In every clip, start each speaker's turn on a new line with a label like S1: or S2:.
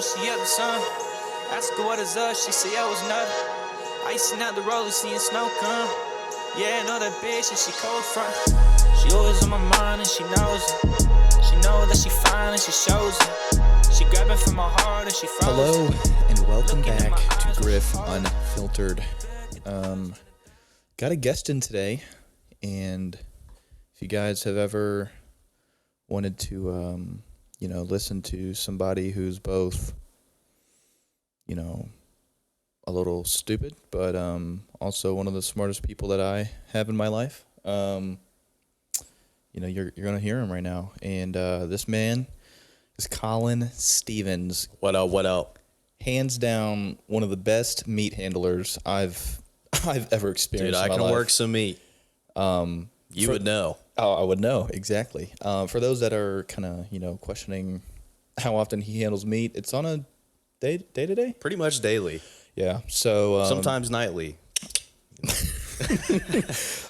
S1: know she up to some. Ask her what is up, she say I was nothing. Icing out the roller, seeing snow come. Yeah, I know that bitch and she cold front. She always on my mind and she knows it. She knows that she fine and she shows it. She grabbing from my heart and she frozen.
S2: Hello and welcome back to Griff Unfiltered. Got a guest in today, and if you guys have ever wanted to, listen to somebody who's both, a little stupid, but also one of the smartest people that I have in my life, you're gonna hear him right now. And this man is Colin Stephens.
S3: What up? What up?
S2: Hands down, one of the best meat handlers I've ever experienced.
S3: Dude, I
S2: in my
S3: can
S2: life.
S3: work some meat. You would know.
S2: Oh, I would know exactly. For those that are kind of questioning how often he handles meat, it's on a day to day.
S3: Pretty much daily.
S2: Yeah. So
S3: Sometimes nightly.
S2: go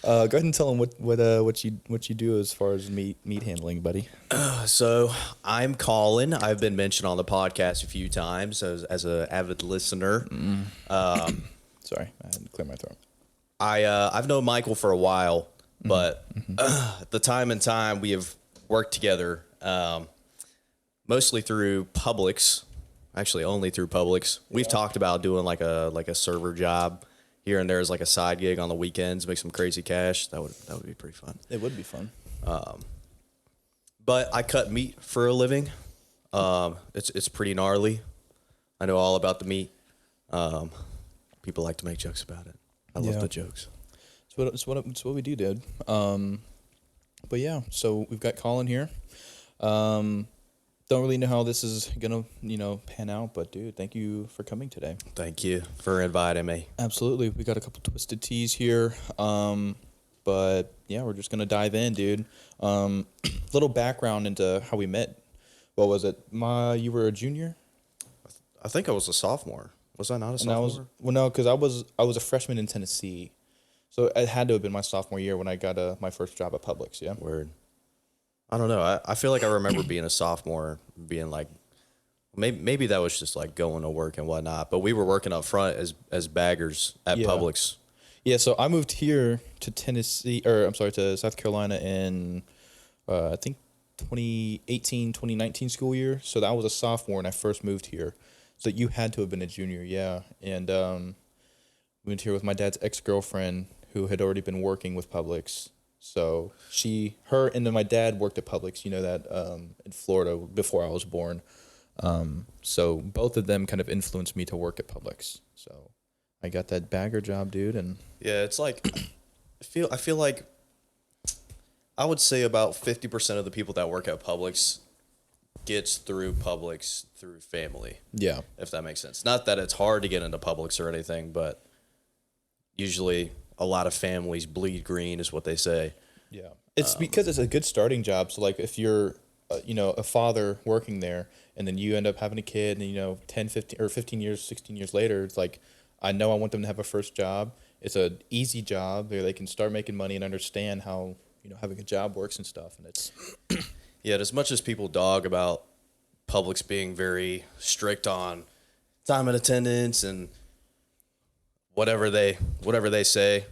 S2: ahead and tell him what you do as far as meat handling, buddy.
S3: So I'm Colin. I've been mentioned on the podcast a few times as an avid listener.
S2: Sorry, I had to clear my throat.
S3: I've known Michael for a while, but the time we have worked together, mostly through Publix. Actually, only through Publix. We've talked about doing like a server job here and there as like a side gig on the weekends, make some crazy cash. That would be pretty fun.
S2: It would be fun.
S3: But I cut meat for a living. It's pretty gnarly. I know all about the meat. People like to make jokes about it. I love the jokes.
S2: It's what we do, dude. But yeah, so we've got Colin here. Don't really know how this is gonna, pan out, but dude, thank you for coming today.
S3: Thank you for inviting me.
S2: Absolutely. We got a couple twisted teas here. But yeah, we're just gonna dive in, dude. Little background into how we met. What was it? You were a junior?
S3: I think I was a sophomore. Was I not a sophomore?
S2: No, because I was a freshman in Tennessee. So it had to have been my sophomore year when I got my first job at Publix, yeah?
S3: Word. I don't know. I feel like I remember being a sophomore, being like, maybe that was just like going to work and whatnot. But we were working up front as baggers at Publix.
S2: Yeah, so I moved here to to South Carolina in, I think 2018, 2019 school year. So that was a sophomore when I first moved here. So you had to have been a junior, yeah. And moved here with my dad's ex-girlfriend who had already been working with Publix. So her and then my dad worked at Publix, that in Florida before I was born. So both of them kind of influenced me to work at Publix. So I got that bagger job, dude, and
S3: yeah, it's like I feel like I would say about 50% of the people that work at Publix gets through Publix through family.
S2: Yeah,
S3: if that makes sense. Not that it's hard to get into Publix or anything, but usually a lot of families bleed green is what they say.
S2: Yeah. It's because it's a good starting job. So like if you're, a father working there and then you end up having a kid and, 10, 15 or 15 years, 16 years later, it's like, I know I want them to have a first job. It's an easy job where they can start making money and understand how, having a job works and stuff. And it's,
S3: yeah, as much as people dog about Publix being very strict on time and attendance and whatever they say,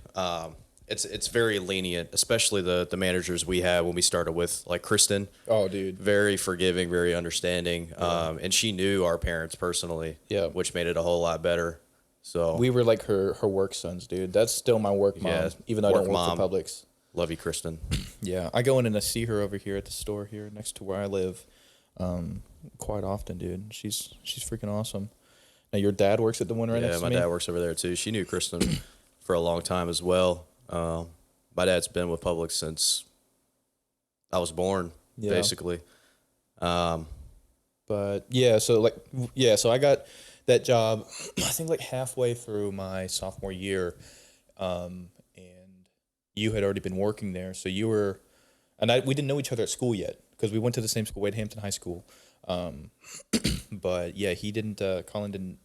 S3: it's very lenient, especially the managers we had when we started with, like Kristen.
S2: Oh, dude.
S3: Very forgiving, very understanding. And she knew our parents personally, which made it a whole lot better. So
S2: we were like her work sons, dude. That's still my work mom, even though I don't work for Publix.
S3: Love you, Kristen.
S2: Yeah, I go in and I see her over here at the store here next to where I live quite often, dude. She's freaking awesome. Now, your dad works at the one right next to me?
S3: Yeah, my dad works over there, too. She knew Kristen for a long time as well. My dad's been with Publix since I was born, basically.
S2: But, so I got that job, I think, like halfway through my sophomore year, and you had already been working there. So you were, and we didn't know each other at school yet, because we went to the same school, Wade Hampton High School. But yeah, he didn't. Colin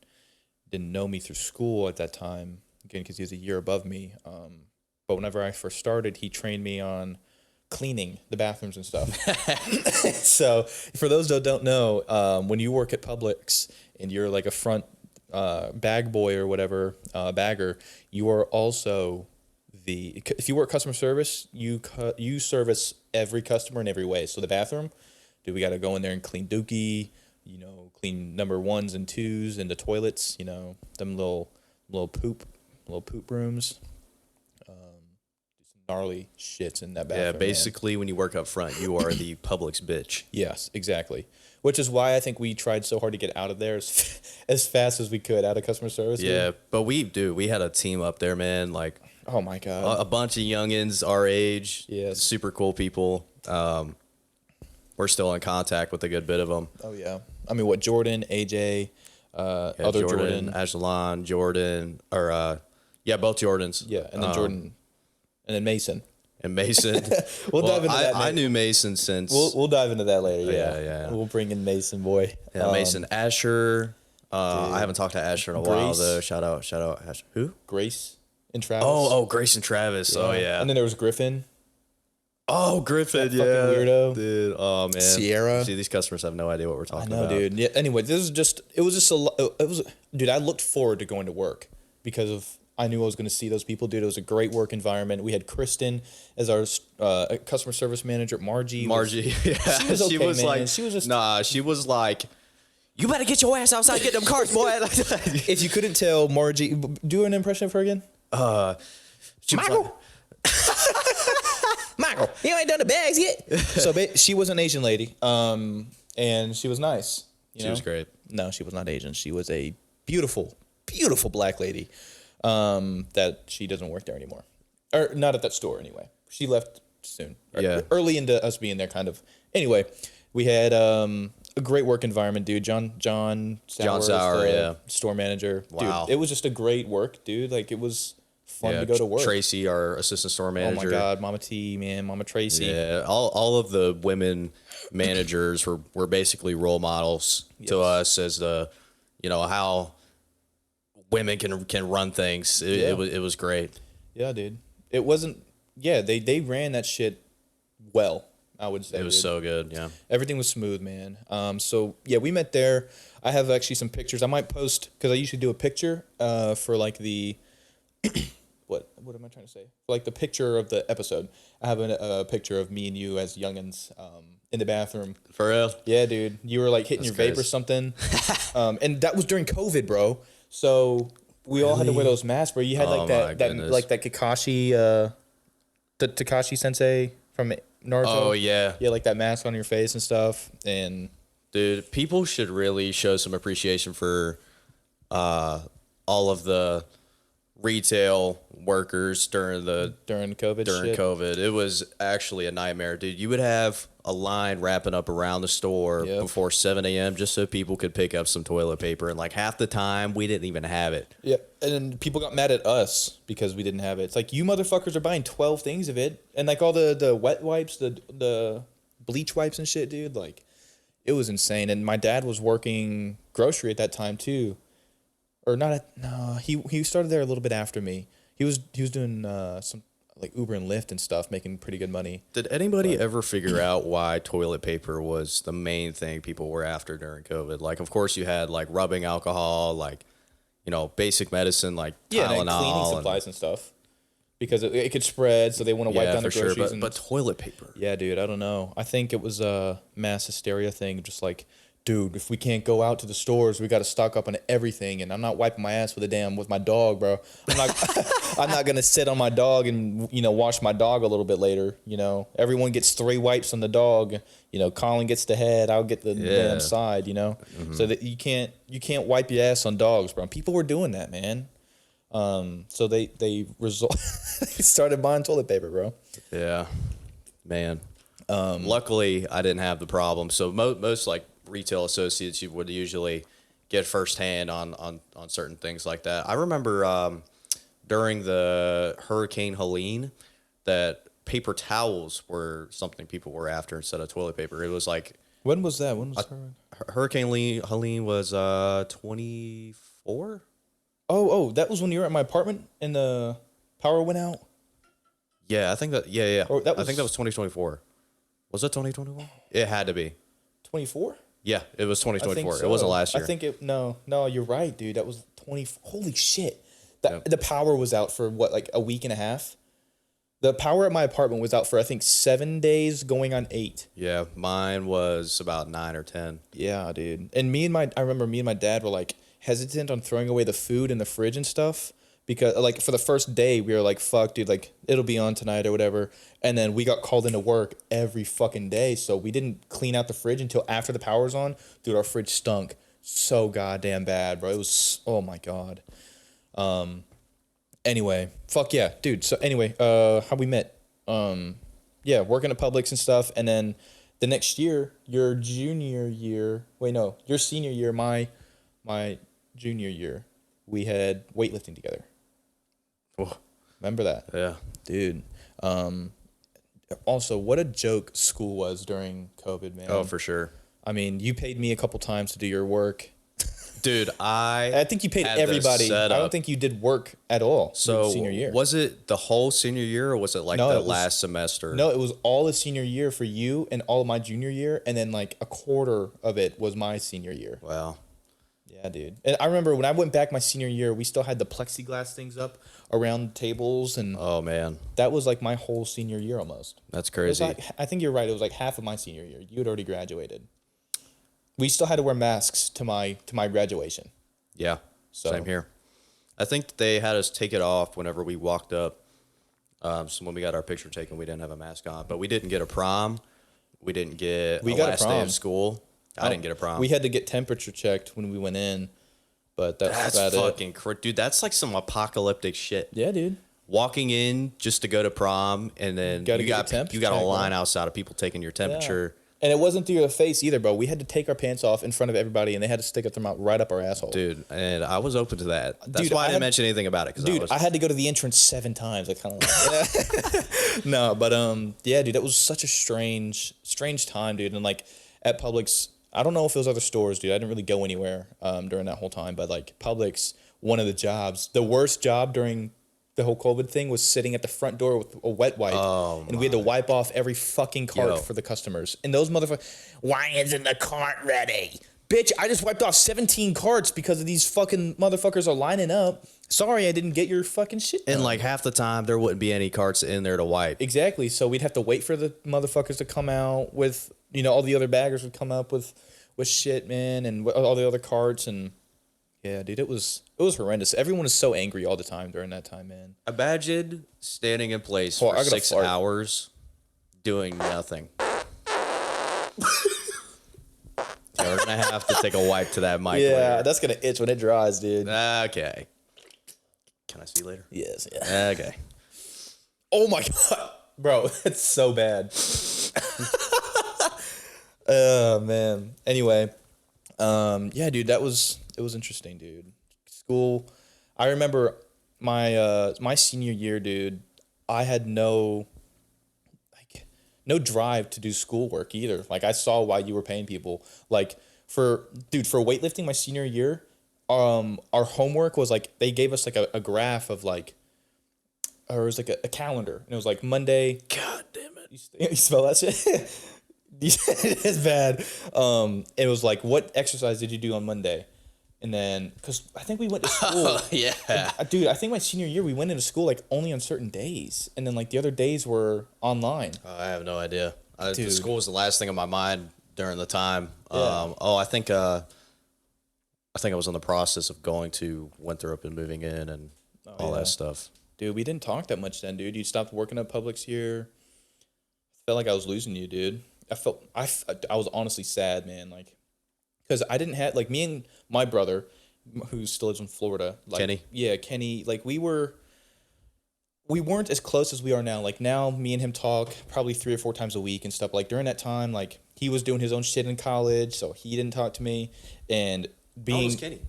S2: didn't know me through school at that time. Again, because he was a year above me. But whenever I first started, he trained me on cleaning the bathrooms and stuff. So for those that don't know, when you work at Publix and you're like a front bag boy or whatever, bagger, you are also if you work customer service, you service every customer in every way. So the bathroom, dude, we got to go in there and clean dookie, clean number 1s and 2s and the toilets, them little poop rooms. Gnarly shits in that bathroom.
S3: Yeah, basically, when you work up front, you are the Publix bitch.
S2: Yes, exactly. Which is why I think we tried so hard to get out of there as fast as we could, out of customer service.
S3: Yeah, but we had a team up there, man. Like,
S2: oh my god,
S3: a bunch of youngins our age.
S2: Yes.
S3: Super cool people. We're still in contact with a good bit of them.
S2: Oh yeah, I mean, what, Jordan, AJ, other Jordan,
S3: Ashlon, Jordan, or both Jordans.
S2: Yeah, and then Jordan. And then Mason.
S3: And Mason.
S2: We'll dive into that.
S3: I knew Mason since.
S2: We'll dive into that later.
S3: Yeah.
S2: We'll bring in Mason, boy.
S3: Yeah, Mason. Asher. I haven't talked to Asher in a while, though. Shout out Asher. Who?
S2: Grace and Travis.
S3: Oh, Grace and Travis. Yeah. Oh, yeah.
S2: And then there was Griffin.
S3: Oh, Griffin,
S2: that fucking weirdo.
S3: Dude, oh, man.
S2: Sierra.
S3: See, these customers have no idea what we're talking about.
S2: Dude. Yeah, anyway, dude, I looked forward to going to work because I knew I was going to see those people, dude. It was a great work environment. We had Kristen as our customer service manager. Margie,
S3: yeah.
S2: She was okay, man.
S3: Like,
S2: she was just...
S3: Nah, she was like, you better get your ass outside, get them carts, boy.
S2: If you couldn't tell, Margie, do an impression of her again. Michael. Michael, you ain't done the bags yet. So she was an Asian lady, and she was nice.
S3: She was great.
S2: No, she was not Asian. She was a beautiful, beautiful black lady. That she doesn't work there anymore, or not at that store anyway. She left soon.
S3: Yeah,
S2: early into us being there, kind of. Anyway, we had a great work environment, dude. John Sauer,
S3: yeah,
S2: store manager.
S3: Wow,
S2: dude, it was just a great work, dude. Like, it was fun to go to work.
S3: Tracy, our assistant store manager.
S2: Oh my god, Mama T, man, Mama Tracy.
S3: Yeah, all of the women managers were basically role models to us as how women can run things. It was great.
S2: Yeah, dude. It wasn't. Yeah, they ran that shit well, I would say.
S3: It was so good. Yeah,
S2: everything was smooth, man. So yeah, we met there. I have actually some pictures. I might post, because I usually do a picture for like the what am I trying to say? Like the picture of the episode. I have a picture of me and you as youngins in the bathroom.
S3: For real?
S2: Yeah, dude. You were like hitting your vape or something, and that was during COVID, bro. So we all had to wear those masks, bro. You had like that Kakashi, the Takashi sensei from Naruto.
S3: Oh yeah.
S2: Yeah, like that mask on your face and stuff. And
S3: dude, people should really show some appreciation for all of the retail workers during COVID. It was actually a nightmare, dude. You would have a line wrapping up around the store before 7 a.m. just so people could pick up some toilet paper, and like half the time we didn't even have it.
S2: Yeah, and then people got mad at us because we didn't have it. It's like, you motherfuckers are buying 12 things of it, and like all the wet wipes, the bleach wipes and shit, dude. Like, it was insane. And my dad was working grocery at that time too. Or he started there a little bit after me. He was doing some like Uber and Lyft and stuff, making pretty good money.
S3: Did anybody ever figure out why toilet paper was the main thing people were after during COVID? Like, of course, you had like rubbing alcohol, like, basic medicine like Tylenol,
S2: and cleaning supplies and stuff, because it could spread, so they want to wipe down the groceries.
S3: Sure, but toilet paper.
S2: Yeah, dude, I don't know. I think it was a mass hysteria thing, just like, dude, if we can't go out to the stores, we got to stock up on everything. And I'm not wiping my ass with my dog, bro. I'm not gonna sit on my dog and wash my dog a little bit later. Everyone gets 3 wipes on the dog. Colin gets the head, I'll get the damn side.
S3: Mm-hmm.
S2: So that you can't wipe your ass on dogs, bro. People were doing that, man. So they started buying toilet paper, bro.
S3: Yeah, man. Luckily, I didn't have the problem. So most like retail associates, you would usually get firsthand on certain things like that. I remember during the Hurricane Helene that paper towels were something people were after instead of toilet paper. It was like,
S2: when was that?
S3: Hurricane Helene was 24.
S2: Oh, that was when you were at my apartment and the power went out.
S3: Yeah, I think that. Yeah.
S2: Or that
S3: I think that
S2: was-
S3: was 2024. Was it 2021? It had to be.
S2: 24.
S3: Yeah, it was
S2: I think
S3: 2024.
S2: so.
S3: It wasn't last year.
S2: I think no, you're right, dude. That was 20. Holy shit.
S3: Yep.
S2: The power was out for what, like a week and a half? The power at my apartment was out for, I think, 7 days going on 8.
S3: Yeah, mine was about 9 or 10.
S2: Yeah, dude. And I remember me and my dad were like hesitant on throwing away the food in the fridge and stuff because like for the first day we were like, fuck, dude, like it'll be on tonight or whatever. And then we got called into work every fucking day. So we didn't clean out the fridge until after the power was on. Dude, our fridge stunk so goddamn bad, bro. It was, oh my God. Anyway, fuck yeah, dude. So anyway, how we met? Yeah, working at Publix and stuff, and then the next year, your senior year, my junior year, we had weightlifting together.
S3: Oh,
S2: Remember that,
S3: yeah.
S2: dude? Also, what a joke school was during COVID, man.
S3: Oh, for sure.
S2: I mean, you paid me a couple times to do your work.
S3: Dude,
S2: I think you paid
S3: had this
S2: everybody.
S3: set
S2: I don't
S3: up.
S2: think you did work at all.
S3: So
S2: senior year.
S3: was it the whole senior year or was it like
S2: No,
S3: the
S2: it was-
S3: last semester?
S2: No, it was all the senior year for you and all of my junior year, and then like a quarter of it was my senior year.
S3: Wow.
S2: Yeah, dude. And I remember when I went back my senior year, we still had the plexiglass things up around tables, and
S3: Oh man,
S2: that was like my whole senior year almost.
S3: that's
S2: It was
S3: crazy.
S2: like, I think you're right. It was like half of my senior year. You had already graduated. We still had to wear masks to my graduation.
S3: Yeah,
S2: So-
S3: same here. I think they had us take it off whenever we walked up. So when we got our picture taken, we didn't have a mask on, but we didn't get a prom. We didn't get
S2: We
S3: a
S2: got a
S3: last day
S2: prom.
S3: of school. I didn't get a prom.
S2: We had to get temperature checked when we went in, but that's
S3: That's
S2: about it.
S3: fucking dude. That's like some apocalyptic shit.
S2: Yeah, dude.
S3: Walking in just to go to prom, and then
S2: Gotta
S3: you
S2: get
S3: got
S2: your temp
S3: you got a
S2: check,
S3: line
S2: bro.
S3: outside of people taking your temperature.
S2: And it wasn't through your face either, bro. We had to take our pants off in front of everybody, and they had to stick them out right up our asshole.
S3: Dude, and I was open to that. That's
S2: Dude,
S3: why I
S2: I
S3: didn't
S2: had-
S3: mention anything about it. 'Cause
S2: Dude,
S3: was,
S2: I had to go to the entrance 7 times. I kind of like, no, but yeah, dude, that was such a strange time, dude. And like at Publix, I don't know if it was other stores, dude. I didn't really go anywhere during that whole time, but like Publix, one of the jobs, the worst job during the whole COVID thing was sitting at the front door with a wet wipe, and we had to wipe off every fucking cart
S3: Yo.
S2: for the customers. And those motherfuckers, why isn't the cart ready? Bitch, I just wiped off 17 carts because of these fucking motherfuckers are lining up. Sorry, I didn't get your fucking shit done.
S3: and like half the time there wouldn't be any carts in there to wipe.
S2: Exactly. So we'd have to wait for the motherfuckers to come out with, all the other baggers would come up with shit, man, and all the other carts. And yeah, dude, it was horrendous. Everyone was so angry all the time during that time, man.
S3: Imagine standing in place
S2: Oh, I
S3: for
S2: gotta
S3: 6
S2: fart.
S3: hours doing nothing. Yeah, we're gonna have to take a wipe to that mic.
S2: Yeah,
S3: later.
S2: that's gonna itch when it dries, dude.
S3: Okay. Can I see you later?
S2: Yes, yeah.
S3: Okay.
S2: Oh my god, bro, it's so bad. Oh man. Anyway, yeah, dude, it was interesting, dude. School. I remember my senior year, dude. I had no drive to do schoolwork either. Like I saw why you were paying people. Like for weightlifting my senior year, our homework was like they gave us like a graph of like, or it was like a calendar, and it was like Monday.
S3: God damn it.
S2: You smell that shit? It's bad. It was like, what exercise did you do on Monday? And then, because I think we went to school.
S3: Yeah.
S2: Dude, I think my senior year, we went into school like only on certain days. And then like the other days were online.
S3: I have no idea. The
S2: Dude.
S3: school was the last thing on my mind during the time.
S2: Yeah.
S3: I think I was in the process of going to Winthrop and moving in and all
S2: yeah.
S3: that stuff.
S2: Dude, we didn't talk that much then, dude. You stopped working at Publix here. Felt like I was losing you, dude. I was honestly sad, man. Like, because I didn't have, like, me and my brother, who still lives in Florida. Like,
S3: Kenny?
S2: Yeah, Kenny. Like, we weren't as close as we are now. Like, now me and him talk probably 3 or 4 times a week and stuff. Like, during that time, like, he was doing his own shit in college, so he didn't talk to me. And
S3: How old was
S2: being,
S3: Kenny?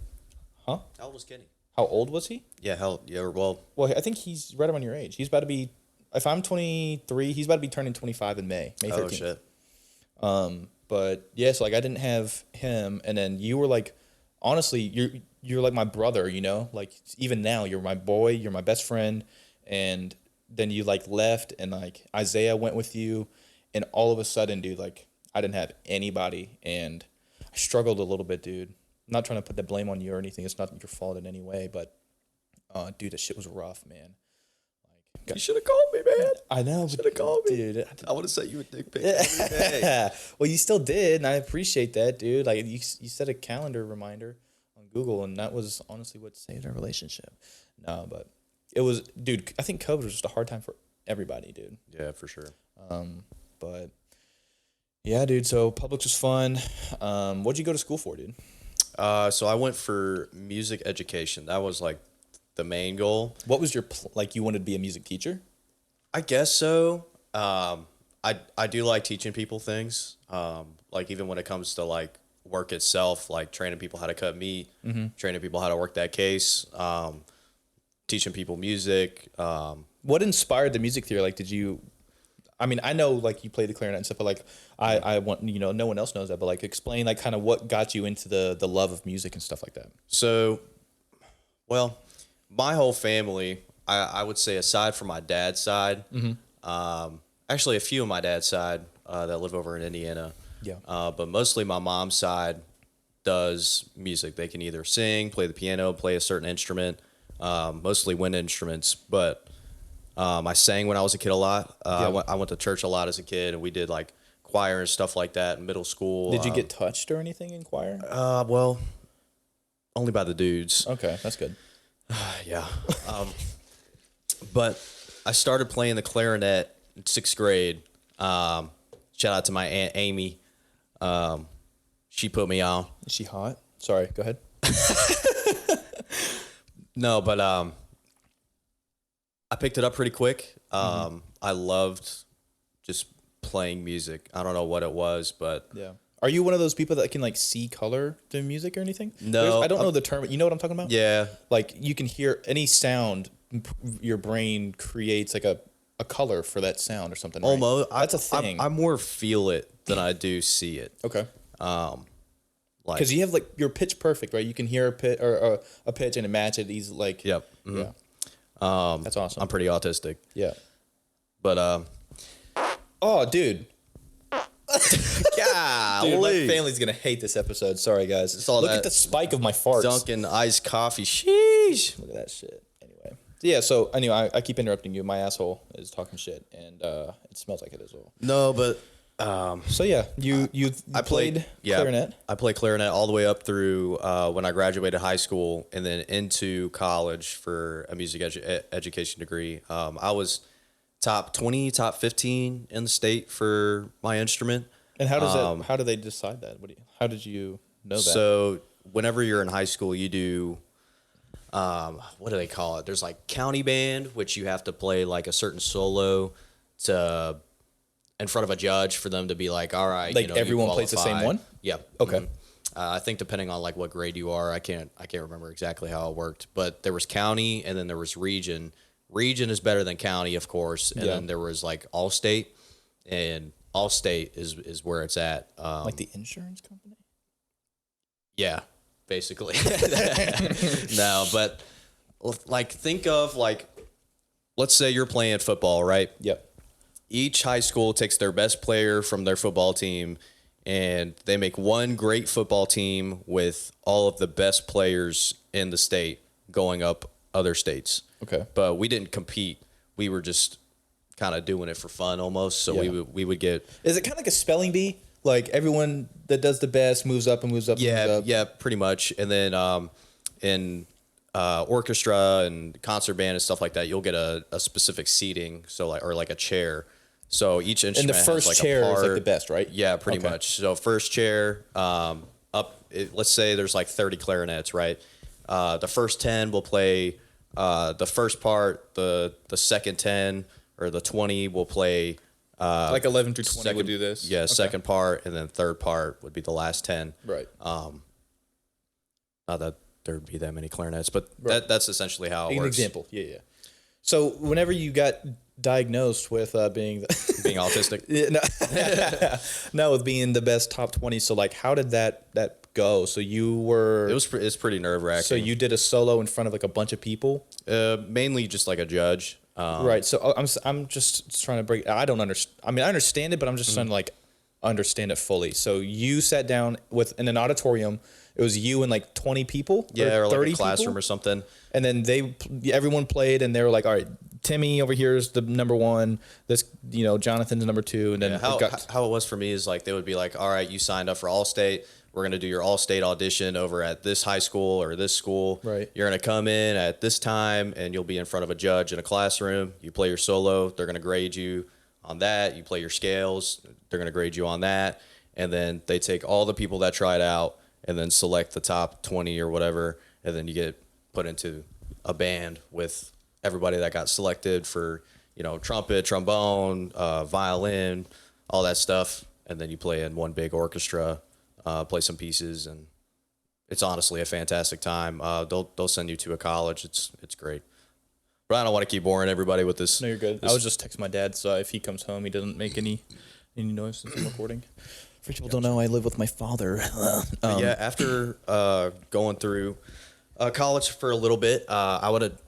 S2: huh?
S3: How old was Kenny?
S2: How old was he?
S3: Yeah, well,
S2: Well, I think he's right around your age. He's about to be, if I'm 23, he's about to be turning 25 in May 13th.
S3: oh shit.
S2: But yeah, so like I didn't have him, and then you were like, honestly, you're like my brother, like even now you're my boy, you're my best friend, and then you like left, and like Isaiah went with you, and all of a sudden, dude, like I didn't have anybody, and I struggled a little bit, dude. I'm not trying to put the blame on you or anything. It's not your fault in any way, but dude, that shit was rough, man.
S3: You should have called me, man.
S2: I know.
S3: Should have called me.
S2: Dude.
S3: I would have sent you a dick pic every day.
S2: Well, you still did, and I appreciate that, dude. Like you set a calendar reminder on Google, and that was honestly what saved our relationship. No, but it was, dude. I think COVID was just a hard time for everybody, dude.
S3: Yeah, for sure.
S2: But yeah, dude. So Publix was fun. What'd you go to school for, dude?
S3: So I went for music education. That was like the main goal.
S2: What was your like? You wanted to be a music teacher?
S3: I guess so. I do like teaching people things. Like even when it comes to like work itself, like training people how to cut meat, training people how to work that case, teaching people music.
S2: What inspired the music theory? Like, did you? I mean, I know like you played the clarinet and stuff, but like I want, you know, no one else knows that, but like explain like kind of what got you into the love of music and stuff like that.
S3: So, well, my whole family, I would say aside from my dad's side, actually a few of my dad's side that live over in Indiana.
S2: Yeah.
S3: But mostly my mom's side does music. They can either sing, play the piano, play a certain instrument, mostly wind instruments. But I sang when I was a kid a lot. I went to church a lot as a kid, and we did like choir and stuff like that in middle school.
S2: Did you get touched or anything in choir?
S3: Well, only by the dudes.
S2: Okay, that's good.
S3: Yeah. But I started playing the clarinet in 6th grade. Shout out to my Aunt Amy. She put me on.
S2: Is she hot? Sorry, go ahead.
S3: No, but I picked it up pretty quick. I loved just playing music. I don't know what it was, but
S2: Yeah. Are you one of those people that can like see color through music or anything?
S3: No.
S2: I don't know the term. You know what I'm talking about?
S3: yeah.
S2: Like you can hear any sound, your brain creates like a color for that sound or something. Right?
S3: Almost.
S2: That's a thing.
S3: I more feel it than I do see it.
S2: Okay.
S3: Like
S2: Because you have like your pitch perfect, right? You can hear a pitch or a pitch and it match it. He's like,
S3: Yep.
S2: yeah. That's awesome.
S3: I'm pretty autistic.
S2: Yeah.
S3: But
S2: Oh, dude.
S3: golly.
S2: Dude, my family's gonna hate this episode. Sorry, guys.
S3: all
S2: Look
S3: that
S2: at the spike of my farts.
S3: Dunkin' iced coffee. Sheesh.
S2: Look at that shit. Anyway. Yeah. So anyway, I keep interrupting you. My asshole is talking shit, and it smells like it as well.
S3: No, but
S2: So yeah, you
S3: I played
S2: clarinet.
S3: I played clarinet all the way up through when I graduated high school, and then into college for a music education degree. I was top 20, top 15 in the state for my instrument.
S2: And how does that? How do they decide that? How did you know that?
S3: So whenever you're in high school, you do what do they call it? There's like county band, which you have to play like a certain solo to in front of a judge for them to be like, all right,
S2: Like
S3: you know,
S2: everyone
S3: you
S2: plays the same
S3: qualify.
S2: one?
S3: Yeah.
S2: Okay.
S3: Mhm. I think depending on like what grade you are, I can't remember exactly how it worked, but there was county and then there was region. Region is better than county, of course, and
S2: Yeah.
S3: then there was like all state, and all state is where it's at.
S2: like the insurance company.
S3: Yeah, basically. No, but like think of like, let's say you're playing football, right?
S2: Yep.
S3: Each high school takes their best player from their football team and they make one great football team with all of the best players in the state going up other states.
S2: Okay.
S3: But we didn't compete. We were just kind of doing it for fun almost. So
S2: Yeah.
S3: we would get
S2: Is it kind of like a spelling bee? Like everyone that does the best moves up and moves up. and moves up?
S3: yeah, pretty much. And then in orchestra and concert band and stuff like that, you'll get a specific seating, so like or like a chair. So each
S2: And
S3: instrument
S2: the first
S3: has like
S2: chair
S3: a part.
S2: is like the best, right?
S3: Yeah, pretty
S2: Okay.
S3: much. So first chair let's say there's like 30 clarinets, right? The first 10 will play the first part. The second 10 or the 20 will play
S2: Like 11 through 20
S3: second,
S2: would do this.
S3: Yeah,
S2: Okay.
S3: second part, and then third part would be the last 10.
S2: Right.
S3: Not that there would be that many clarinets, but
S2: Right.
S3: that's essentially how it
S2: An
S3: works.
S2: example. Yeah, yeah. So whenever you got diagnosed with being
S3: Being autistic.
S2: Yeah, no, with being the best top 20. So like, how did that go? So you were.
S3: It's pretty nerve wracking.
S2: So you did a solo in front of like a bunch of people.
S3: mainly just like a judge.
S2: Right. So I'm just trying to break. I don't understand. I mean, I understand it, but I'm just trying to like understand it fully. So you sat down in an auditorium. It was you and like 20 people.
S3: Yeah, or like
S2: 30
S3: a classroom
S2: people?
S3: or something.
S2: And then everyone played, and they were like, all right, Timmy over here is the number one. This, Jonathan's number two. And then
S3: How it was for me is like they would be like, all right, you signed up for All-State. We're going to do your All-State audition over at this high school or this school.
S2: Right.
S3: You're going to come in at this time, and you'll be in front of a judge in a classroom. You play your solo. They're going to grade you on that. You play your scales. They're going to grade you on that. And then they take all the people that tried out and then select the top 20 or whatever. And then you get put into a band with everybody that got selected for, trumpet, trombone, violin, all that stuff. And then you play in one big orchestra, play some pieces, and it's honestly a fantastic time. They'll send you to a college. It's great. But I don't want to keep boring everybody with this.
S2: No, you're good. I was just texting my dad, so if he comes home, he doesn't make any noise since I'm recording. For people don't know, I live with my father.
S3: Yeah, after going through college for a little bit, I would have,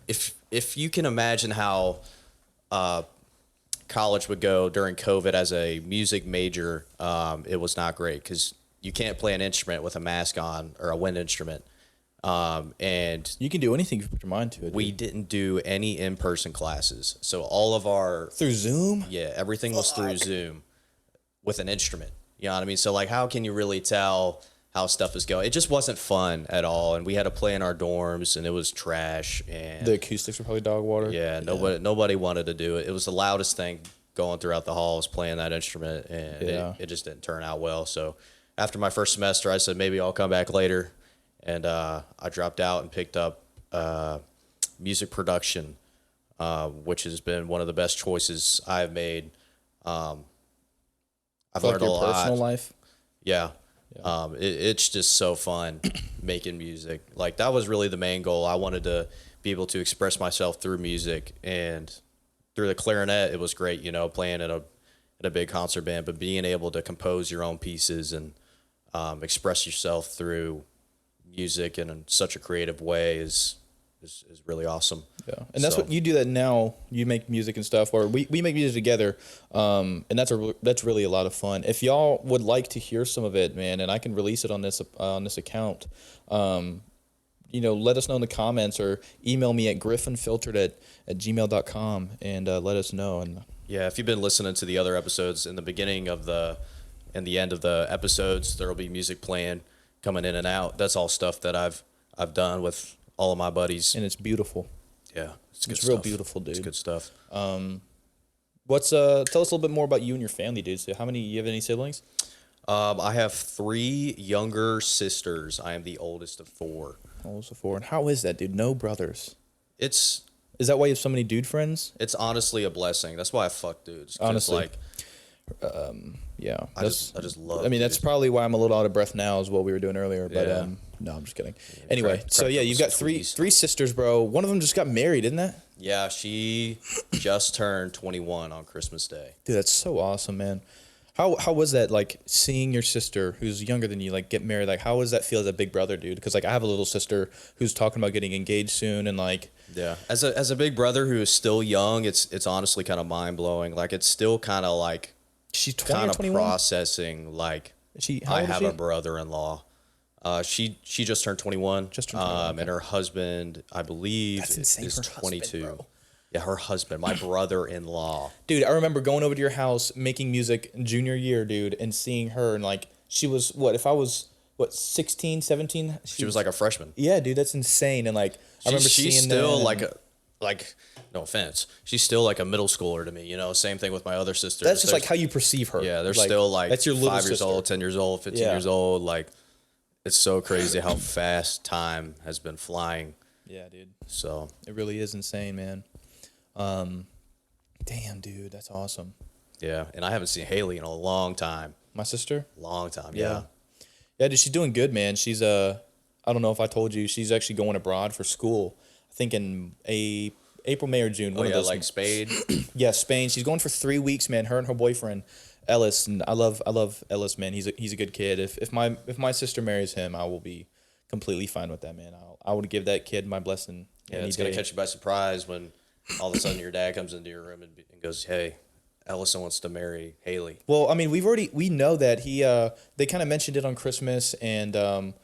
S3: if you can imagine how college would go during COVID as a music major, it was not great because you can't play an instrument with a mask on or a wind instrument. And
S2: you can do anything if you put your mind to it.
S3: we didn't do any in-person classes. So all of our...
S2: Through Zoom?
S3: Yeah, everything was through Zoom with an instrument. You know what I mean? So, like, how can you really tell how stuff is going? It just wasn't fun at all. And we had to play in our dorms, and it was trash. And
S2: The acoustics were probably dog water.
S3: yeah, nobody wanted to do it. It was the loudest thing going throughout the halls playing that instrument, and it just didn't turn out well. So after my first semester, I said, maybe I'll come back later. And I dropped out and picked up music production, which has been one of the best choices I've made. I've
S2: For
S3: learned
S2: like
S3: a
S2: your
S3: lot.
S2: personal life?
S3: Yeah. It's just so fun making music. Like, that was really the main goal. I wanted to be able to express myself through music, and through the clarinet, it was great, playing in a big concert band, but being able to compose your own pieces and express yourself through music in such a creative way is really awesome.
S2: Yeah, and that's what you do that now. You make music and stuff, or we make music together, and that's really a lot of fun. If y'all would like to hear some of it, man, and I can release it on this account, let us know in the comments or email me at griffinfiltered@gmail.com and let us know. And
S3: yeah, if you've been listening to the other episodes, in the beginning of and the end of the episodes, there will be music playing, coming in and out. That's all stuff that I've done with all of my buddies,
S2: and it's beautiful.
S3: Yeah,
S2: it's real beautiful, dude.
S3: It's good stuff.
S2: Tell us a little bit more about you and your family, dude. So you have any siblings?
S3: I have 3 younger sisters. I am the oldest of 4.
S2: Oldest of 4. And how is that, dude? No brothers.
S3: Is
S2: that why you have so many dude friends?
S3: It's honestly a blessing. That's why I fuck dudes.
S2: Honestly,
S3: yeah, I just love.
S2: I mean, that's probably why I'm a little out of breath now, is what we were doing earlier. But no, I'm just kidding. Anyway, so yeah, you've got three sisters, bro. One of them just got married, isn't that?
S3: Yeah, she just turned 21 on Christmas Day.
S2: Dude, that's so awesome, man. How was that, like, seeing your sister who's younger than you, like, get married? Like, how does that feel as a big brother, dude? Because, like, I have a little sister who's talking about getting engaged soon, and like,
S3: yeah, as a big brother who is still young, it's honestly kind of mind blowing. Like, it's still kind of like
S2: she's 20
S3: kind
S2: or
S3: of
S2: 21?
S3: Processing. Like,
S2: I have
S3: a brother-in-law. She just turned 21.
S2: Just turned 21. Okay.
S3: And her husband, I believe, is 22. Husband, yeah, her husband, my brother-in-law.
S2: Dude, I remember going over to your house, making music junior year, dude, and seeing her, and like, she was, if I was, 16, 17?
S3: She was like a freshman.
S2: Yeah, dude, that's insane. And like, I remember seeing
S3: she's still no offense, she's still like a middle schooler to me, Same thing with my other sisters.
S2: That's just like how you perceive her.
S3: Yeah, they're still like
S2: that's your
S3: 5 years old, 10 years old, 15 years old. Like, it's so crazy how fast time has been flying.
S2: Yeah, dude.
S3: So
S2: it really is insane, man. Damn, dude, that's awesome.
S3: Yeah, and I haven't seen Haley in a long time.
S2: My sister?
S3: Long time,
S2: yeah. Yeah, dude, she's doing good, man. She's I don't know if I told you, she's actually going abroad for school. I think in April, May, or June. One of those,
S3: like Spain.
S2: Yeah, Spain. She's going for 3 weeks, man. Her and her boyfriend, Ellis, and I love Ellis, man. He's a good kid. If my sister marries him, I will be completely fine with that, man. I would give that kid my blessing.
S3: Yeah, it's gonna catch you by surprise when all of a sudden your dad comes into your room and goes, "Hey, Ellison wants to marry Haley."
S2: Well, I mean, we know that they kind of mentioned it on Christmas, and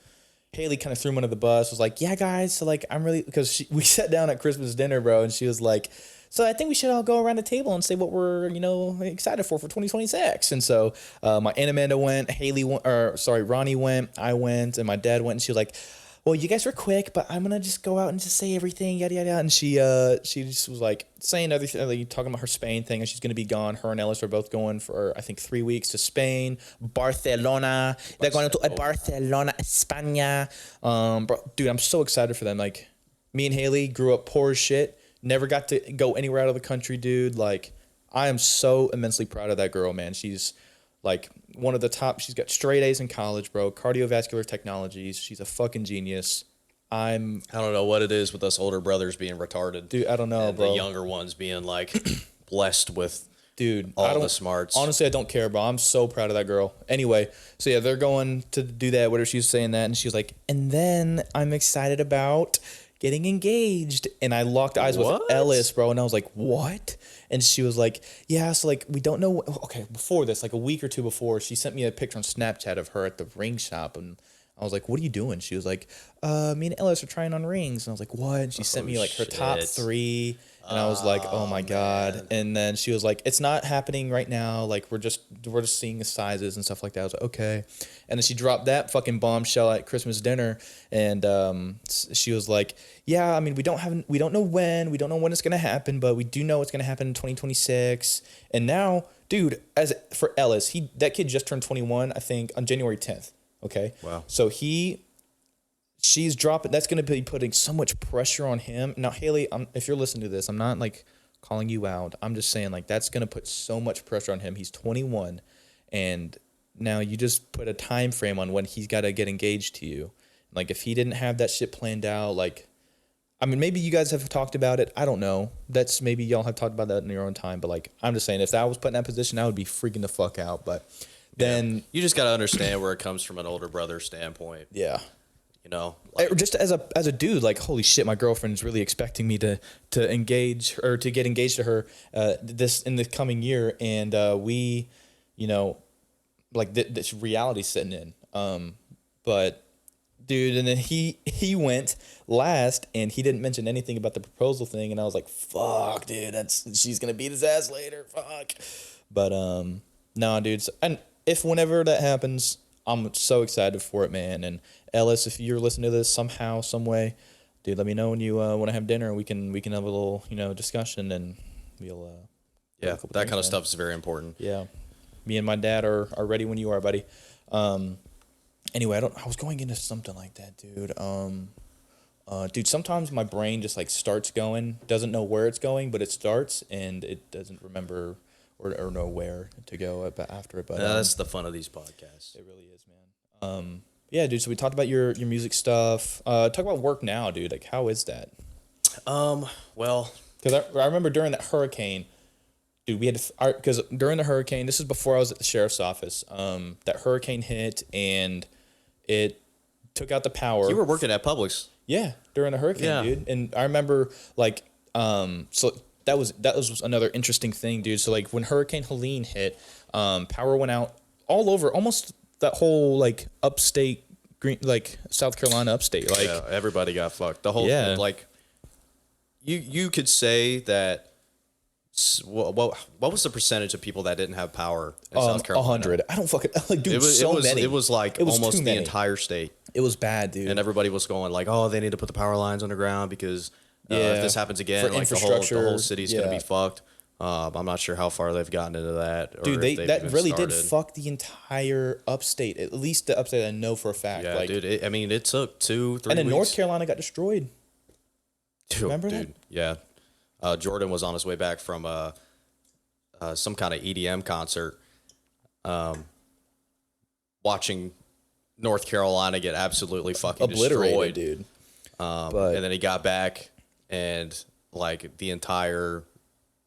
S2: Haley kind of threw him under the bus. Was like, yeah, guys, so like because we sat down at Christmas dinner, bro, and she was like, so I think we should all go around the table and say what we're excited for 2026. And so my Aunt Amanda went, Ronnie went, I went, and my dad went, and she was like, well, you guys were quick, but I'm gonna just go out and just say everything, yada yada. And she just was like saying everything, like, talking about her Spain thing, and she's gonna be gone. Her and Ellis are both going for I think 3 weeks to Spain, Barcelona. They're going to Barcelona, España. Bro, dude, I'm so excited for them. Like, me and Haley grew up poor as shit, never got to go anywhere out of the country, dude. Like, I am so immensely proud of that girl, man. She's like one of the top. She's got straight A's in college, bro. Cardiovascular technologies. She's a fucking genius. I don't
S3: know what it is with us older brothers being retarded,
S2: dude. I don't know,
S3: and
S2: bro.
S3: The younger ones being like blessed with,
S2: dude,
S3: all the smarts.
S2: Honestly, I don't care, bro. I'm so proud of that girl. Anyway, so yeah, they're going to do that. Whatever, she was saying that, and she was like, and then I'm excited about getting engaged. And I locked eyes with Ellis, bro, and I was like, what? And she was like, yeah, so like we don't know. Okay, before this, like a week or two before, she sent me a picture on Snapchat of her at the ring shop, and I was like, what are you doing? She was like, me and Ellis are trying on rings. And I was like, what? And she sent me like her top 3. And I was like, oh my God. And then she was like, it's not happening right now. Like, we're just seeing the sizes and stuff like that. I was like, okay. And then she dropped that fucking bombshell at Christmas dinner. And she was like, yeah, I mean, we don't know when it's going to happen, but we do know it's going to happen in 2026. And now, dude, as for Ellis, that kid just turned 21, I think, on January 10th. Okay.
S3: Wow.
S2: So she's dropping. That's going to be putting so much pressure on him. Now, Haley, if you're listening to this, I'm not like calling you out. I'm just saying like that's going to put so much pressure on him. He's 21, and now you just put a time frame on when he's got to get engaged to you. Like if he didn't have that shit planned out, like, I mean, maybe you guys have talked about it. I don't know. That's maybe y'all have talked about that in your own time. But like, I'm just saying, if I was put in that position, I would be freaking the fuck out. But then
S3: you just got to understand where it comes from an older brother standpoint.
S2: Yeah.
S3: You know, like,
S2: just as a dude, like, holy shit, my girlfriend's really expecting me to engage or to get engaged to her this in the coming year, and we, like this reality setting in. But dude, and then he went last, and he didn't mention anything about the proposal thing, and I was like, fuck, dude, she's gonna beat his ass later, fuck. But no, dude, and whenever that happens, I'm so excited for it, man. And Ellis, if you're listening to this somehow, some way, dude, let me know when you want to have dinner, and we can have a little, discussion, and we'll
S3: yeah, that kind of stuff is very important.
S2: Yeah, me and my dad are ready when you are, buddy. Anyway, I was going into something like that, dude. Dude, sometimes my brain just like starts going, doesn't know where it's going, but it starts and it doesn't remember or know where to go after it. But
S3: that's the fun of these podcasts.
S2: It really is, man. Yeah, dude. So we talked about your music stuff. Talk about work now, dude. Like, how is that?
S3: Well,
S2: because I remember during that hurricane, dude, we had because during the hurricane, this is before I was at the sheriff's office. That hurricane hit and it took out the power.
S3: You were working at Publix.
S2: Yeah, during the hurricane, dude. And I remember like so. That was another interesting thing, dude. So like when Hurricane Helene hit, power went out all over, almost that whole like upstate, like South Carolina upstate. Like
S3: everybody got fucked. The whole like you could say that. What was the percentage of people that didn't have power in South Carolina?
S2: 100. I don't fucking like, dude. It was many.
S3: It was like almost the entire state.
S2: It was bad, dude.
S3: And everybody was going like, "Oh, they need to put the power lines underground because." If this happens again, like the whole city's gonna be fucked. I'm not sure how far they've gotten into that. Or
S2: dude, that really did fuck the entire upstate. At least the upstate I know for a fact.
S3: Yeah,
S2: like,
S3: dude. It took 2-3 weeks.
S2: And then North Carolina got destroyed. Remember that?
S3: Yeah. Jordan was on his way back from some kind of EDM concert, watching North Carolina get absolutely fucking
S2: obliterated,
S3: destroyed,
S2: dude.
S3: And then he got back. And like the entire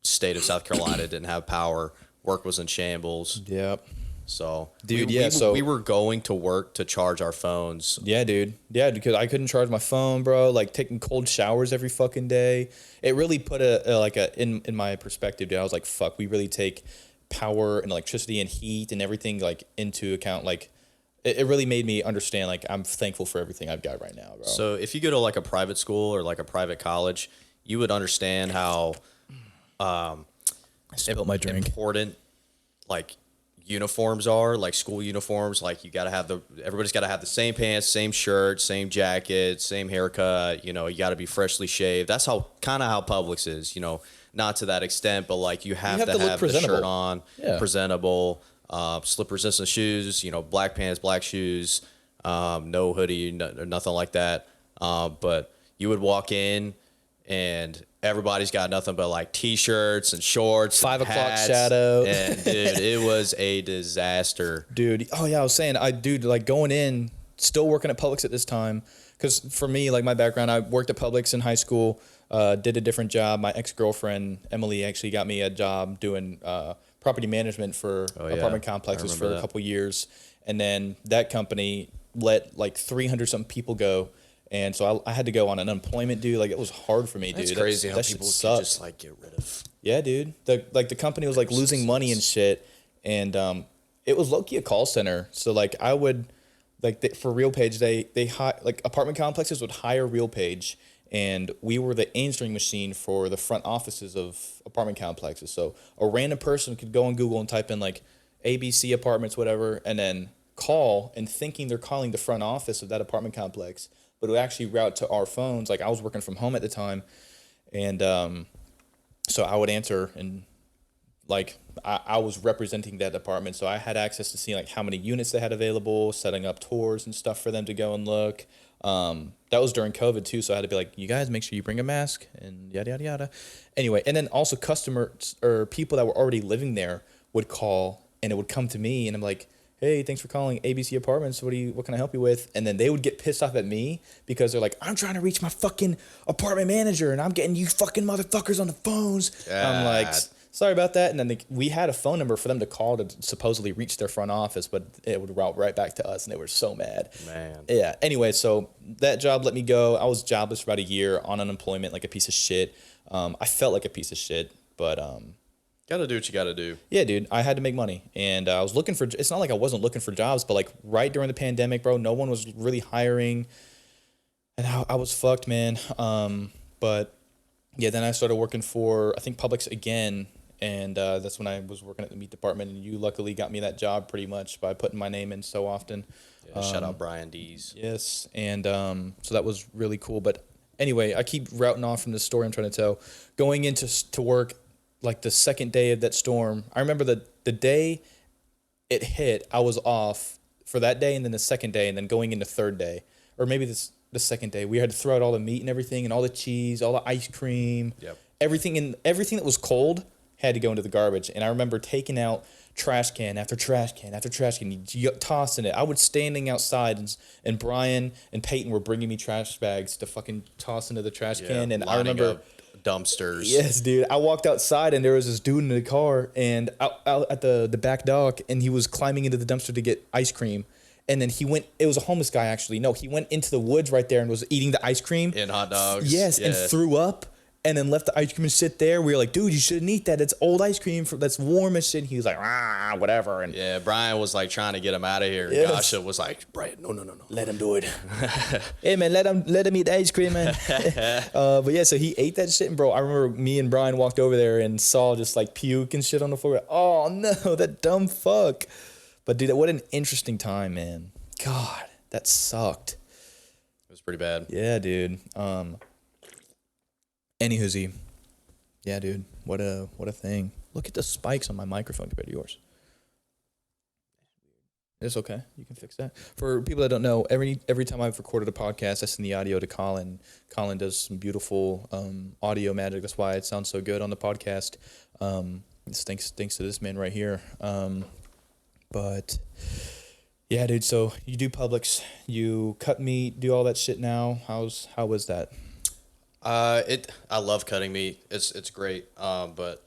S3: state of South Carolina didn't have power. Work was in shambles.
S2: Yep.
S3: So,
S2: Dude,
S3: we were going to work to charge our phones.
S2: Yeah, dude. Yeah, because I couldn't charge my phone, bro. Like taking cold showers every fucking day. It really put in my perspective, dude. I was like, fuck, we really take power and electricity and heat and everything like into account. Like it really made me understand, like, I'm thankful for everything I've got right now, bro.
S3: So if you go to like a private school or like a private college, you would understand how
S2: I spilled my drink.
S3: important like uniforms are, like school uniforms. Like you gotta have everybody's gotta have the same pants, same shirt, same jacket, same haircut. You know, you gotta be freshly shaved. That's how Publix is. You know, not to that extent, but like you have to have the shirt on, presentable, slip resistant shoes. You know, black pants, black shoes, no hoodie, nothing like that. But you would walk in and everybody's got nothing but like t-shirts and shorts,
S2: 5 o'clock
S3: hats,
S2: shadow,
S3: and dude, it was a disaster,
S2: dude. Oh yeah, I was saying, like going in, still working at Publix at this time, because for me, like my background, I worked at Publix in high school, did a different job. My ex-girlfriend Emily actually got me a job doing property management for apartment complexes for a couple years, and then that company let like 300 something people go. And so I had to go on an unemployment, dude. Like, it was hard for me, dude.
S3: It's crazy how
S2: that
S3: people
S2: can
S3: just like get rid of.
S2: Yeah, dude. The company was like losing money and shit, and it was low-key a call center. So like I would for RealPage, they like apartment complexes would hire RealPage, and we were the answering machine for the front offices of apartment complexes. So a random person could go on Google and type in like ABC apartments, whatever, and then call, and thinking they're calling the front office of that apartment complex, but it would actually route to our phones. Like I was working from home at the time, and so I would answer, and like I was representing that department, so I had access to seeing like how many units they had available, setting up tours and stuff for them to go and look. That was during COVID too, so I had to be like, you guys make sure you bring a mask and yada yada yada. Anyway, and then also customers or people that were already living there would call, and it would come to me, and I'm like, hey, thanks for calling ABC Apartments. What can I help you with? And then they would get pissed off at me because they're like, I'm trying to reach my fucking apartment manager, and I'm getting you fucking motherfuckers on the phones. I'm like, sorry about that. And then we had a phone number for them to call to supposedly reach their front office, but it would route right back to us, and they were so mad.
S3: Man.
S2: Yeah. Anyway, so that job let me go. I was jobless for about a year, on unemployment, like a piece of shit. I felt like a piece of shit, but
S3: gotta do what you gotta do.
S2: yeah, dude, I had to make money, and I was looking for. It's not like I wasn't looking for jobs, but like right during the pandemic, bro, no one was really hiring, and I was fucked, man. But yeah, then I started working for, I think, Publix again, and that's when I was working at the meat department, and you luckily got me that job pretty much by putting my name in so often.
S3: Yeah, shout out Brian Dees.
S2: Yes, and so that was really cool. But anyway, I keep routing off from the story I'm trying to tell. Going into to work, like the second day of that storm, I remember the day it hit, I was off for that day, and then the second day, and then going into third day, or maybe the second day, we had to throw out all the meat and everything, and all the cheese, all the ice cream, everything that was cold had to go into the garbage. And I remember taking out trash can after trash can after trash can, tossing it. I was standing outside, and Brian and Peyton were bringing me trash bags to fucking toss into the trash can, and I remember
S3: dumpsters.
S2: Yes, dude. I walked outside, and there was this dude in the car, and out at the back dock, and he was climbing into the dumpster to get ice cream. And then it was a homeless guy, actually. No, he went into the woods right there and was eating the ice cream.
S3: And hot dogs.
S2: Yes,
S3: yeah.
S2: And threw up, and then left the ice cream and sit there. We were like, dude, you shouldn't eat that. It's old ice cream that's warm and shit. And he was like, whatever. And
S3: yeah, Brian was like trying to get him out of here.
S2: Yes.
S3: Gasha was like, Brian, no.
S2: Let him do it. Hey, man, let him eat the ice cream, man. But yeah, so he ate that shit. And bro, I remember me and Brian walked over there and saw just like puke and shit on the floor. Oh, no, that dumb fuck. But dude, what an interesting time, man. God, that sucked.
S3: It was pretty bad.
S2: Yeah, dude. Anywhoosy. Yeah, dude. What a thing. Look at the spikes on my microphone compared to yours. It's okay. You can fix that. For people that don't know, every time I've recorded a podcast, I send the audio to Colin. Colin does some beautiful audio magic. That's why it sounds so good on the podcast. It's thanks to this man right here. But yeah, dude. So you do Publix, you cut meat, do all that shit now. How was that?
S3: I love cutting meat. It's great. But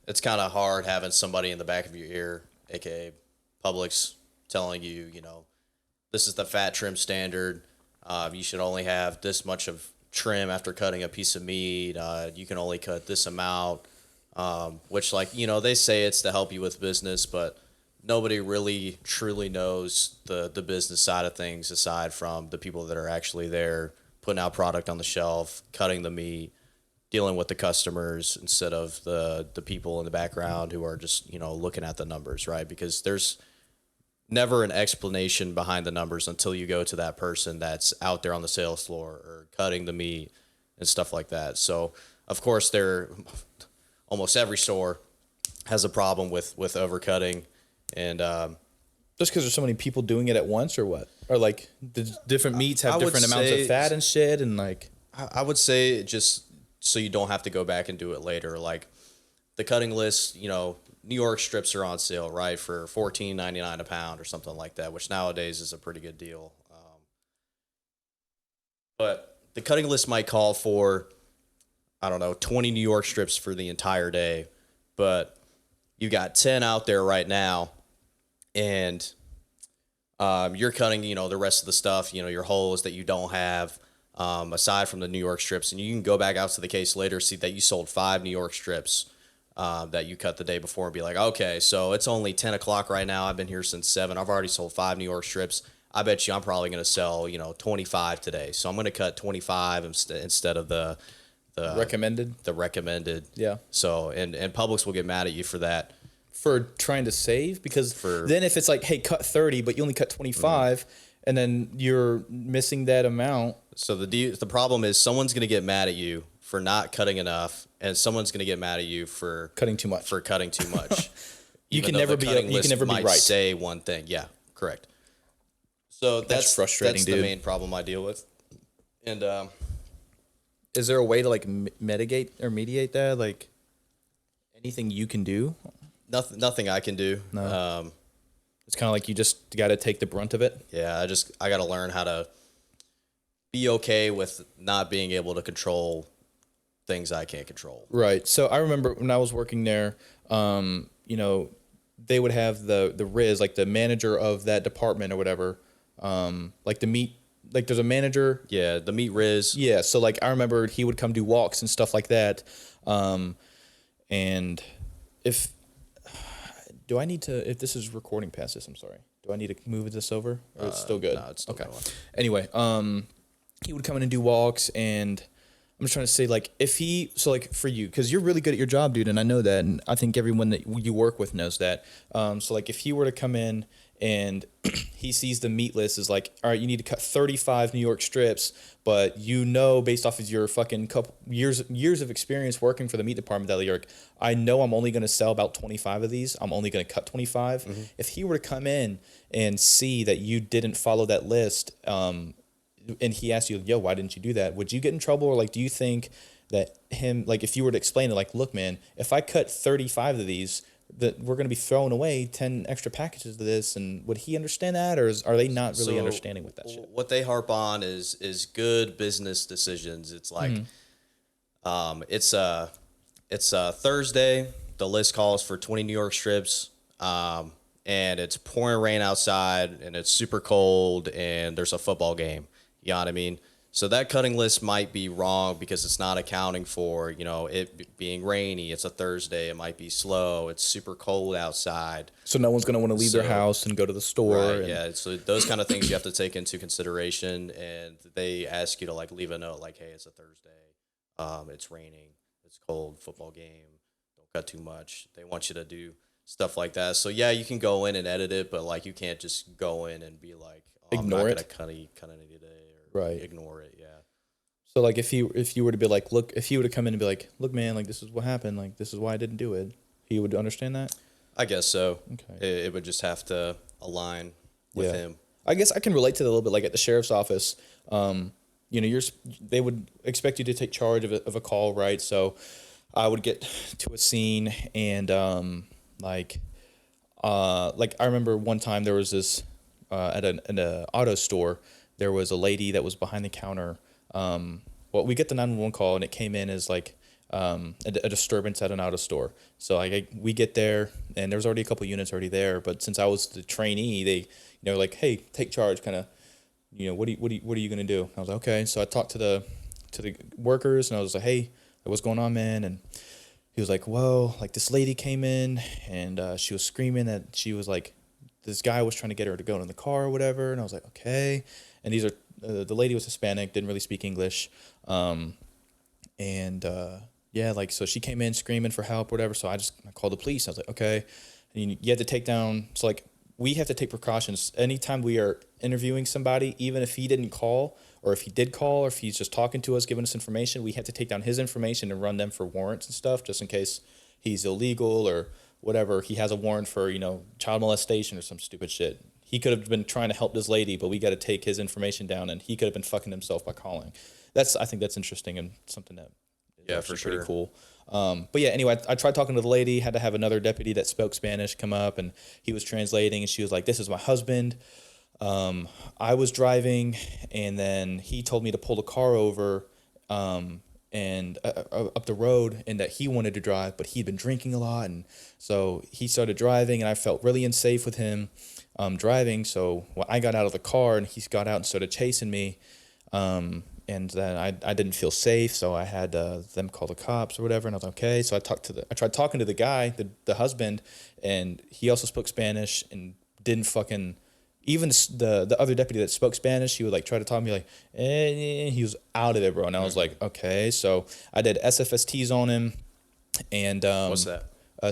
S3: it's kind of hard having somebody in the back of your ear, aka Publix telling you, this is the fat trim standard. You should only have this much of trim after cutting a piece of meat. You can only cut this amount, which, they say it's to help you with business, but nobody really truly knows the business side of things aside from the people that are actually there putting out product on the shelf, cutting the meat, dealing with the customers instead of the people in the background who are just, looking at the numbers, right? Because there's never an explanation behind the numbers until you go to that person that's out there on the sales floor or cutting the meat and stuff like that. So, of course, almost every store has a problem with overcutting, and
S2: Just because there's so many people doing it at once, or what? Or like the different meats have
S3: I would
S2: different amounts of
S3: say-
S2: fat and shit, and like
S3: I would say just so you don't have to go back and do it later. Like the cutting list, New York strips are on sale, right, for $14.99 a pound or something like that, which nowadays is a pretty good deal. But the cutting list might call for, I don't know, 20 New York strips for the entire day, but you got 10 out there right now, and you're cutting, the rest of the stuff, your holes that you don't have, aside from the New York strips, and you can go back out to the case later, see that you sold 5 New York strips that you cut the day before, and be like, okay, so it's only 10 o'clock right now. I've been here since 7. I've already sold 5 New York strips. I bet you I'm probably going to sell, 25 today. So I'm going to cut 25 instead of the
S2: recommended.
S3: The recommended.
S2: Yeah.
S3: So, and Publix will get mad at you for that.
S2: For trying to save, because then if it's like, hey, cut 30, but you only cut 25, and then you're missing that amount.
S3: So the problem is someone's going to get mad at you for not cutting enough, and someone's going to get mad at you for
S2: Cutting too much. You
S3: Even
S2: can
S3: though
S2: never
S3: the
S2: be
S3: cutting
S2: you
S3: list
S2: can never be
S3: might
S2: right.
S3: say one thing. Yeah, correct. So that's
S2: frustrating,
S3: That's
S2: dude.
S3: the main problem I deal with. And
S2: Is there a way to like mitigate or mediate that? Like anything you can do?
S3: nothing I can do.
S2: No. It's kind of like you just got to take the brunt of it.
S3: Yeah, I got to learn how to be okay with not being able to control things I can't control.
S2: Right. So I remember when I was working there, they would have the Riz, like the manager of that department or whatever, like the meat, like there's a manager.
S3: Yeah, the meat Riz.
S2: Yeah. So like I remember he would come do walks and stuff like that. And if this is recording past this, I'm sorry. Do I need to move this over? Or it's still good?
S3: No, it's still
S2: okay.
S3: going.
S2: Anyway, he would come in and do walks, and I'm just trying to say, like, for you, because you're really good at your job, dude, and I know that, and I think everyone that you work with knows that. So, like, if he were to come in and he sees the meat list is like, all right, you need to cut 35 New York strips, but based off of your fucking couple years of experience working for the meat department that you're like, I know I'm only going to sell about 25 of these. I'm only going to cut 25. Mm-hmm. If he were to come in and see that you didn't follow that list, and he asked you, yo, why didn't you do that? Would you get in trouble? Or like, do you think that if you were to explain it, like, look, man, if I cut 35 of these, that we're going to be throwing away 10 extra packages of this, and would he understand that, or are they not really understanding with that shit?
S3: What they harp on is good business decisions. It's like, it's a Thursday. The list calls for 20 New York strips, and it's pouring rain outside, and it's super cold, and there's a football game. You know what I mean? So that cutting list might be wrong because it's not accounting for, it being rainy. It's a Thursday. It might be slow. It's super cold outside.
S2: So no one's going to want to leave their house and go to the store.
S3: Right, yeah. So those kind of things you have to take into consideration. And they ask you to, like, leave a note like, hey, it's a Thursday. It's raining. It's cold. Football game. Don't cut too much. They want you to do stuff like that. So, yeah, you can go in and edit it, but, like, you can't just go in and be like,
S2: ignore
S3: I'm not
S2: it.
S3: going to cut any today.
S2: Right.
S3: Ignore it, yeah.
S2: So, like, if you were to be like, look, if he were to come in and be like, look, man, like, this is what happened. Like, this is why I didn't do it. He would understand that?
S3: I guess so.
S2: Okay.
S3: It would just have to align with him.
S2: I guess I can relate to that a little bit, like, at the sheriff's office. They would expect you to take charge of a call, right? So I would get to a scene, and, like, I remember one time there was this, at an auto store, there was a lady that was behind the counter. We get the 911 call, and it came in as like, a disturbance at an auto store. So we get there, and there was already a couple units already there. But since I was the trainee, they like, hey, take charge, kind of, what are you gonna do? And I was like, okay. So I talked to the workers, and I was like, hey, what's going on, man? And he was like, well, like this lady came in, and she was screaming that she was like, this guy was trying to get her to go in the car or whatever. And I was like, okay. And these are the lady was Hispanic, didn't really speak English. Yeah, like, so she came in screaming for help, whatever. So I called the police. I was like, okay. And you have to take down, so like, we have to take precautions. Anytime we are interviewing somebody, even if he didn't call, or if he did call, or if he's just talking to us, giving us information, we have to take down his information and run them for warrants and stuff, just in case he's illegal or whatever. He has a warrant for, child molestation or some stupid shit. He could have been trying to help this lady, but we got to take his information down, and he could have been fucking himself by calling. I think that's interesting and something that is for sure pretty cool. But yeah, anyway, I tried talking to the lady, had to have another deputy that spoke Spanish come up, and he was translating, and she was like, this is my husband. I was driving, and then he told me to pull the car over and up the road, and that he wanted to drive, but he'd been drinking a lot, and so he started driving, and I felt really unsafe with him driving. So when I got out of the car, and he got out and started chasing me, and then I didn't feel safe, so I had them call the cops or whatever, and I was like, okay. So I tried talking to the guy, the husband, and he also spoke Spanish and didn't fucking. Even the other deputy that spoke Spanish, he would like try to talk to me like, he was out of it, bro. And I was like, okay. So I did SFSTs on him, and
S3: what's that?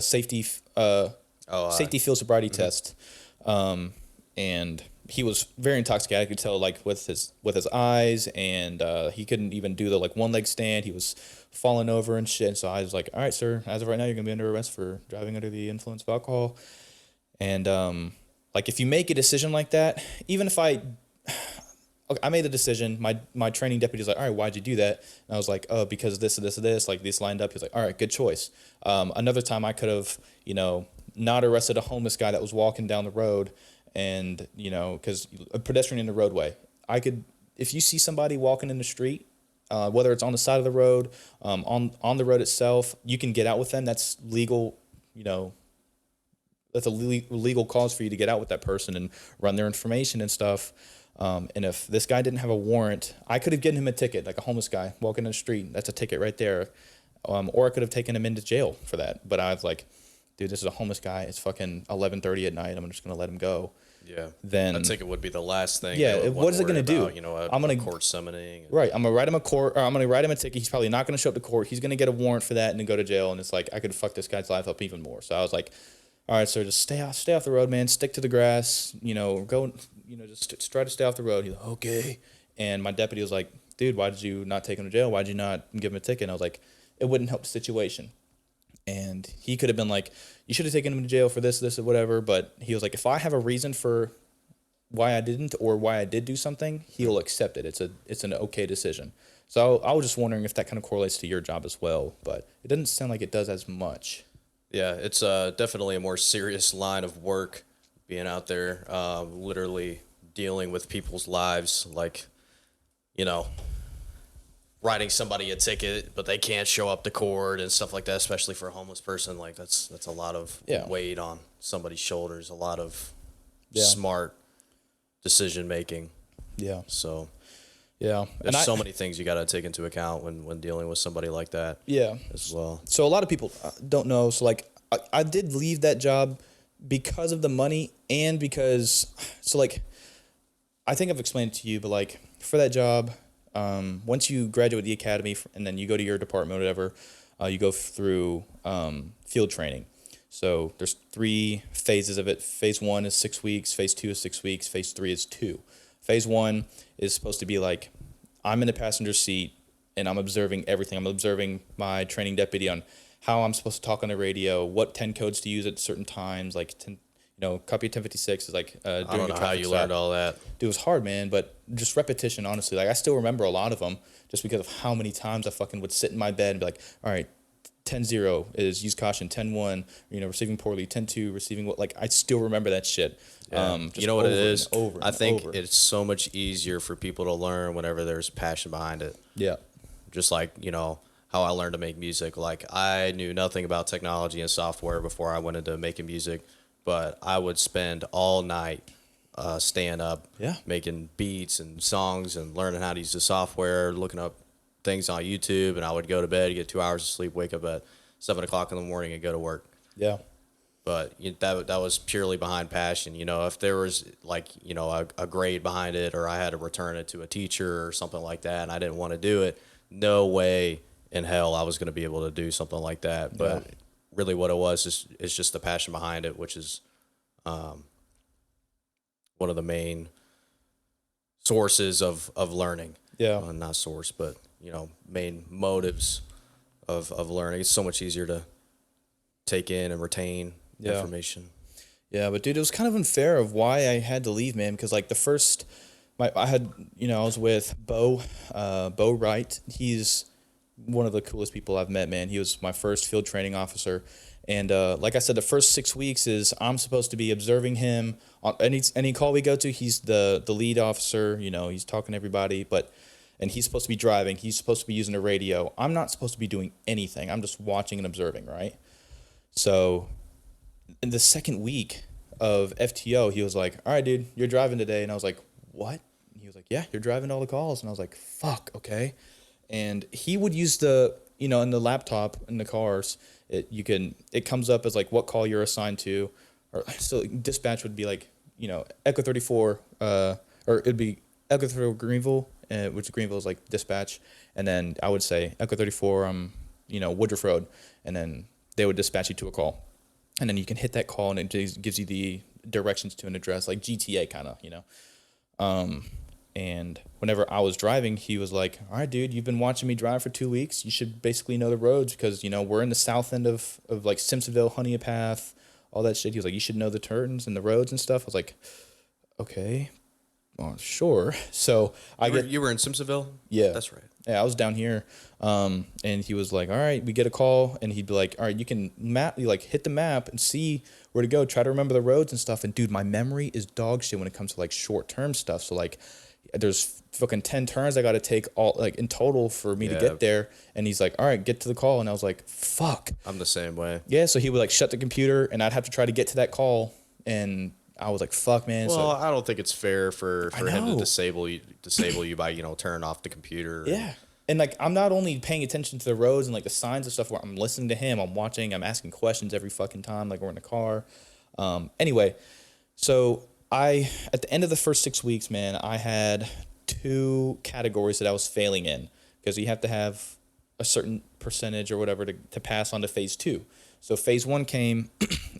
S2: Safety field sobriety test, and he was very intoxicated. I could tell like with his eyes, and he couldn't even do the like one leg stand. He was falling over and shit. So I was like, all right, sir, as of right now, you're gonna be under arrest for driving under the influence of alcohol, and like, if you make a decision like that, even if I made a decision, my training deputy was like, all right, why'd you do that? And I was like, oh, because this, like this lined up. He was like, all right, good choice. Another time I could have, not arrested a homeless guy that was walking down the road, and, because a pedestrian in the roadway. If you see somebody walking in the street, whether it's on the side of the road, on the road itself, you can get out with them. That's legal, that's a legal cause for you to get out with that person and run their information and stuff. And if this guy didn't have a warrant, I could have given him a ticket, like a homeless guy walking in the street. That's a ticket right there. Or I could have taken him into jail for that. But I was like, dude, this is a homeless guy. It's fucking 11:30 at night. I'm just going to let him go.
S3: Yeah.
S2: Then
S3: that ticket would be the last thing.
S2: Yeah. What is it going to do?
S3: I'm going to court summoning.
S2: Right. I'm going to write him I'm going to write him a ticket. He's probably not going to show up to court. He's going to get a warrant for that and then go to jail. And it's like, I could fuck this guy's life up even more. So I was like, all right, so just stay off the road, man. Stick to the grass, go, just try to stay off the road. He's like, okay. And my deputy was like, dude, why did you not take him to jail? Why did you not give him a ticket? And I was like, it wouldn't help the situation. And he could have been like, you should have taken him to jail for this, or whatever. But he was like, if I have a reason for why I didn't or why I did do something, he'll accept it. It's an okay decision. So I was just wondering if that kind of correlates to your job as well. But it doesn't sound like it does as much.
S3: Yeah, it's definitely a more serious line of work, being out there, literally dealing with people's lives, like, writing somebody a ticket, but they can't show up to court and stuff like that, especially for a homeless person. Like, that's a lot of weight on somebody's shoulders, a lot of smart decision making. Yeah. So... yeah. There's so many things you got to take into account when dealing with somebody like that. Yeah. As well.
S2: So a lot of people don't know. So like I did leave that job because of the money and because, so like, I think I've explained it to you, but like for that job, once you graduate the academy and then you go to your department or whatever, you go through field training. So there's 3 phases of it. Phase 1 is 6 weeks. Phase 2 is 6 weeks. Phase 3 is 2. Phase 1 is supposed to be like, I'm in the passenger seat and I'm observing everything. I'm observing my training deputy on how I'm supposed to talk on the radio, what 10 codes to use at certain times, like 10, copy 1056 is like
S3: I don't know how you learned all that.
S2: Dude, it was hard, man, but just repetition, honestly. Like, I still remember a lot of them just because of how many times I fucking would sit in my bed and be like, all right, 10-0 is use caution, 10-1, receiving poorly, 10-2, receiving what, like, I still remember that shit.
S3: Yeah. You know what it is? I think it's so much easier for people to learn whenever there's passion behind it. Yeah. Just like, how I learned to make music. Like, I knew nothing about technology and software before I went into making music, but I would spend all night staying up,
S2: Yeah.
S3: making beats and songs and learning how to use the software, looking up things on YouTube, and I would go to bed, get 2 hours of sleep, wake up at 7 o'clock in the morning and go to work.
S2: Yeah.
S3: But that was purely behind passion. You know, if there was like, you know, a grade behind it, or I had to return it to a teacher or something like that, and I didn't want to do it, no way in hell I was going to be able to do something like that. But really what it was is just the passion behind it, which is one of the main sources of learning.
S2: Yeah.
S3: Not source, but, you know, main motives of learning. It's so much easier to take in and retain information.
S2: Yeah, but dude, it was kind of unfair of why I had to leave, man, because like I had, you know, I was with Bo Wright. He's one of the coolest people I've met, man. He was my first field training officer. And like I said, the first 6 weeks is I'm supposed to be observing him on any call we go to. He's the lead officer, you know, he's talking to everybody, and he's supposed to be driving. He's supposed to be using a radio. I'm not supposed to be doing anything. I'm just watching and observing, right? So in the second week of FTO, he was like, all right, dude, you're driving today. And I was like, what? And he was like, yeah, you're driving all the calls. And I was like, fuck, okay. And he would use in the laptop in the cars, it comes up as like what call you're assigned to. Or so dispatch would be like, you know, Echo 34, or it'd be Echo 34 Greenville, which Greenville is like dispatch. And then I would say Echo 34, Woodruff Road. And then they would dispatch you to a call. And then you can hit that call and it just gives you the directions to an address, like GTA kind of, you know. And whenever I was driving, he was like, all right, dude, you've been watching me drive for 2 weeks. You should basically know the roads because, you know, we're in the south end of like Simpsonville, Honeypath, all that shit. He was like, you should know the turns and the roads and stuff. I was like, okay, well, sure. So
S3: You were in Simpsonville?
S2: Yeah.
S3: That's right.
S2: Yeah, I was down here, and he was like, all right, we get a call, and he'd be like, all right, you can hit the map and see where to go, try to remember the roads and stuff. And dude, my memory is dog shit when it comes to like short-term stuff. So like, there's fucking 10 turns I got to take all like in total for me to get there. And he's like, all right, get to the call. And I was like, fuck.
S3: I'm the same way.
S2: Yeah, so he would like shut the computer, and I'd have to try to get to that call, and I was like, fuck, man.
S3: Well,
S2: so,
S3: I don't think it's fair for him to disable you by, you know, turning off the computer.
S2: Yeah. And like, I'm not only paying attention to the roads and like the signs and stuff where I'm listening to him, I'm watching, I'm asking questions every fucking time, like we're in a car. Anyway, so at the end of the first 6 weeks, man, I had 2 categories that I was failing in because you have to have a certain percentage or whatever to pass on to phase 2. So phase 1 came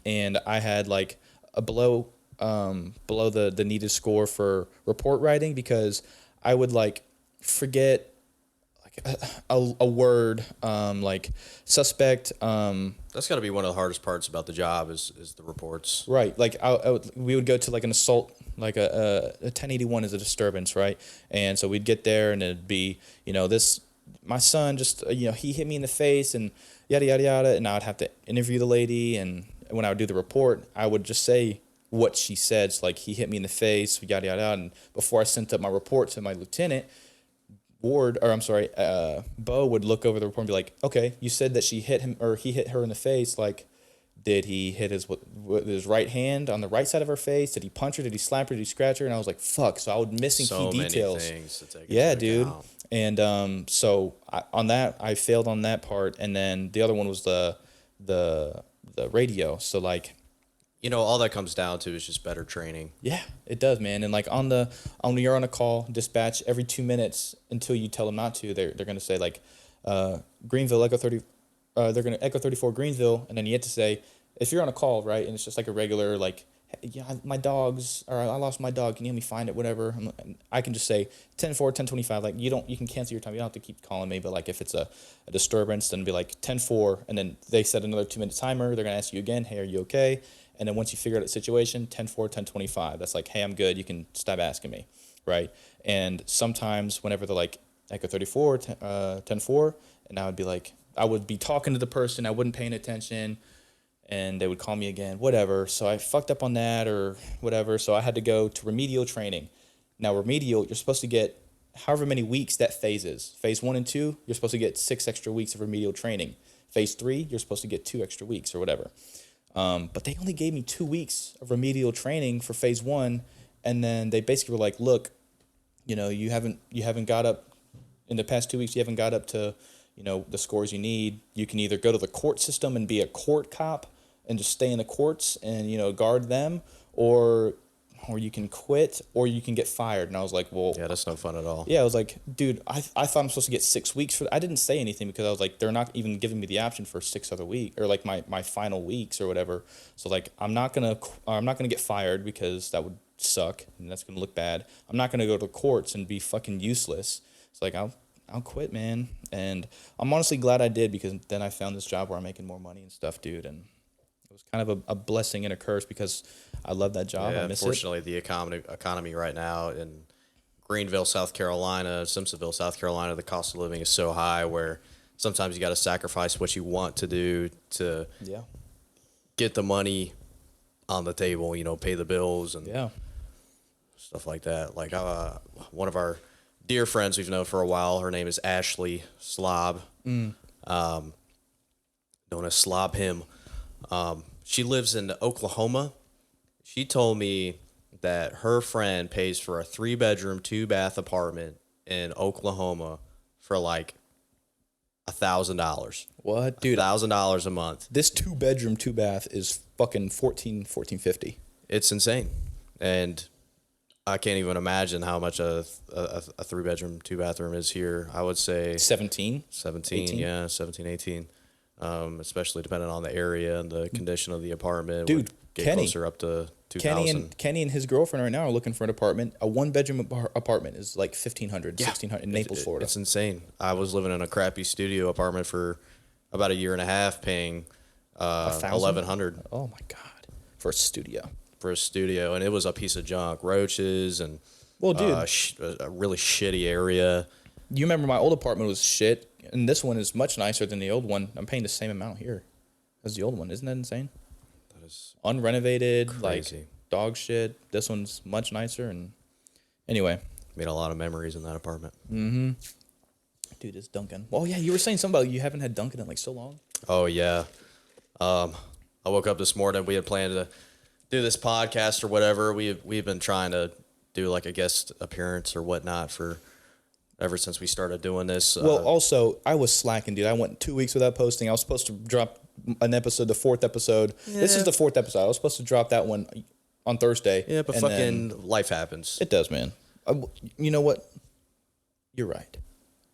S2: and I had like a below the needed score for report writing because I would like forget like a word, like suspect.
S3: That's got to be one of the hardest parts about the job is the reports.
S2: Right. Like we would go to like an assault, like a 1081 is a disturbance, right? And so we'd get there and it'd be, you know, my son just, you know, he hit me in the face and yada, yada, yada. And I would have to interview the lady. And when I would do the report, I would just say what she said. So like he hit me in the face, yada, yada, yada. And before I sent up my report to my lieutenant, Bo would look over the report and be like, okay, you said that she hit him or he hit her in the face. Like, did he hit with his right hand on the right side of her face? Did he punch her? Did he slap her? Did he scratch her? And I was like, fuck. So I was missing key details.
S3: Many things to take
S2: yeah,
S3: into
S2: dude.
S3: account.
S2: And so I failed on that part. And then the other one was the radio. So like,
S3: you know, all that comes down to is just better training.
S2: yeah, it does, man. And like when you're on a call, dispatch every 2 minutes until you tell them not to, they're gonna say like, Greenville Echo 30, they're gonna Echo 34 Greensville, and then you have to say if you're on a call, right, and it's just like a regular like, yeah, my dog's or I lost my dog. Can you help me find it? Whatever. I can just say 10-4, 10-25. Like you can cancel your time. You don't have to keep calling me. But like if it's a disturbance, then be like 10-4, and then they set another 2-minute timer. They're gonna ask you again, hey, are you okay? And then once you figure out the situation, 10-4, 10-25. That's like, hey, I'm good. You can stop asking me, right? And sometimes whenever they're like Echo 34, 10-4, and I would be talking to the person, I wasn't paying attention, and they would call me again, whatever. So I fucked up on that or whatever. So I had to go to remedial training. Now remedial, you're supposed to get however many weeks that phase is. Phase 1 and 2, you're supposed to get 6 extra weeks of remedial training. Phase 3, you're supposed to get 2 extra weeks or whatever. But they only gave me 2 weeks of remedial training for phase 1, and then they basically were like, look, you know, you haven't got up in the past 2 weeks. You haven't got up to, you know, the scores you need. You can either go to the court system and be a court cop and just stay in the courts and, you know, guard them, or you can quit, or you can get fired. And I was like, well,
S3: Yeah, that's no fun at all.
S2: yeah, I was like, dude, I thought I'm supposed to get 6 weeks for. I didn't say anything because I was like, they're not even giving me the option for 6 other weeks, or like my final weeks or whatever. So like, I'm not gonna get fired because that would suck and that's gonna look bad. I'm not gonna go to courts and be fucking useless. It's like I'll quit, man. And I'm honestly glad I did, because then I found this job where I'm making more money and stuff, dude. And it was kind of a blessing and a curse, because I love that job.
S3: Yeah,
S2: I miss it.
S3: unfortunately, the economy right now in Greenville, South Carolina, Simpsonville, South Carolina, the cost of living is so high where sometimes you got to sacrifice what you want to do to get the money on the table, you know, pay the bills and stuff like that. Like one of our dear friends we've known for a while, her name is Ashley Slob, known as Slob Him. She lives in Oklahoma. She told me that her friend pays for a 3-bedroom, 2-bath apartment in Oklahoma for like $1,000.
S2: What, dude?
S3: $1,000 a month.
S2: This 2-bedroom, 2-bath is fucking $1450.
S3: It's insane, and I can't even imagine how much a 3-bedroom, 2-bathroom is here. I would say
S2: 17, 18?
S3: Yeah, 17, 18. Especially depending on the area and the condition of the apartment.
S2: Dude,
S3: would get
S2: Kenny.
S3: closer up to 2,000.
S2: Kenny and his girlfriend right now are looking for an apartment. A 1-bedroom apartment is like $1,500, $1,600 in Naples, Florida.
S3: It's insane. I was living in a crappy studio apartment for about a year and a half, paying $1,100
S2: Oh my god, for a studio.
S3: for a studio, and it was a piece of junk, roaches, and
S2: Well, dude,
S3: a really shitty area.
S2: you remember my old apartment was shit, and this one is much nicer than the old one. I'm paying the same amount here as the old one. Isn't that insane?
S3: That is
S2: Unrenovated,
S3: crazy.
S2: like dog shit. This one's much nicer, and anyway.
S3: Made a lot of memories in that apartment.
S2: Dude, it's Dunkin'. Oh yeah, you were saying something about you haven't had Dunkin' in like so long.
S3: Oh yeah. I woke up this morning. We had planned to do this podcast or whatever. We've been trying to do like a guest appearance or whatnot for ever since we started doing this.
S2: Well, also, I was slacking, dude. I went 2 weeks without posting. I was supposed to drop an episode, the 4th episode. This is the 4th episode. I was supposed to drop that one on Thursday.
S3: yeah, but
S2: and
S3: fucking life happens.
S2: it does, man. You know what? You're right.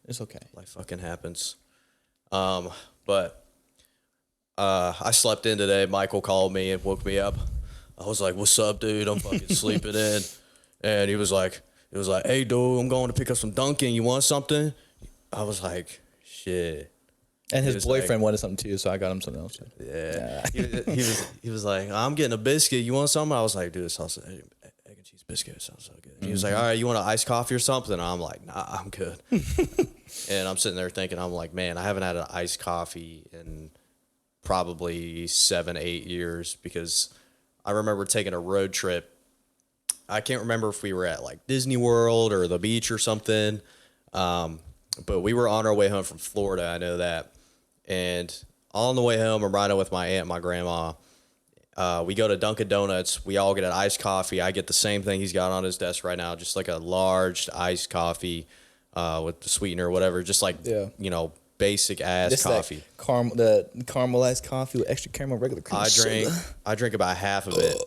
S2: It's okay.
S3: Life fucking happens. But I slept in today. Michael called me and woke me up. I was like, "What's up, dude? I'm fucking sleeping in." And he was like, "Hey, dude, I'm going to pick up some Dunkin'. You want something?" I was like, "Shit."
S2: And
S3: He
S2: his
S3: was
S2: boyfriend wanted something too, so I got him something else.
S3: Yeah. he was like, "I'm getting a biscuit. You want something?" I was like, "Dude, this sausage, egg and cheese biscuit sounds so good." He was like, "All right, you want an iced coffee or something?" And I'm like, "Nah, I'm good." And I'm sitting there thinking, I'm like, man, I haven't had an iced coffee in probably 7-8 years, because I remember taking a road trip. I can't remember if we were at like Disney World or the beach or something. But we were on our way home from Florida. I know that. And on the way home, I'm riding with my aunt and my grandma. We go to Dunkin' Donuts. We all get an iced coffee. I get the same thing he's got on his desk right now, just like a large iced coffee with the sweetener or whatever, just like, you know, basic ass
S2: Just
S3: coffee.
S2: The caramelized coffee with extra caramel, regular cream.
S3: I drink about half of it.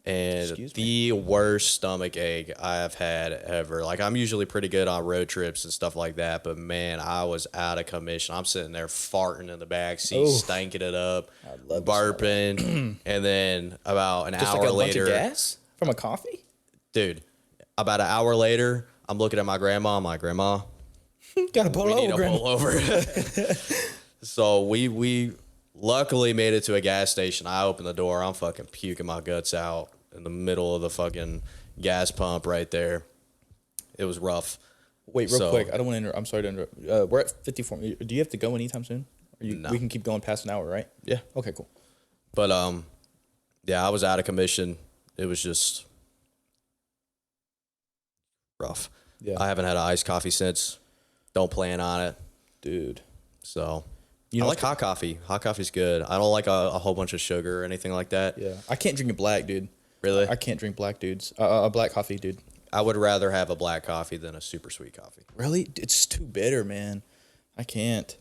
S3: And
S2: Excuse
S3: the worst stomach ache I've had ever. Like, I'm usually pretty good on road trips and stuff like that, but man, I was out of commission. I'm sitting there farting in the back seat, stanking it up, burping, and then about an
S2: Just
S3: hour
S2: like a
S3: later,
S2: bunch of gas from a coffee.
S3: dude, about an hour later, I'm looking at my grandma. I'm like, "Grandma,
S2: Gotta pull
S3: we need
S2: over,
S3: to
S2: Grandma.
S3: pull over." So we luckily made it to a gas station. I opened the door. I'm fucking puking my guts out in the middle of the fucking gas pump right there. It was rough.
S2: Wait, real quick. I don't want to I'm sorry to interrupt. We're at 54. Do you have to go anytime soon?
S3: No.
S2: We can keep going past an hour, right?
S3: Yeah.
S2: Okay, cool.
S3: But yeah, I was out of commission. It was just rough.
S2: Yeah.
S3: I haven't had an iced coffee since. Don't plan on it.
S2: Dude.
S3: So
S2: You
S3: I
S2: know
S3: like hot coffee. Hot coffee's good. I don't like a whole bunch of sugar or anything like that.
S2: Yeah. I can't drink it black, dude.
S3: Really?
S2: I can't drink black dudes. A black coffee, dude.
S3: I would rather have a black coffee than a super sweet coffee.
S2: Really? It's too bitter, man. I can't.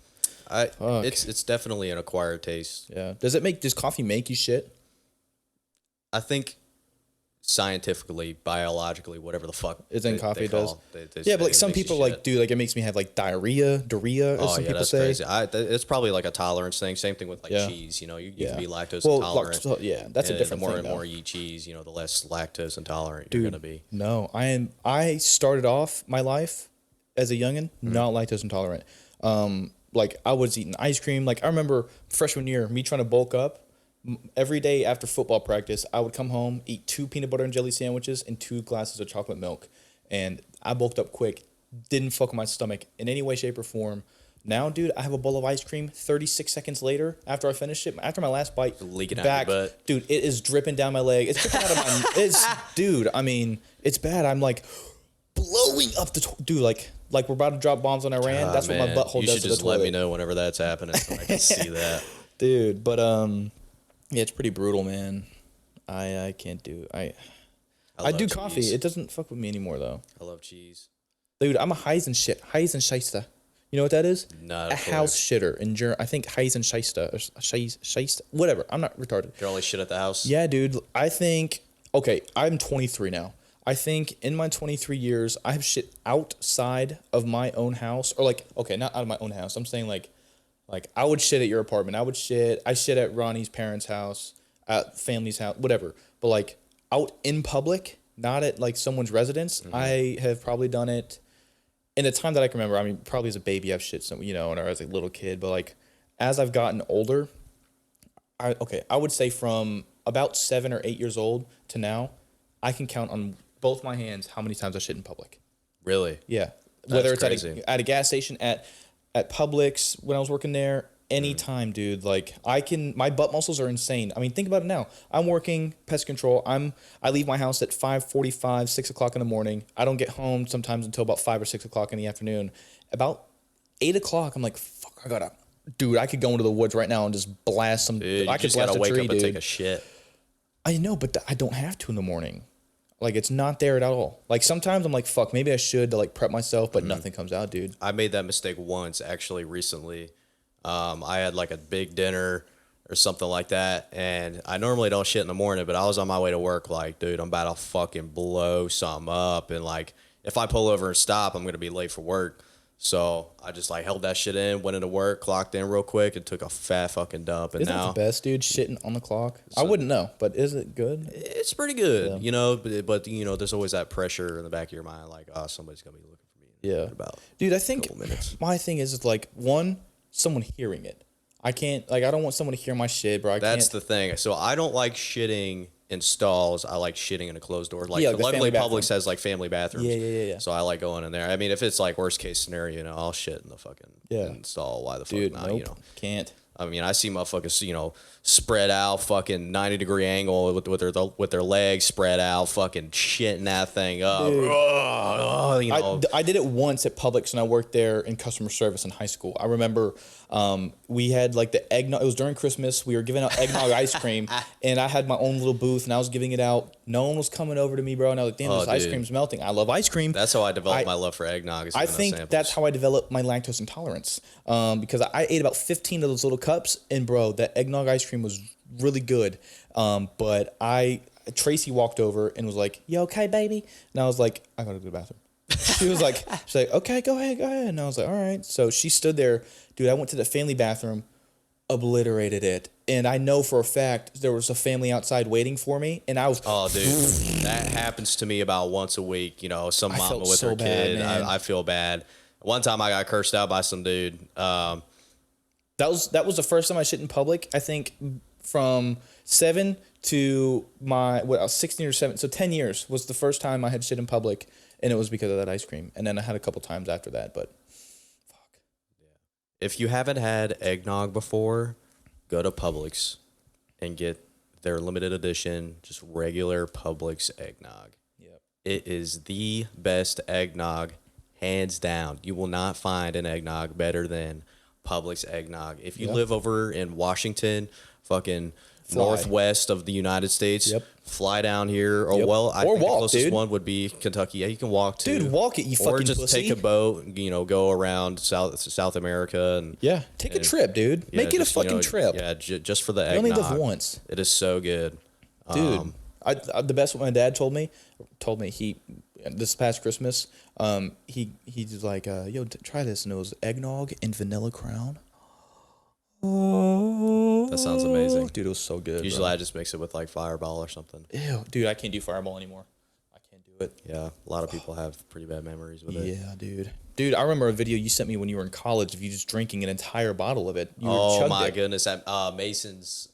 S2: Fuck.
S3: It's definitely an acquired taste.
S2: Yeah. Does coffee make you shit?
S3: I think scientifically, biologically, whatever the fuck
S2: It's in coffee, it does.
S3: they
S2: Yeah, but like
S3: say
S2: some
S3: it makes you
S2: people like,
S3: shit.
S2: dude, like it makes me have like diarrhea, as
S3: Oh
S2: some
S3: yeah,
S2: people
S3: that's
S2: say.
S3: crazy. It's probably like a tolerance thing. Same thing with like
S2: Yeah.
S3: cheese. You know, you
S2: Yeah.
S3: can be lactose
S2: Well,
S3: intolerant.
S2: yeah, that's a
S3: and
S2: different
S3: the more
S2: thing,
S3: and more
S2: though.
S3: you eat cheese, you know, the less lactose intolerant
S2: Dude,
S3: you're gonna be.
S2: No, I started off my life as a youngin,
S3: Mm-hmm.
S2: not lactose intolerant. Like I was eating ice cream. Like I remember freshman year, me trying to bulk up. Every day after football practice, I would come home, eat 2 peanut butter and jelly sandwiches and 2 glasses of chocolate milk, and I bulked up quick. Didn't fuck with my stomach in any way, shape, or form. Now, dude, I have a bowl of ice cream. 36 seconds later, after I finish it, after my last bite,
S3: Leaking out your butt.
S2: dude, it is dripping down my leg. It's dripping out of my. Dude. I mean, it's bad. I'm like blowing up the dude. Like we're about to drop bombs on Iran. That's what my butthole
S3: You
S2: does
S3: should
S2: to
S3: just
S2: the
S3: let
S2: toilet.
S3: me know whenever that's happening so I can see that.
S2: Dude. But yeah, it's pretty brutal, man. I can't do. I
S3: love
S2: do
S3: cheese.
S2: coffee. It doesn't fuck with me anymore though.
S3: I love cheese.
S2: Dude, I'm a Heisenscheiste. You know what that is?
S3: Not
S2: a
S3: a clue.
S2: house shitter in German. I think Heisenscheiste or Scheiste. Whatever. I'm not retarded.
S3: You're only shit at the house.
S2: Yeah, dude. I think, okay, I'm 23 now. I think in my 23 years, I have shit outside of my own house. Or like, okay, not out of my own house. I'm saying like I would shit at your apartment. I shit at Ronnie's parents' house, at family's house, whatever. But like out in public, not at like someone's residence. I have probably done it in the time that I can remember. I mean, probably as a baby, I've shit some, or as a little kid. But like as I've gotten older, I would say from about 7 or 8 years old to now, I can count on both my hands how many times I shit in public.
S3: Really?
S2: Yeah, whether it's
S3: crazy.
S2: at a gas station, at Publix when I was working there, anytime, dude. Like my butt muscles are insane. I mean, think about it now. I'm working pest control. I leave my house at 5:45, 6 o'clock in the morning. I don't get home sometimes until about 5 or 6 o'clock in the afternoon. About 8 o'clock, I'm like, fuck, dude, I could go into the woods right now and just blast some.
S3: Dude,
S2: I
S3: you
S2: could
S3: just
S2: blast
S3: gotta
S2: a
S3: wake
S2: tree,
S3: up
S2: dude.
S3: and take a shit.
S2: I know, but I don't have to in the morning. Like, it's not there at all. Like, sometimes I'm like, fuck, maybe I should to, like, prep myself, but nothing comes out, dude.
S3: I made that mistake once, actually, recently. I had like a big dinner or something like that, and I normally don't shit in the morning, but I was on my way to work like, dude, I'm about to fucking blow something up, and like, if I pull over and stop, I'm gonna be late for work. So I just like held that shit in, went into work, clocked in real quick, and took a fat fucking dump. And
S2: Isn't
S3: now
S2: that the best, dude? Shitting on the clock? I wouldn't know, but is it good?
S3: it's pretty good, but there's always that pressure in the back of your mind, like, oh, somebody's gonna be looking for me.
S2: Yeah.
S3: In about
S2: Dude, I think
S3: couple minutes.
S2: my thing is like, one, someone hearing it. I can't, like, I don't want someone to hear my shit, bro.
S3: That's
S2: can't.
S3: the thing. So I don't like shitting in stalls. I like shitting in a closed door. Like,
S2: Yeah, like the
S3: luckily
S2: family
S3: Publix has like family bathrooms.
S2: Yeah.
S3: So I like going in there. I mean, if it's like worst case scenario, I'll shit in the fucking stall. Why the fuck
S2: Dude,
S3: not?
S2: nope, can't.
S3: I mean, I see motherfuckers, spread out, fucking 90-degree angle with their legs spread out, fucking shitting that thing up.
S2: I did it once at Publix when I worked there in customer service in high school. I remember we had like the eggnog. It was during Christmas. We were giving out eggnog ice cream, and I had my own little booth, and I was giving it out. No one was coming over to me, bro. And I was like, damn, this ice
S3: dude.
S2: cream's melting. I love ice cream.
S3: That's how I developed my love for eggnog.
S2: I think that's how I developed my lactose intolerance, because I ate about 15 of those little cups, and bro, that eggnog ice cream was really good. But Tracy walked over and was like, "You okay, baby?" And I was like, "I gotta go to the bathroom." She's like, "Okay, go ahead." And I was like, "All right." So she stood there, dude. I went to the family bathroom, obliterated it, and I know for a fact there was a family outside waiting for me, and I was.
S3: Oh, dude, that happens to me about once a week. Some mama
S2: felt
S3: with
S2: so
S3: her
S2: bad,
S3: kid.
S2: man.
S3: I feel bad. One time I got cursed out by some dude.
S2: That was the first time I shit in public. I think from 7 to I was 16 or 7, so 10 years was the first time I had shit in public, and it was because of that ice cream. And then I had a couple times after that, but fuck.
S3: If you haven't had eggnog before, go to Publix and get their limited edition, just regular Publix eggnog.
S2: Yep.
S3: It is the best eggnog, hands down. You will not find an eggnog better than Publix eggnog. If you live over in Washington, fucking northwest of the United States, fly down here. Or well, I think the closest one would be Kentucky. Yeah, you can walk too.
S2: Dude, walk it, you fucking
S3: Or just
S2: pussy.
S3: take a boat, go around South America and
S2: take a trip, dude. Make it a fucking trip.
S3: Yeah, just for the
S2: You
S3: eggnog.
S2: only live once.
S3: It is so good.
S2: Dude, the best one my dad told me he this past Christmas, he was like, yo, try this, and it was eggnog and vanilla crown.
S3: That sounds amazing.
S2: Dude, it was so good.
S3: Usually
S2: bro.
S3: I just mix it with like Fireball or something.
S2: Ew, dude, I can't do Fireball anymore. I can't do it.
S3: Yeah, a lot of people have pretty bad memories with it.
S2: Yeah, dude. Dude, I remember a video you sent me when you were in college of you just drinking an entire bottle of it.
S3: Oh my goodness, at Mason's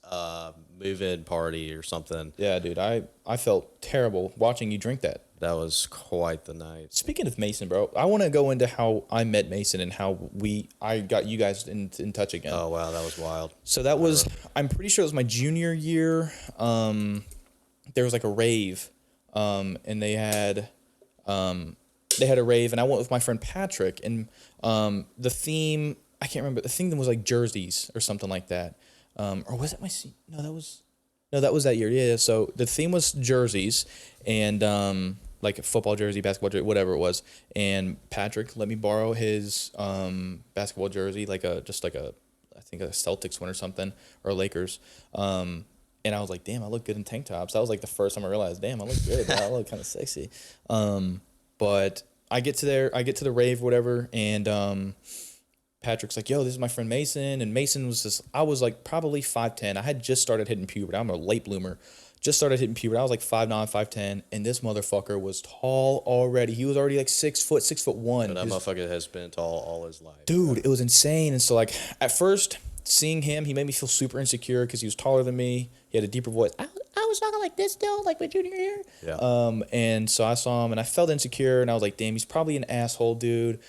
S3: move-in party or something.
S2: Yeah, dude, I felt terrible watching you drink that.
S3: That was quite the night.
S2: Speaking of Mason, bro, I want to go into how I met Mason and how I got you guys in touch again.
S3: Oh wow, that was wild.
S2: So that was, I'm pretty sure it was my junior year. There was like a rave, and they had a rave, and I went with my friend Patrick, and the theme, I can't remember, the theme was like jerseys or something like that. Or was it no, that was that year. Yeah. So the theme was jerseys, and like a football jersey, basketball jersey, whatever it was. And Patrick let me borrow his basketball jersey, I think a Celtics one or something, or a Lakers. And I was like, damn, I look good in tank tops. That was like the first time I realized, damn, I look good. I look kind of sexy. But I get to the rave, whatever, and Patrick's like, yo, this is my friend Mason. And Mason was I was like probably 5'10". I had just started hitting puberty. I'm a late bloomer. Just started hitting puberty. I was like 5'9", 5'10", and this motherfucker was tall already. He was already like 6 foot, 6'1".
S3: And that motherfucker has been tall all his life.
S2: Dude, it was insane. And so like at first seeing him, he made me feel super insecure because he was taller than me. He had a deeper voice. I was talking like this still, like my junior year.
S3: Yeah.
S2: And so I saw him and I felt insecure and I was like, damn, he's probably an asshole, dude.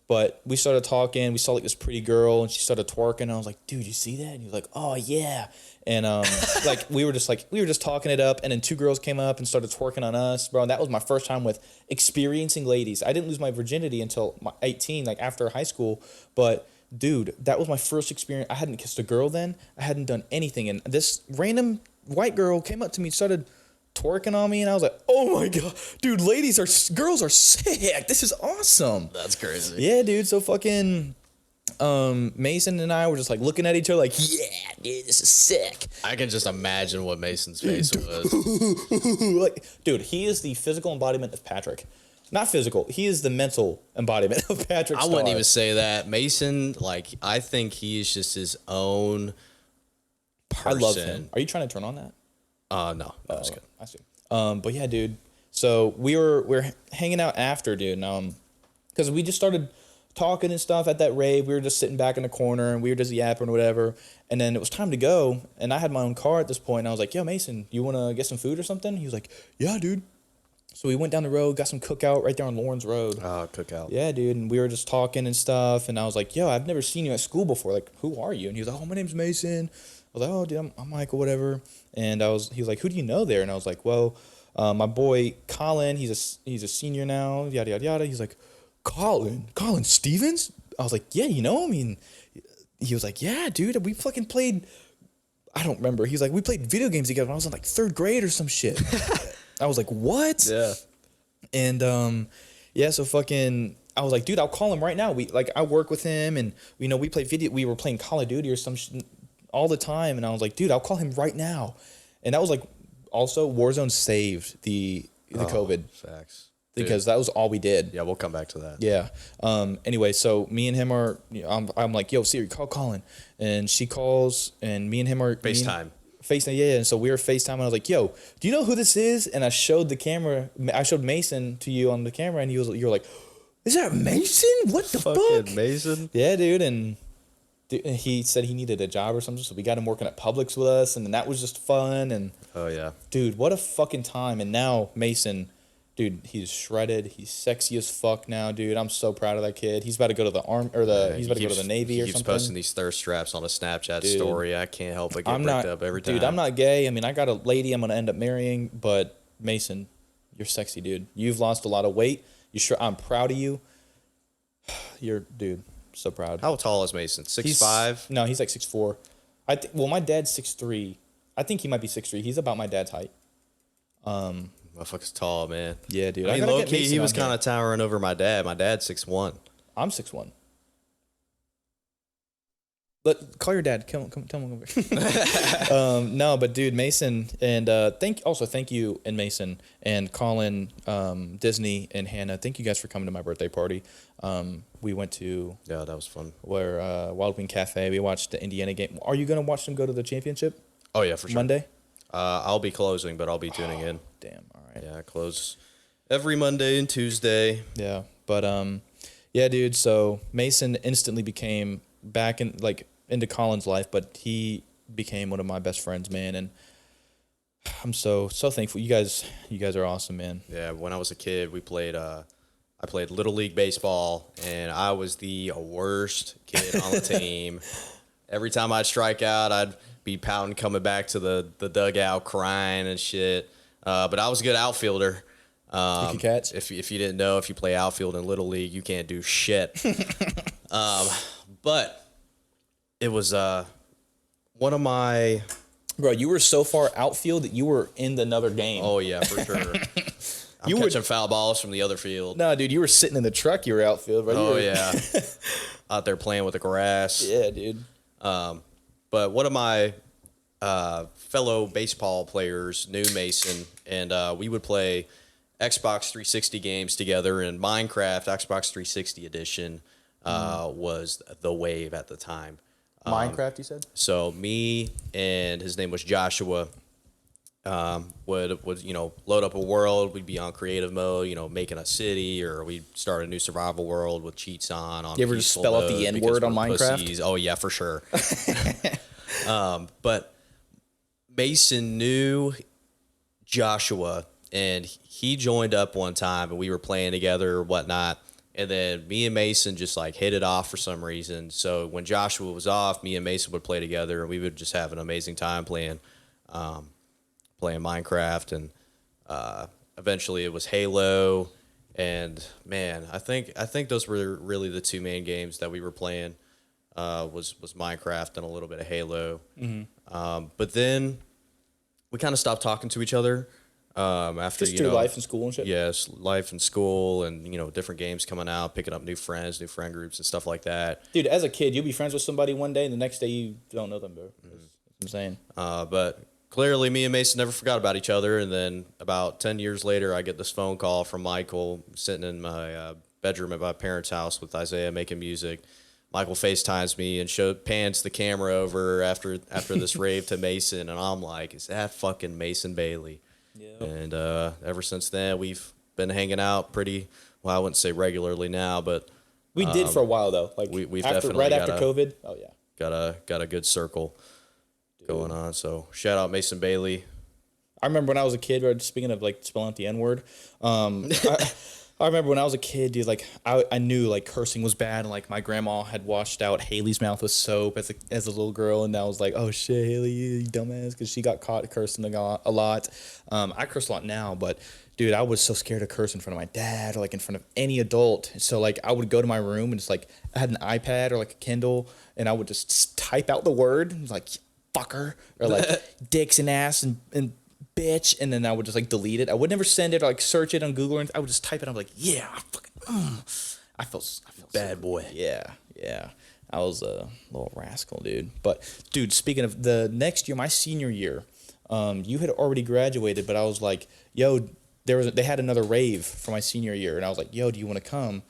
S2: But we started talking. We saw like this pretty girl and she started twerking. I was like, dude, you see that? And he was like, oh yeah. And like we were just talking it up, and then two girls came up and started twerking on us, bro. And that was my first time with experiencing ladies. I didn't lose my virginity until 18, like after high school. But dude, that was my first experience. I hadn't kissed a girl then. I hadn't done anything, and this random white girl came up to me and started twerking on me, and I was like, oh my god, dude, girls are sick. This is awesome.
S3: That's crazy.
S2: Yeah, dude. So fucking Mason and I were just like looking at each other like, yeah, dude, this is sick.
S3: I can just imagine what Mason's face was.
S2: Like, dude, he is the physical embodiment of Patrick. Not physical. He is the mental embodiment of Patrick.
S3: I wouldn't even say that. Mason, like, I think he's just his own person.
S2: I love him. Are you trying to turn on that?
S3: No, that was good.
S2: I see. But yeah, dude. So we're hanging out after, dude. Because we just started talking and stuff at that rave. We were just sitting back in the corner and we were just yapping or whatever. And then it was time to go. And I had my own car at this point. And I was like, yo, Mason, you want to get some food or something? He was like, yeah, dude. So we went down the road, got some cookout right there on Lawrence Road.
S3: Oh, cookout.
S2: Yeah, dude. And we were just talking and stuff. And I was like, yo, I've never seen you at school before. Like, who are you? And he was like, oh, my name's Mason. I was like, oh, dude, I'm Michael, whatever. And he was like, who do you know there? And I was like, well, my boy Colin, he's a senior now, yada, yada, yada. He's like, Colin Stephens? I was like, yeah, you know him? I mean, he was like, yeah, dude, we fucking played, I don't remember. He's like, we played video games together when I was in like 3rd grade or some shit. I was like, what?
S3: Yeah.
S2: And yeah, so fucking, I was like, dude, I'll call him right now. I work with him, and we were playing Call of Duty or some shit all the time, and I was like, dude, I'll call him right now. And that was like, also Warzone saved the COVID.
S3: Facts.
S2: Because that was all we did.
S3: Yeah, we'll come back to that.
S2: Yeah. Anyway, so me and him are, I'm like, yo, Siri, call Colin. And she calls, and me and him are
S3: FaceTime.
S2: FaceTime, yeah. And so we were FaceTime, and I was like, yo, do you know who this is? And I showed Mason to you on the camera, and you were like, is that Mason? What the fuck?
S3: Mason?
S2: Yeah, dude. And he said he needed a job or something, so we got him working at Publix with us, and then that was just fun. And
S3: oh yeah,
S2: dude, what a fucking time. And now Mason, dude, he's shredded. He's sexy as fuck now, dude. I'm so proud of that kid. He's about to go to the army, or he's about to go to the Navy or something. He keeps
S3: posting these thirst traps on a Snapchat story. I can't help but get bricked up every time.
S2: Dude, I'm not gay. I mean, I got a lady I'm gonna end up marrying, but Mason You're sexy, dude. You've lost a lot of weight. I'm proud of you. Dude, so proud.
S3: How tall is Mason? 6'5"?
S2: No, he's like 6'4". Well, my dad's 6'3". I think he might be 6'3". He's about my dad's height.
S3: Motherfucker's tall, man.
S2: Yeah, dude.
S3: I mean,
S2: gotta
S3: low
S2: get
S3: key,
S2: Mason
S3: he was
S2: on here.
S3: kind of towering over my dad. My dad's 6'1".
S2: I'm 6'1". Call your dad. Tell him over. No, but dude, Mason, and thank you, and Mason and Colin, Disney and Hannah. Thank you guys for coming to my birthday party. We went to
S3: Yeah, that was fun.
S2: Wild Wing Cafe. We watched the Indiana game. Are you gonna watch them go to the championship
S3: Oh, yeah, for sure.
S2: Monday?
S3: I'll be closing, but I'll be tuning in.
S2: Damn. All right.
S3: Yeah, I close every Monday and Tuesday.
S2: Yeah, but yeah, dude. So Mason instantly became back into Colin's life, but he became one of my best friends, man. And I'm so thankful. You guys are awesome, man.
S3: Yeah, when I was a kid, I played Little League Baseball, and I was the worst kid on the team. Every time I'd strike out, I'd be pouting coming back to the dugout crying and shit. But I was a good outfielder.
S2: You could catch.
S3: If you didn't know, if you play outfield in Little League, you can't do shit. But it was one of my...
S2: Bro, you were so far outfield that you were in another game.
S3: Oh, yeah, for sure. I'm catching foul balls from the other field.
S2: No, dude, you were sitting in the truck. You were outfield, bro.
S3: Oh, yeah. Out there playing with the grass.
S2: Yeah, dude.
S3: But one of my fellow baseball players knew Mason, and we would play Xbox 360 games together, and Minecraft Xbox 360 edition was the wave at the time.
S2: Minecraft, you said?
S3: So me and his name was Joshua would load up a world. We'd be on creative mode, making a city, or we'd start a new survival world with cheats on.
S2: You ever just spell out the N-word on Minecraft?
S3: Pussies. Oh yeah, for sure. But Mason knew Joshua, and he joined up one time, and we were playing together or whatnot. And then me and Mason just hit it off for some reason. So when Joshua was off, me and Mason would play together, and we would just have an amazing time playing Minecraft. And eventually it was Halo. And man, I think those were really the two main games that we were playing. Was Minecraft and a little bit of Halo. Mm-hmm. But then we kind of stopped talking to each other. After
S2: just through life and school and shit?
S3: Yes, life and school, and different games coming out, picking up new friends, new friend groups and stuff like that.
S2: Dude, as a kid, you'll be friends with somebody one day, and the next day you don't know them, bro. That's what I'm saying.
S3: But clearly me and Mason never forgot about each other, and then about 10 years later, I get this phone call from Michael, sitting in my bedroom at my parents' house with Isaiah making music. Michael FaceTimes me and pans the camera over after this rave to Mason, and I'm like, is that fucking Mason Bailey? Yeah. And ever since then, we've been hanging out pretty, well, I wouldn't say regularly now, but
S2: we did for a while though.
S3: We've
S2: after,
S3: definitely
S2: after COVID. Oh yeah,
S3: got a good circle going on. So shout out Mason Bailey.
S2: I remember when I was a kid, right, speaking of spelling out the N-word, I remember when I was a kid, dude, I knew cursing was bad, and my grandma had washed out Haley's mouth with soap as a little girl, and I was like, oh shit, Haley, you dumbass, because she got caught cursing a lot. I curse a lot now, but dude, I was so scared to curse in front of my dad or in front of any adult. So I would go to my room and just I had an iPad or a Kindle, and I would just type out the word fucker or dicks and ass and bitch, and then I would just delete it. I would never send it or search it on Google, and I would just type it. I'm like, yeah, I felt
S3: Bad boy.
S2: Yeah. I was a little rascal, dude. But dude, speaking of the next year, my senior year, you had already graduated, but I was like, yo, they had another rave for my senior year, and I was like, yo, do you want to come?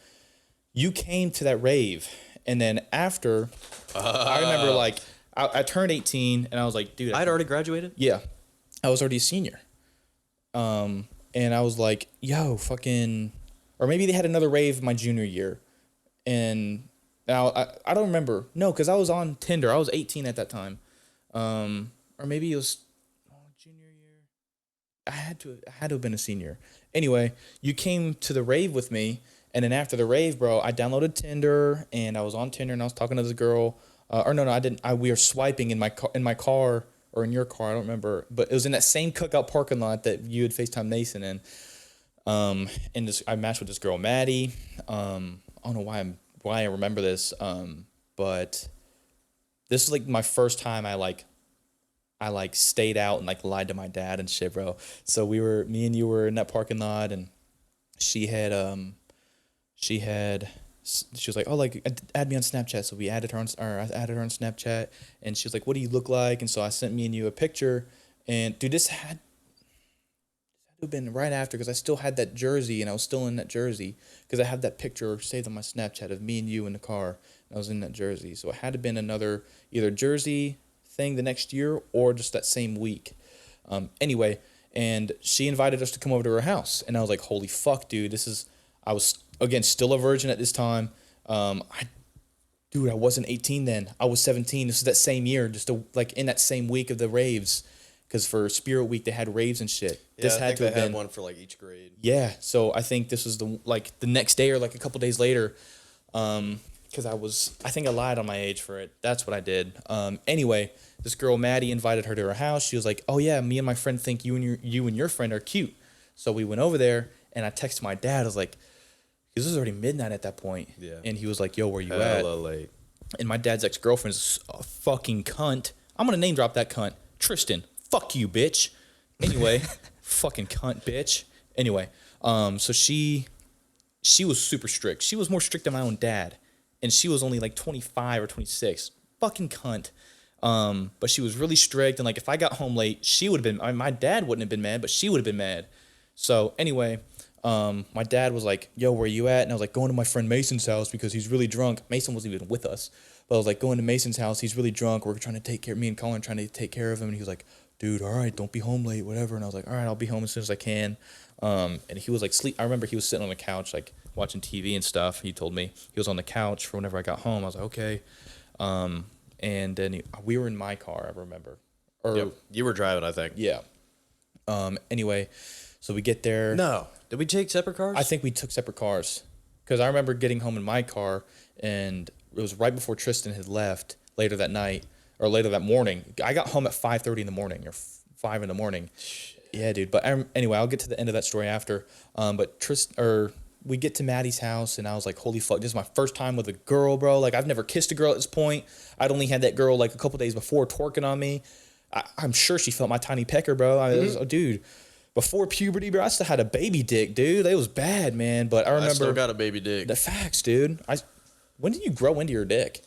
S2: You came to that rave, and then after, I remember I turned 18, and I was like, dude,
S3: I'd already graduated?
S2: Yeah. I was already a senior. And I was like, yo, fucking... Or maybe they had another rave my junior year. And I don't remember. No, because I was on Tinder. I was 18 at that time. Or maybe it was junior year. I had to have been a senior. Anyway, you came to the rave with me. And then after the rave, bro, I downloaded Tinder. And I was on Tinder and I was talking to this girl. No, I didn't. We were swiping in my car. Or in your car, I don't remember. But it was in that same cookout parking lot that you had FaceTime Mason in. And I matched with this girl, Maddie. I don't know why I remember this. But this is like my first time I stayed out and like lied to my dad and shit, bro. So me and you were in that parking lot, and she was like, oh, like add me on Snapchat. So I added her on Snapchat, and she was like, what do you look like? And so I sent me and you a picture, and dude, this had to have been right after, because I still had that jersey, and I was still in that jersey, because I have that picture saved on my Snapchat of me and you in the car, and I was in that jersey. So it had to have been another either jersey thing the next year or just that same week. Anyway, and she invited us to come over to her house, and I was like, holy fuck, dude, I was, again, still a virgin at this time. I wasn't 18 then. I was 17. This is that same year, like in that same week of the raves, because for Spirit Week they had raves and shit.
S3: Yeah, I think they had one for like each grade.
S2: Yeah, so I think this was the next day or like a couple days later, because I think I lied on my age for it. That's what I did. Anyway, this girl Maddie invited her to her house. She was like, "Oh yeah, me and my friend think you and your friend are cute." So we went over there, and I texted my dad. I was like, because it was already midnight at that point.
S3: Yeah.
S2: And he was like, yo, where you at?
S3: Hella late.
S2: And my dad's ex-girlfriend's a fucking cunt. I'm going to name drop that cunt. Tristan. Fuck you, bitch. Anyway, fucking cunt, bitch. Anyway, so she was super strict. She was more strict than my own dad. And she was only like 25 or 26. Fucking cunt. But she was really strict. And like, if I got home late, she would have been, my dad wouldn't have been mad, but she would have been mad. So anyway, my dad was like, yo, where you at? And I was like, going to my friend Mason's house because he's really drunk. Mason wasn't even with us. But I was like, going to Mason's house. He's really drunk. We're trying to take care, me and Colin trying to take care of him. And he was like, dude, all right, don't be home late, whatever. And I was like, all right, I'll be home as soon as I can. And he was like, sleep. I remember he was sitting on the couch, like watching TV and stuff. He told me he was on the couch for whenever I got home. I was like, okay. And then we were in my car, I remember.
S3: Yep. You were driving, I think.
S2: Yeah. Anyway, so we get there.
S3: No. Did we take separate cars?
S2: I think we took separate cars, because I remember getting home in my car, and it was right before Tristan had left later that night, or later that morning. I got home at 5:30 in the morning, or 5 in the morning. Yeah, dude. But anyway, I'll get to the end of that story after. But we get to Maddie's house, and I was like, holy fuck, this is my first time with a girl, bro. Like, I've never kissed a girl at this point. I'd only had that girl like a couple days before twerking on me. I'm sure she felt my tiny pecker, bro. Dude. Before puberty, bro, I still had a baby dick, dude. It was bad, man. But I remember.
S3: I still got a baby dick.
S2: The facts, dude. When did you grow into your dick?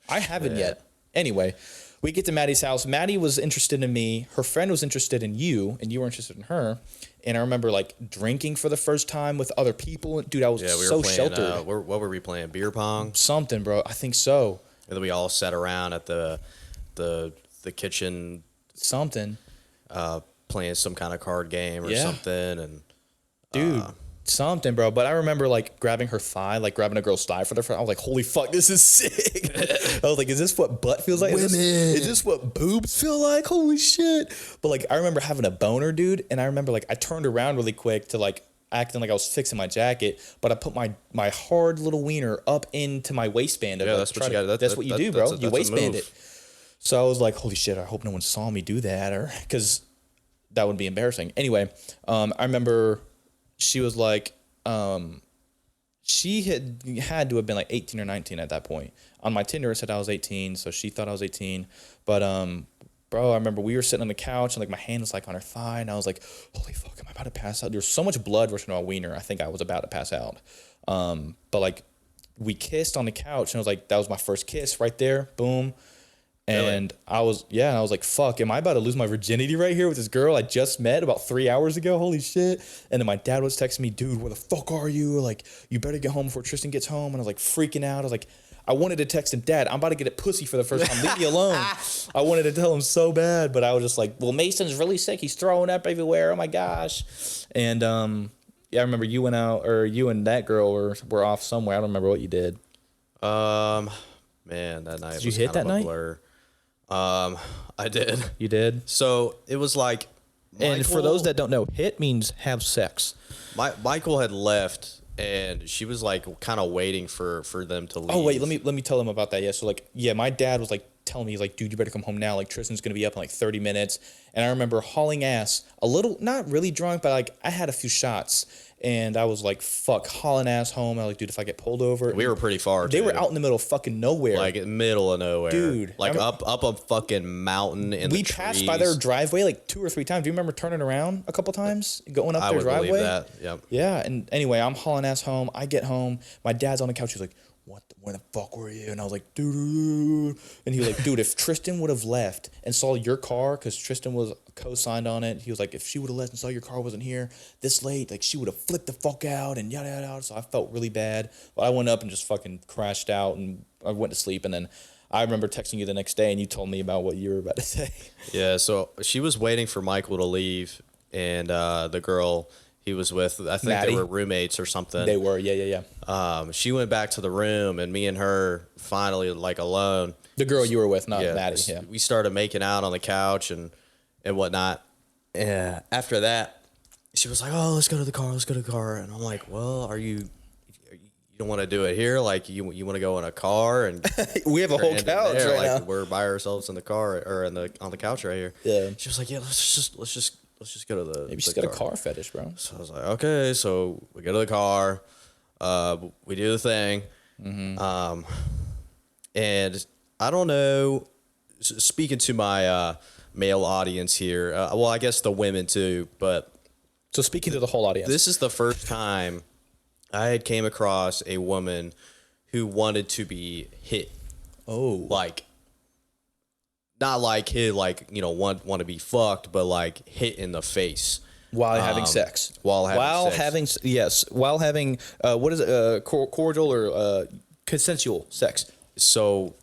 S2: I haven't yet. Anyway, we get to Maddie's house. Maddie was interested in me. Her friend was interested in you, and you were interested in her. And I remember like drinking for the first time with other people. Dude, I was so
S3: playing,
S2: sheltered.
S3: What were we playing? Beer pong?
S2: Something, bro. I think so.
S3: And then we all sat around at the kitchen.
S2: Something.
S3: Playing some kind of card game or something, and
S2: dude, something, bro. But I remember like grabbing her thigh, like grabbing a girl's thigh for the first. I was like, holy fuck, this is sick. I was like, is this what butt feels like? Is this what boobs feel like? Holy shit. But like, I remember having a boner, dude, and I remember like I turned around really quick to like acting like I was fixing my jacket, but I put my hard little wiener up into my waistband.
S3: Yeah, that's what you got.
S2: That's what you do, bro. You waistband it. So I was like, holy shit, I hope no one saw me do that, or because that would be embarrassing. Anyway, I remember she was like, she had to have been like 18 or 19 at that point. On my Tinder, it said I was 18, so she thought I was 18. But, bro, I remember we were sitting on the couch, and like my hand was like on her thigh, and I was like, holy fuck, am I about to pass out? There was so much blood rushing on my wiener, I think I was about to pass out. But like, we kissed on the couch, and I was like, that was my first kiss right there, boom. And really? I was like, fuck, am I about to lose my virginity right here with this girl I just met about 3 hours ago? Holy shit. And then my dad was texting me, dude, where the fuck are you? Like, you better get home before Tristan gets home. And I was like freaking out. I was like, I wanted to text him, Dad, I'm about to get a pussy for the first time. Leave me alone. I wanted to tell him so bad, but I was just like, well, Mason's really sick. He's throwing up everywhere. Oh my gosh. And yeah, I remember you went out, or you and that girl were off somewhere. I don't remember what you did.
S3: Man, that night
S2: did you hit that night?
S3: Blur. I did.
S2: You did?
S3: So it was like,
S2: and for those that don't know, hit means have sex.
S3: Michael had left, and she was like kind of waiting for them to leave.
S2: Oh wait, let me tell them about that. Yeah, so like, yeah, my dad was like telling me like, dude, you better come home now. Like Tristan's gonna be up in like 30 minutes. And I remember hauling ass, a little, not really drunk, but like I had a few shots, and I was like, fuck, hauling ass home. I was like, dude, if I get pulled over,
S3: We were pretty far.
S2: they were out in the middle of fucking nowhere.
S3: like in the middle of nowhere,
S2: Dude,
S3: Like up a fucking mountain. In
S2: we
S3: the
S2: passed
S3: trees.
S2: by their driveway like 2 or 3 times. Do you remember turning around a couple times, going up
S3: I
S2: their
S3: would
S2: driveway?
S3: believe that. Yep.
S2: Yeah, and anyway, I'm hauling ass home. I get home. My dad's on the couch. He's like, where the fuck were you? And I was like, dude. And he was like, dude, if Tristan would have left and saw your car, because Tristan was co-signed on it, he was like, if she would have left and saw your car wasn't here this late, like she would have flipped the fuck out and yada, yada, yada. So I felt really bad. But I went up and just fucking crashed out, and I went to sleep. And then I remember texting you the next day, and you told me about what you were about to say.
S3: Yeah, so she was waiting for Michael to leave, and the girl he was with, I think
S2: Maddie.
S3: they were roommates or something.
S2: They were, yeah.
S3: She went back to the room, and me and her finally like alone.
S2: The girl you were with, not
S3: Yeah,
S2: Maddie. Yeah.
S3: we started making out on the couch and whatnot. Yeah. After that, she was like, "Oh, let's go to the car." And I'm like, "Well, you don't want to do it here? Like, you want to go in a car and
S2: We have a whole
S3: and
S2: couch
S3: there,
S2: right
S3: like
S2: now.
S3: we're by ourselves in the car or on the couch right here."
S2: Yeah.
S3: She was like, "Yeah, let's just go to the
S2: Maybe she's
S3: the
S2: got a car fetish, bro.
S3: So I was like, okay. So we go to the car, we do the thing, and I don't know. Speaking to my male audience here, well, I guess the women too, but
S2: So speaking to the whole audience.
S3: this is the first time I had came across a woman who wanted to be hit,
S2: oh.
S3: like not like hit, like want to be fucked, but like hit in the face.
S2: While having sex.
S3: While having sex.
S2: While having, what is it, cordial or consensual sex.
S3: So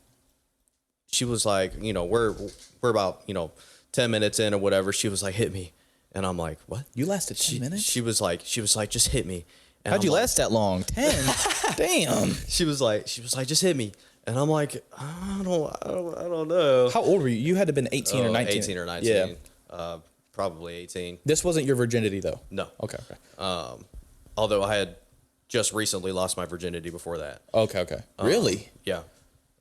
S3: she was like, we're about 10 minutes in or whatever. She was like, hit me, and I'm like, what?
S2: You lasted 10 minutes?
S3: She was like, just hit me. And
S2: How'd
S3: I'm
S2: you
S3: like-
S2: last that long? 10? Damn.
S3: She was like, just hit me, and I'm like, I don't know.
S2: How old were you? You had to have been 18 or 19.
S3: 18 or 19.
S2: Yeah.
S3: Probably 18.
S2: This wasn't your virginity, though?
S3: No.
S2: Okay.
S3: Although I had just recently lost my virginity before that.
S2: Okay. Really?
S3: Yeah.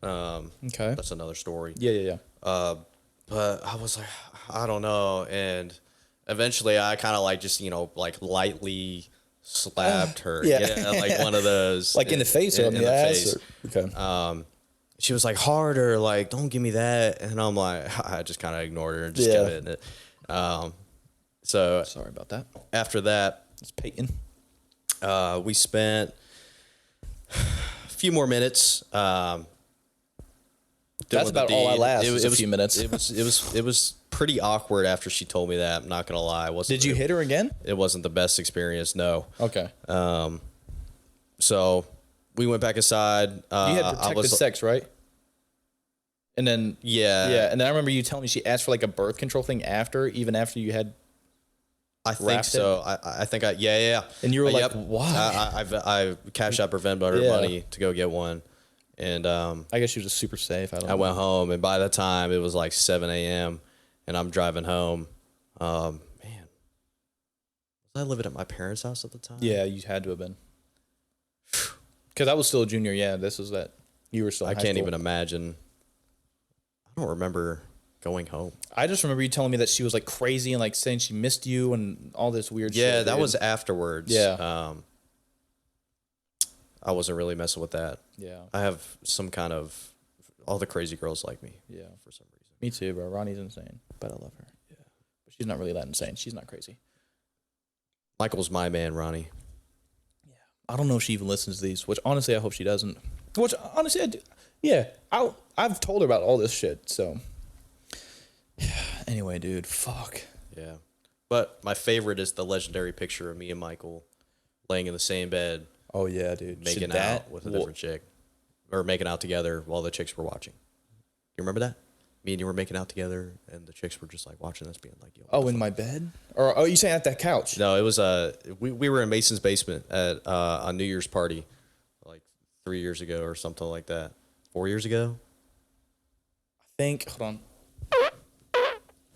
S2: Okay.
S3: That's another story.
S2: Yeah.
S3: But I was like, I don't know. And eventually I kind of like just, like lightly slapped her.
S2: Yeah.
S3: Like one of those.
S2: Like in the face or in the ass? Or, okay.
S3: She was like, harder, like, don't give me that. And I'm like, I just kind of ignored her and just kept hitting it. So
S2: Sorry about that.
S3: after that,
S2: It's Peyton.
S3: we spent a few more minutes.
S2: That's about all I last was a few minutes.
S3: It was pretty awkward after she told me that. I'm not gonna lie.
S2: Did you hit her again?
S3: It wasn't the best experience. No.
S2: Okay.
S3: So we went back inside.
S2: You had protected sex, right? And then
S3: Yeah.
S2: and then I remember you telling me she asked for like a birth control thing even after you had.
S3: I think
S2: wrapped
S3: so. I think yeah.
S2: And you were like,
S3: yep.
S2: why?
S3: I cashed out her Venmo
S2: Yeah.
S3: money to go get one, and
S2: I guess she was just super safe. I don't
S3: I
S2: know.
S3: went home, and by the time it was like 7 a.m. and I'm driving home, man, was I living at my parents' house at the time?
S2: Yeah, you had to have been. Because I was still a junior. Yeah, this was that. You were still.
S3: I
S2: in high
S3: can't
S2: school.
S3: even imagine. I don't remember going home.
S2: I just remember you telling me that she was like crazy and like saying she missed you and all this weird shit.
S3: Yeah, that
S2: dude.
S3: was afterwards.
S2: Yeah.
S3: I wasn't really messing with that.
S2: Yeah.
S3: I have some kind of all the crazy girls like me.
S2: Yeah.
S3: For some reason.
S2: Me too, bro. Ronnie's insane, but I love her. Yeah. But she's not really that insane. She's not crazy.
S3: Michael's my man, Ronnie.
S2: I don't know if she even listens to these, which honestly I hope she doesn't. Which honestly I do. Yeah. I've told her about all this shit, so. Anyway, dude, fuck.
S3: Yeah. But my favorite is the legendary picture of me and Michael laying in the same bed,
S2: Oh yeah, dude.
S3: making out with a different chick. Or making out together while the chicks were watching. You remember that? Me and you were making out together and the chicks were just like watching us being like, yo.
S2: Oh, in my bed? Or you saying at that couch?
S3: No, it was we were in Mason's basement at a New Year's party like 3 years ago or something like that. 4 years ago?
S2: Hold on.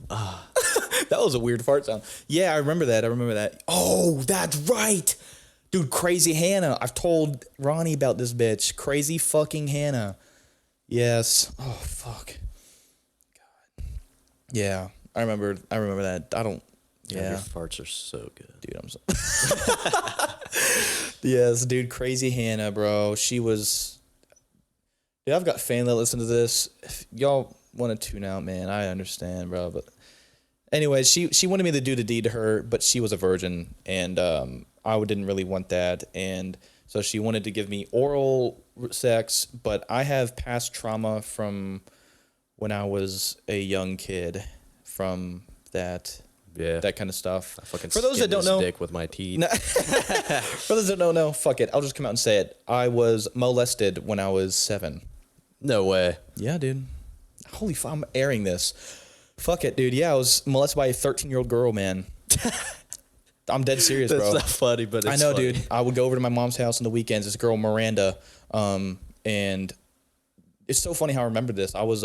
S2: That was a weird fart sound. Yeah, I remember that. Oh, that's right. Dude, Crazy Hannah. I've told Ronnie about this bitch. Crazy fucking Hannah. Yes. Oh, fuck. Yeah, I remember that. I don't.
S3: Your
S2: Yeah,
S3: farts are so good.
S2: dude, I'm so. Yes, dude, crazy Hannah, bro. She was. Dude, I've got family that listen to this. If y'all want to tune out, man, I understand, bro. But anyway, she wanted me to do the deed to her, but she was a virgin, and I didn't really want that, and so she wanted to give me oral sex, but I have past trauma from when I was a young kid, from that
S3: Yeah.
S2: that kind of stuff.
S3: I fucking
S2: For those that
S3: skinned
S2: don't
S3: his
S2: know,
S3: dick with my teeth.
S2: for those that don't know, fuck it, I'll just come out and say it. I was molested when I was 7.
S3: No way.
S2: Yeah, dude. Holy fuck, I'm airing this. Fuck it, dude. Yeah, I was molested by a 13-year-old girl, man. I'm dead serious,
S3: That's
S2: bro.
S3: not funny, but it's
S2: I know,
S3: funny.
S2: dude. I would go over to my mom's house on the weekends. This girl, Miranda, and it's so funny how I remember this. I was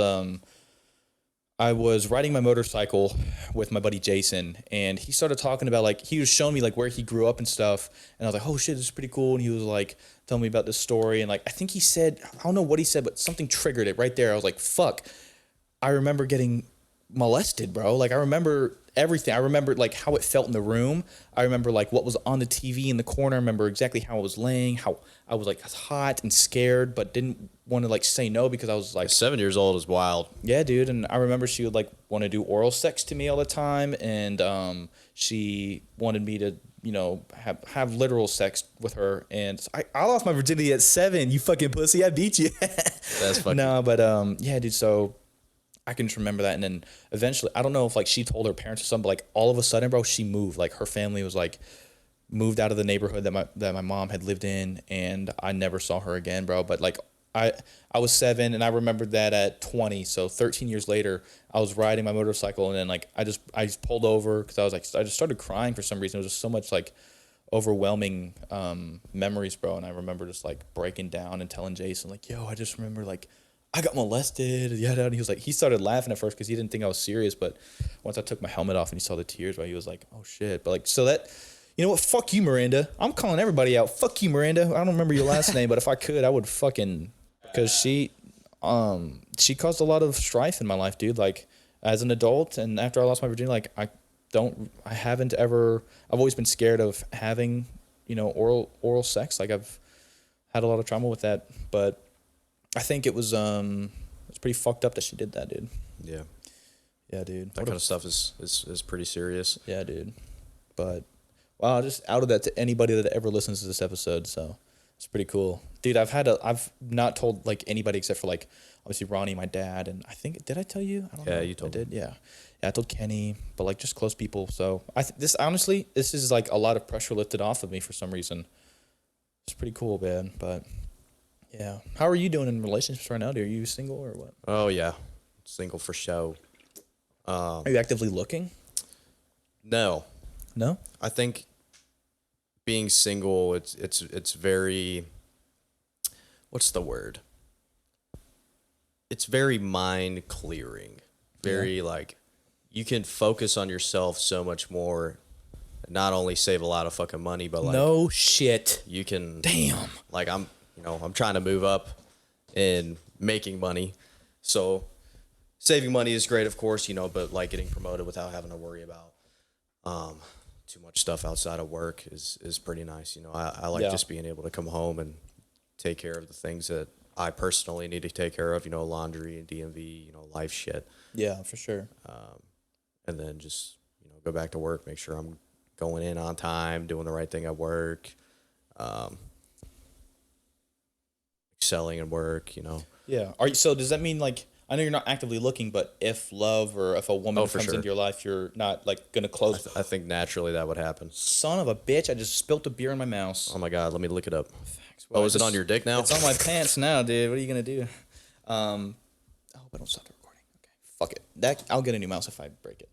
S2: riding my motorcycle with my buddy Jason, and he started talking about, like, he was showing me, like, where he grew up and stuff, and I was like, oh shit, this is pretty cool. And he was like telling me about this story, and like I think he said, I don't know what he said, but something triggered it right there. I was like, fuck, I remember getting molested, bro. Like, I remember everything. I remember like how it felt in the room. I remember like what was on the TV in the corner. I remember exactly how I was laying, how I was like hot and scared, but didn't want to like say no because I was like,
S3: 7 years old is wild.
S2: yeah, dude. And I remember she would like want to do oral sex to me all the time, and she wanted me to, you know, have literal sex with her. And I lost my virginity at 7. You fucking pussy, I beat you.
S3: That's fucking.
S2: No, but yeah, dude. So I can just remember that, and then eventually, I don't know if like she told her parents or something, but like all of a sudden, bro, she moved. Like her family was like moved out of the neighborhood that my mom had lived in, and I never saw her again, bro. But like I was 7, and I remembered that at 20. So 13 years later, I was riding my motorcycle, and then like I just pulled over because I just started crying for some reason. It was just so much like overwhelming memories, bro. And I remember just like breaking down and telling Jason like, yo, I just remember like I got molested. Yeah, and he was like, he started laughing at first because he didn't think I was serious. But once I took my helmet off and he saw the tears, bro, he was like, oh shit. But like, so that, you know what? Fuck you, Miranda. I'm calling everybody out. Fuck you, Miranda. I don't remember your last name, but if I could, I would fucking, because she caused a lot of strife in my life, dude. Like as an adult, and after I lost my virginity, like I've always been scared of having, you know, oral sex. Like I've had a lot of trauma with that, but I think it's pretty fucked up that she did that, dude.
S3: Yeah.
S2: Yeah, dude.
S3: That kind of stuff is pretty serious.
S2: Yeah, dude. But wow, I just outed that to anybody that ever listens to this episode, so it's pretty cool. Dude, I've not told like anybody except for like obviously Ronnie, my dad, and I think, did I tell you? I don't know.
S3: Yeah, you told
S2: me. I did, yeah. Yeah, I told Kenny, but like just close people. So this is like a lot of pressure lifted off of me for some reason. It's pretty cool, man, but yeah. How are you doing in relationships right now, dude? Are you single or what?
S3: Oh yeah, single for show.
S2: Are you actively looking?
S3: No,
S2: No?
S3: I think being single, it's very, what's the word? It's very mind clearing. Very like, you can focus on yourself so much more. Not only save a lot of fucking money, but like
S2: No shit.
S3: you can.
S2: Damn.
S3: Like I'm trying to move up in making money, so saving money is great, of course, but like getting promoted without having to worry about too much stuff outside of work is pretty nice. I like just being able to come home and take care of the things that I personally need to take care of, laundry and DMV, life shit.
S2: Yeah, for sure.
S3: And then just, go back to work, make sure I'm going in on time, doing the right thing at work, excelling at work,
S2: Yeah. So does that mean like, I know you're not actively looking, but if love or if a woman comes into your life, you're not like going to close.
S3: I think naturally that would happen.
S2: Son of a bitch. I just spilt a beer in my mouth.
S3: Oh my God, let me look it up.
S2: Thanks.
S3: Oh, is it on your dick now?
S2: It's on my pants now, dude. What are you going to do? I hope I don't stop the recording. Okay. Fuck it. I'll get a new mouse if I break it.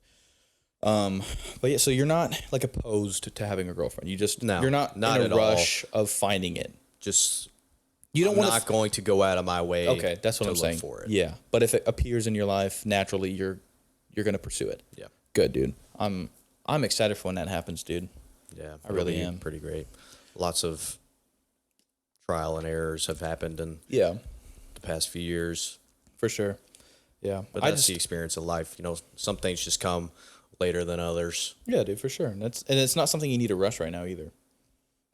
S2: But yeah, so you're not like opposed to having a girlfriend. You're not in a rush of finding it.
S3: Just
S2: you don't want
S3: not going to go out of my way.
S2: Okay, that's what
S3: to
S2: I'm saying.
S3: Look for it.
S2: Yeah, but if it appears in your life naturally, you're gonna pursue it.
S3: Yeah.
S2: Good, dude. I'm excited for when that happens, dude.
S3: Yeah,
S2: I really am.
S3: Pretty great. Lots of trial and errors have happened in
S2: Yeah,
S3: the past few years.
S2: for sure. Yeah.
S3: But that's the experience of life. You know, some things just come later than others.
S2: Yeah, dude, for sure. And it's not something you need to rush right now either.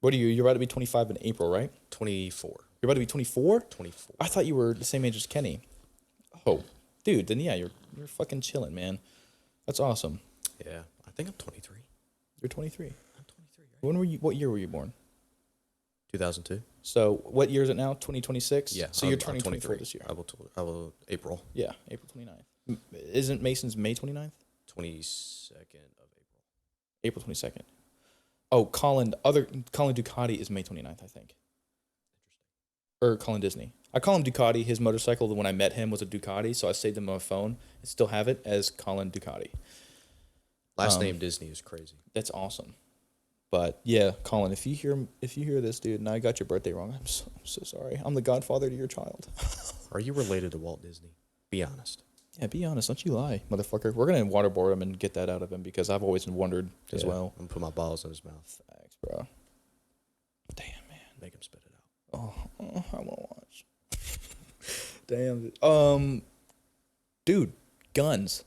S2: What are you? You're about to be 25 in April, right?
S3: 24.
S2: You're about to be 24?
S3: 24.
S2: I thought you were the same age as Kenny. Oh, dude, then yeah, you're fucking chilling, man. That's awesome.
S3: Yeah, I think I'm 23.
S2: You're 23.
S3: I'm 23, right?
S2: When were you? What year were you born?
S3: 2002.
S2: So what year is it now? 2026?
S3: Yeah.
S2: So you're turning 24 this year.
S3: I will April.
S2: Yeah, April 29th. Isn't Mason's May 29th?
S3: 22nd of April.
S2: April 22nd. Oh, Colin Ducati is May 29th, I think. Or Colin Disney. I call him Ducati. His motorcycle, when I met him, was a Ducati, so I saved him on my phone. I still have it as Colin Ducati.
S3: Last name Disney is crazy.
S2: That's awesome. But yeah, Colin, if you hear this, dude, and I got your birthday wrong, I'm so sorry. I'm the godfather to your child.
S3: Are you related to Walt Disney? Be honest.
S2: Yeah, be honest. Don't you lie, motherfucker. We're gonna waterboard him and get that out of him because I've always wondered as well.
S3: I'm gonna put my balls in his mouth.
S2: Thanks, bro. Damn, man.
S3: Make him spit it out.
S2: Oh, I want to watch. Damn. Dude, guns.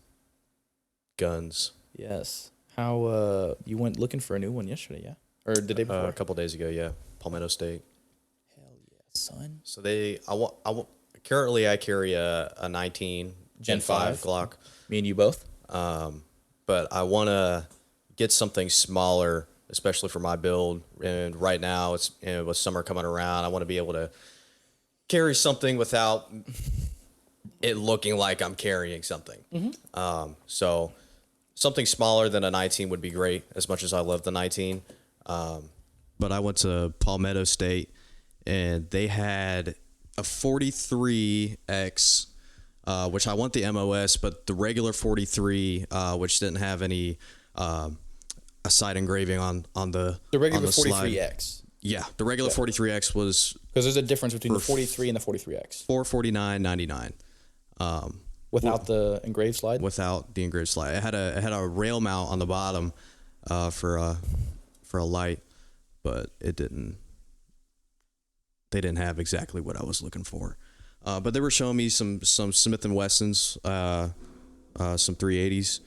S3: Guns.
S2: Yes. How you went looking for a new one yesterday, yeah? Or the day before?
S3: A couple days ago, yeah. Palmetto State.
S2: Hell yeah, son.
S3: So currently I carry a 19 Gen 5 Glock.
S2: Me and you both?
S3: But I want to get something smaller, especially for my build. And right now, it's with summer coming around, I want to be able to carry something without it looking like I'm carrying something. Mm-hmm. So something smaller than a 19 would be great, as much as I love the 19. But I went to Palmetto State, and they had a 43X, which I want the MOS, but the regular 43, which didn't have any a side engraving on the
S2: regular
S3: on the
S2: 43X.
S3: Yeah, the regular 43X was
S2: because there's a difference between the 43 and the 43X.
S3: $449.99.
S2: Without the engraved slide.
S3: Without the engraved slide, it had a rail mount on the bottom for a light, but it didn't. They didn't have exactly what I was looking for. But they were showing me some Smith & Wessons, some 380s,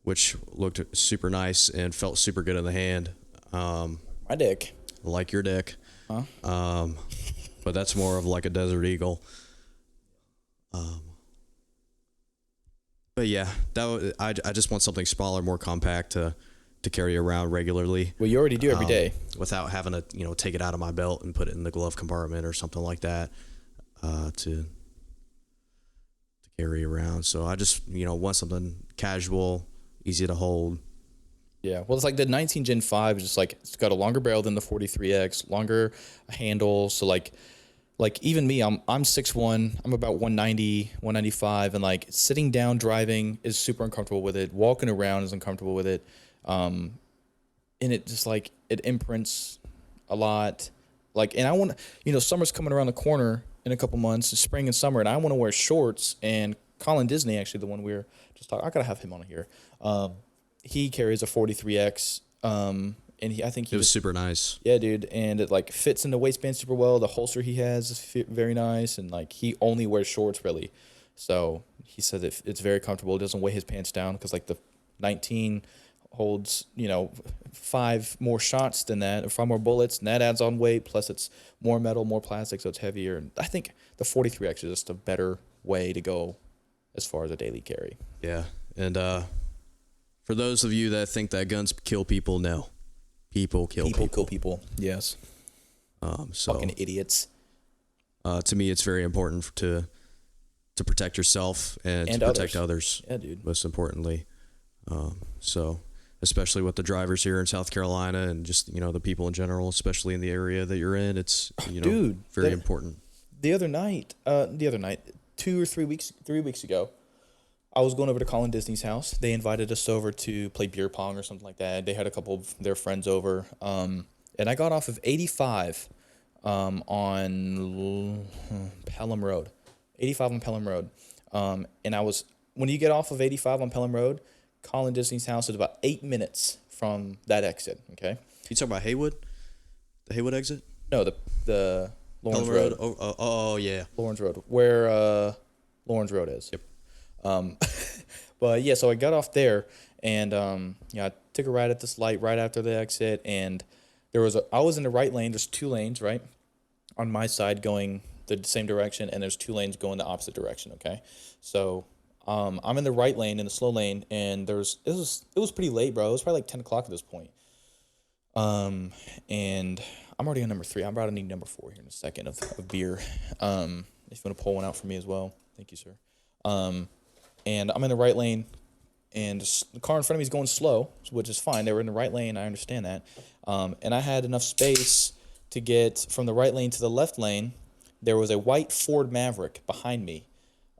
S3: which looked super nice and felt super good in the hand.
S2: My dick.
S3: Like your dick.
S2: Huh?
S3: But that's more of like a Desert Eagle. But yeah, I just want something smaller, more compact to carry around regularly.
S2: Well, you already do every day.
S3: Without having to, take it out of my belt and put it in the glove compartment or something like that, to carry around. So I just, want something casual, easy to hold.
S2: Yeah, well, it's like the 19 Gen 5 is just like, it's got a longer barrel than the 43X, longer handle. So like even me, I'm 6'1", I'm about 190, 195, and like sitting down driving is super uncomfortable with it. Walking around is uncomfortable with it. And it just like, it imprints a lot. Like, and I want to, summer's coming around the corner in a couple months, it's spring and summer, and I want to wear shorts. And Colin Disney, actually, the one we were just talking, I gotta have him on here. He carries a 43X, and I think
S3: it was super nice.
S2: Yeah, dude, and it like fits in the waistband super well. The holster he has is very nice, and like he only wears shorts really. So he said it's very comfortable. It doesn't weigh his pants down because like the 19 holds 5 more shots than that, or 5 more bullets, and that adds on weight. Plus it's more metal, more plastic, so it's heavier. And I think the 43X is just a better way to go as far as a daily carry.
S3: Yeah, and for those of you that think that guns kill people, no. People kill people.
S2: Yes.
S3: So
S2: fucking idiots.
S3: To me, it's very important to protect yourself and to protect others.
S2: Yeah, dude.
S3: Most importantly. So especially with the drivers here in South Carolina and just, the people in general, especially in the area that you're in, it's,
S2: dude,
S3: very important.
S2: The other night, 2 or 3 weeks ago, I was going over to Colin Disney's house. They invited us over to play beer pong or something like that. They had a couple of their friends over. And I got off of 85 on Pelham Road. 85 on Pelham Road. And when you get off of 85 on Pelham Road, Colin Disney's house is about 8 minutes from that exit, okay?
S3: You talking about Haywood? The Haywood exit?
S2: No, the Lawrence
S3: Pelham
S2: Road.
S3: Oh, yeah.
S2: Lawrence Road, where Lawrence Road is.
S3: Yep.
S2: But yeah, so I got off there, and I took a ride at this light right after the exit, and I was in the right lane. There's two lanes, right, on my side going the same direction, and there's two lanes going the opposite direction. Okay, so I'm in the right lane in the slow lane, and it was pretty late, bro. It was probably like 10 o'clock at this point. And I'm already on number 3. I'm about to need number 4 here in a second of beer. If you want to pull one out for me as well, thank you, sir. And I'm in the right lane, and the car in front of me is going slow, which is fine. They were in the right lane. I understand that. And I had enough space to get from the right lane to the left lane. There was a white Ford Maverick behind me.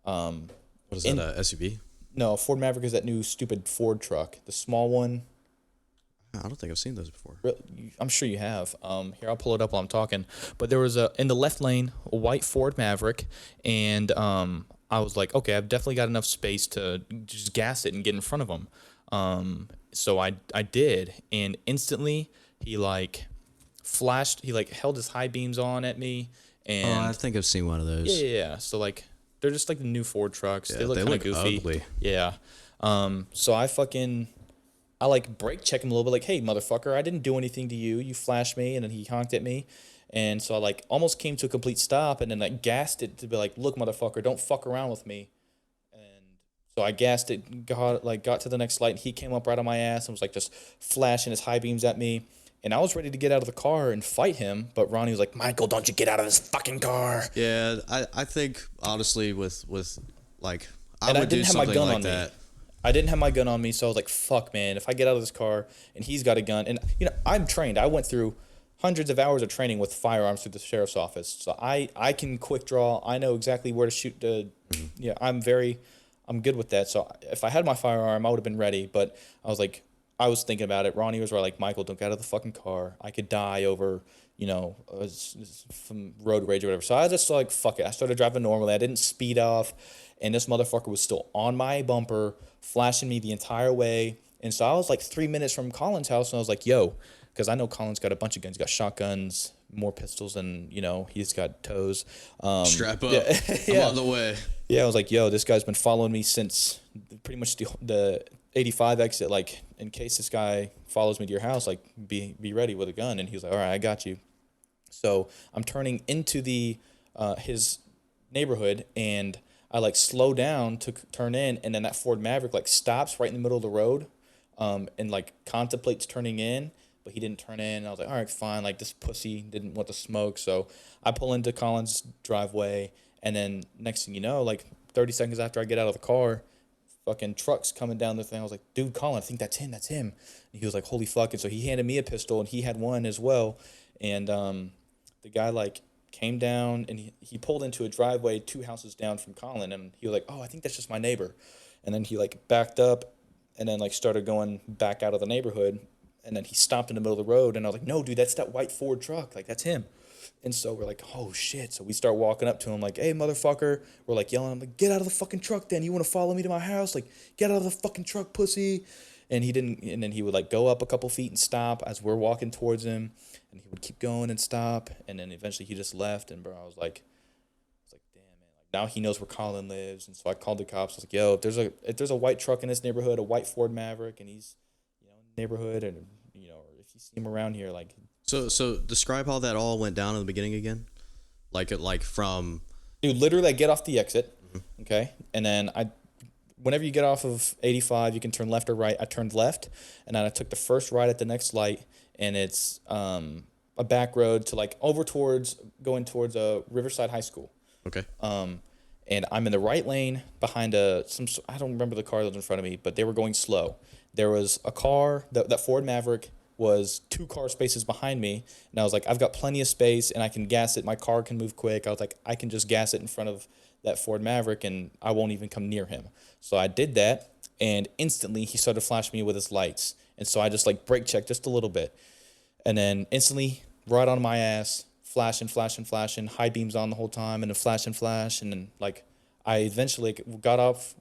S3: What is that, a SUV?
S2: No, Ford Maverick is that new stupid Ford truck, the small one.
S3: I don't think I've seen those before.
S2: I'm sure you have. Here, I'll pull it up while I'm talking. But there was in the left lane, a white Ford Maverick, and I was like, okay, I've definitely got enough space to just gas it and get in front of him. So I did, and instantly he flashed. He held his high beams on at me, and
S3: I think I've seen one of those.
S2: yeah. So they're just like the new Ford trucks.
S3: Yeah,
S2: they look kind of goofy.
S3: Ugly.
S2: Yeah. So I brake check him a little bit, hey, motherfucker, I didn't do anything to you. You flashed me, and then he honked at me. And so I almost came to a complete stop, and then gassed it to be like, look, motherfucker, don't fuck around with me. And so I gassed it, got to the next light, and he came up right on my ass and was just flashing his high beams at me. And I was ready to get out of the car and fight him, but Ronnie was like, Michael, don't you get out of this fucking car.
S3: Yeah, I think honestly with I
S2: and
S3: would do something like that.
S2: I didn't have my gun on me, so I was like, fuck, man, if I get out of this car and he's got a gun, and, I'm trained. I went through hundreds of hours of training with firearms through the sheriff's office, so I can quick draw. I know exactly where to shoot. I'm good with that, so if I had my firearm, I would have been ready, but I was thinking about it. Ronnie was like, Michael, don't get out of the fucking car. I could die over, from road rage or whatever. So I just fuck it. I started driving normally. I didn't speed off, and this motherfucker was still on my bumper, flashing me the entire way. And so I was 3 minutes from Colin's house, and I was like, yo, because I know Colin's got a bunch of guns. He's got shotguns, more pistols, and, he's got tows.
S3: Strap up.
S2: Yeah.
S3: I'm on the way.
S2: Yeah, I was like, yo, this guy's been following me since pretty much the 85 exit. In case this guy follows me to your house, be ready with a gun. And he was like, all right, I got you. So I'm turning into his neighborhood, and I slow down to turn in, and then that Ford Maverick stops right in the middle of the road, and contemplates turning in, but he didn't turn in. And I was like, all right, fine. This pussy didn't want to smoke, so I pull into Colin's driveway, and then next thing you know, 30 seconds after I get out of the car, fucking trucks coming down the thing. I was like, dude, Colin, I think that's him. And he was like, holy fuck. And so he handed me a pistol, and he had one as well. And the guy came down, and he pulled into a driveway 2 houses down from Colin, and he was like, oh, I think that's just my neighbor. And then he backed up, and then started going back out of the neighborhood, and then he stopped in the middle of the road, and I was like, no, dude, that's that white Ford truck. That's him. And so we're like, oh shit. So we start walking up to him hey, motherfucker. We're yelling, I'm get out of the fucking truck then. You want to follow me to my house? Get out of the fucking truck, pussy. And he didn't, and then he would go up a couple feet and stop as we're walking towards him, and he would keep going and stop, and then eventually he just left. And bro, I was like, damn, man, now he knows where Colin lives. And so I called the cops. I was like, yo, if there's a white truck in this neighborhood, a white Ford Maverick, and he's in the neighborhood, and or if you see him around here,
S3: So describe how that all went down in the beginning again, from.
S2: Dude, literally, I get off the exit, okay, and then whenever you get off of 85, you can turn left or right. I turned left, and then I took the first right at the next light, and it's a back road to going towards Riverside High School.
S3: Okay.
S2: And I'm in the right lane behind I don't remember the car that was in front of me, but they were going slow. There was a car, that Ford Maverick was 2 car spaces behind me, and I was like, I've got plenty of space, and I can gas it. My car can move quick. I was like, I can just gas it in front of that Ford Maverick, and I won't even come near him. So I did that, and instantly he started flashing me with his lights, and so I just brake checked just a little bit, and then instantly right on my ass, flashing, high beams on the whole time, and then flash, and then I eventually got off.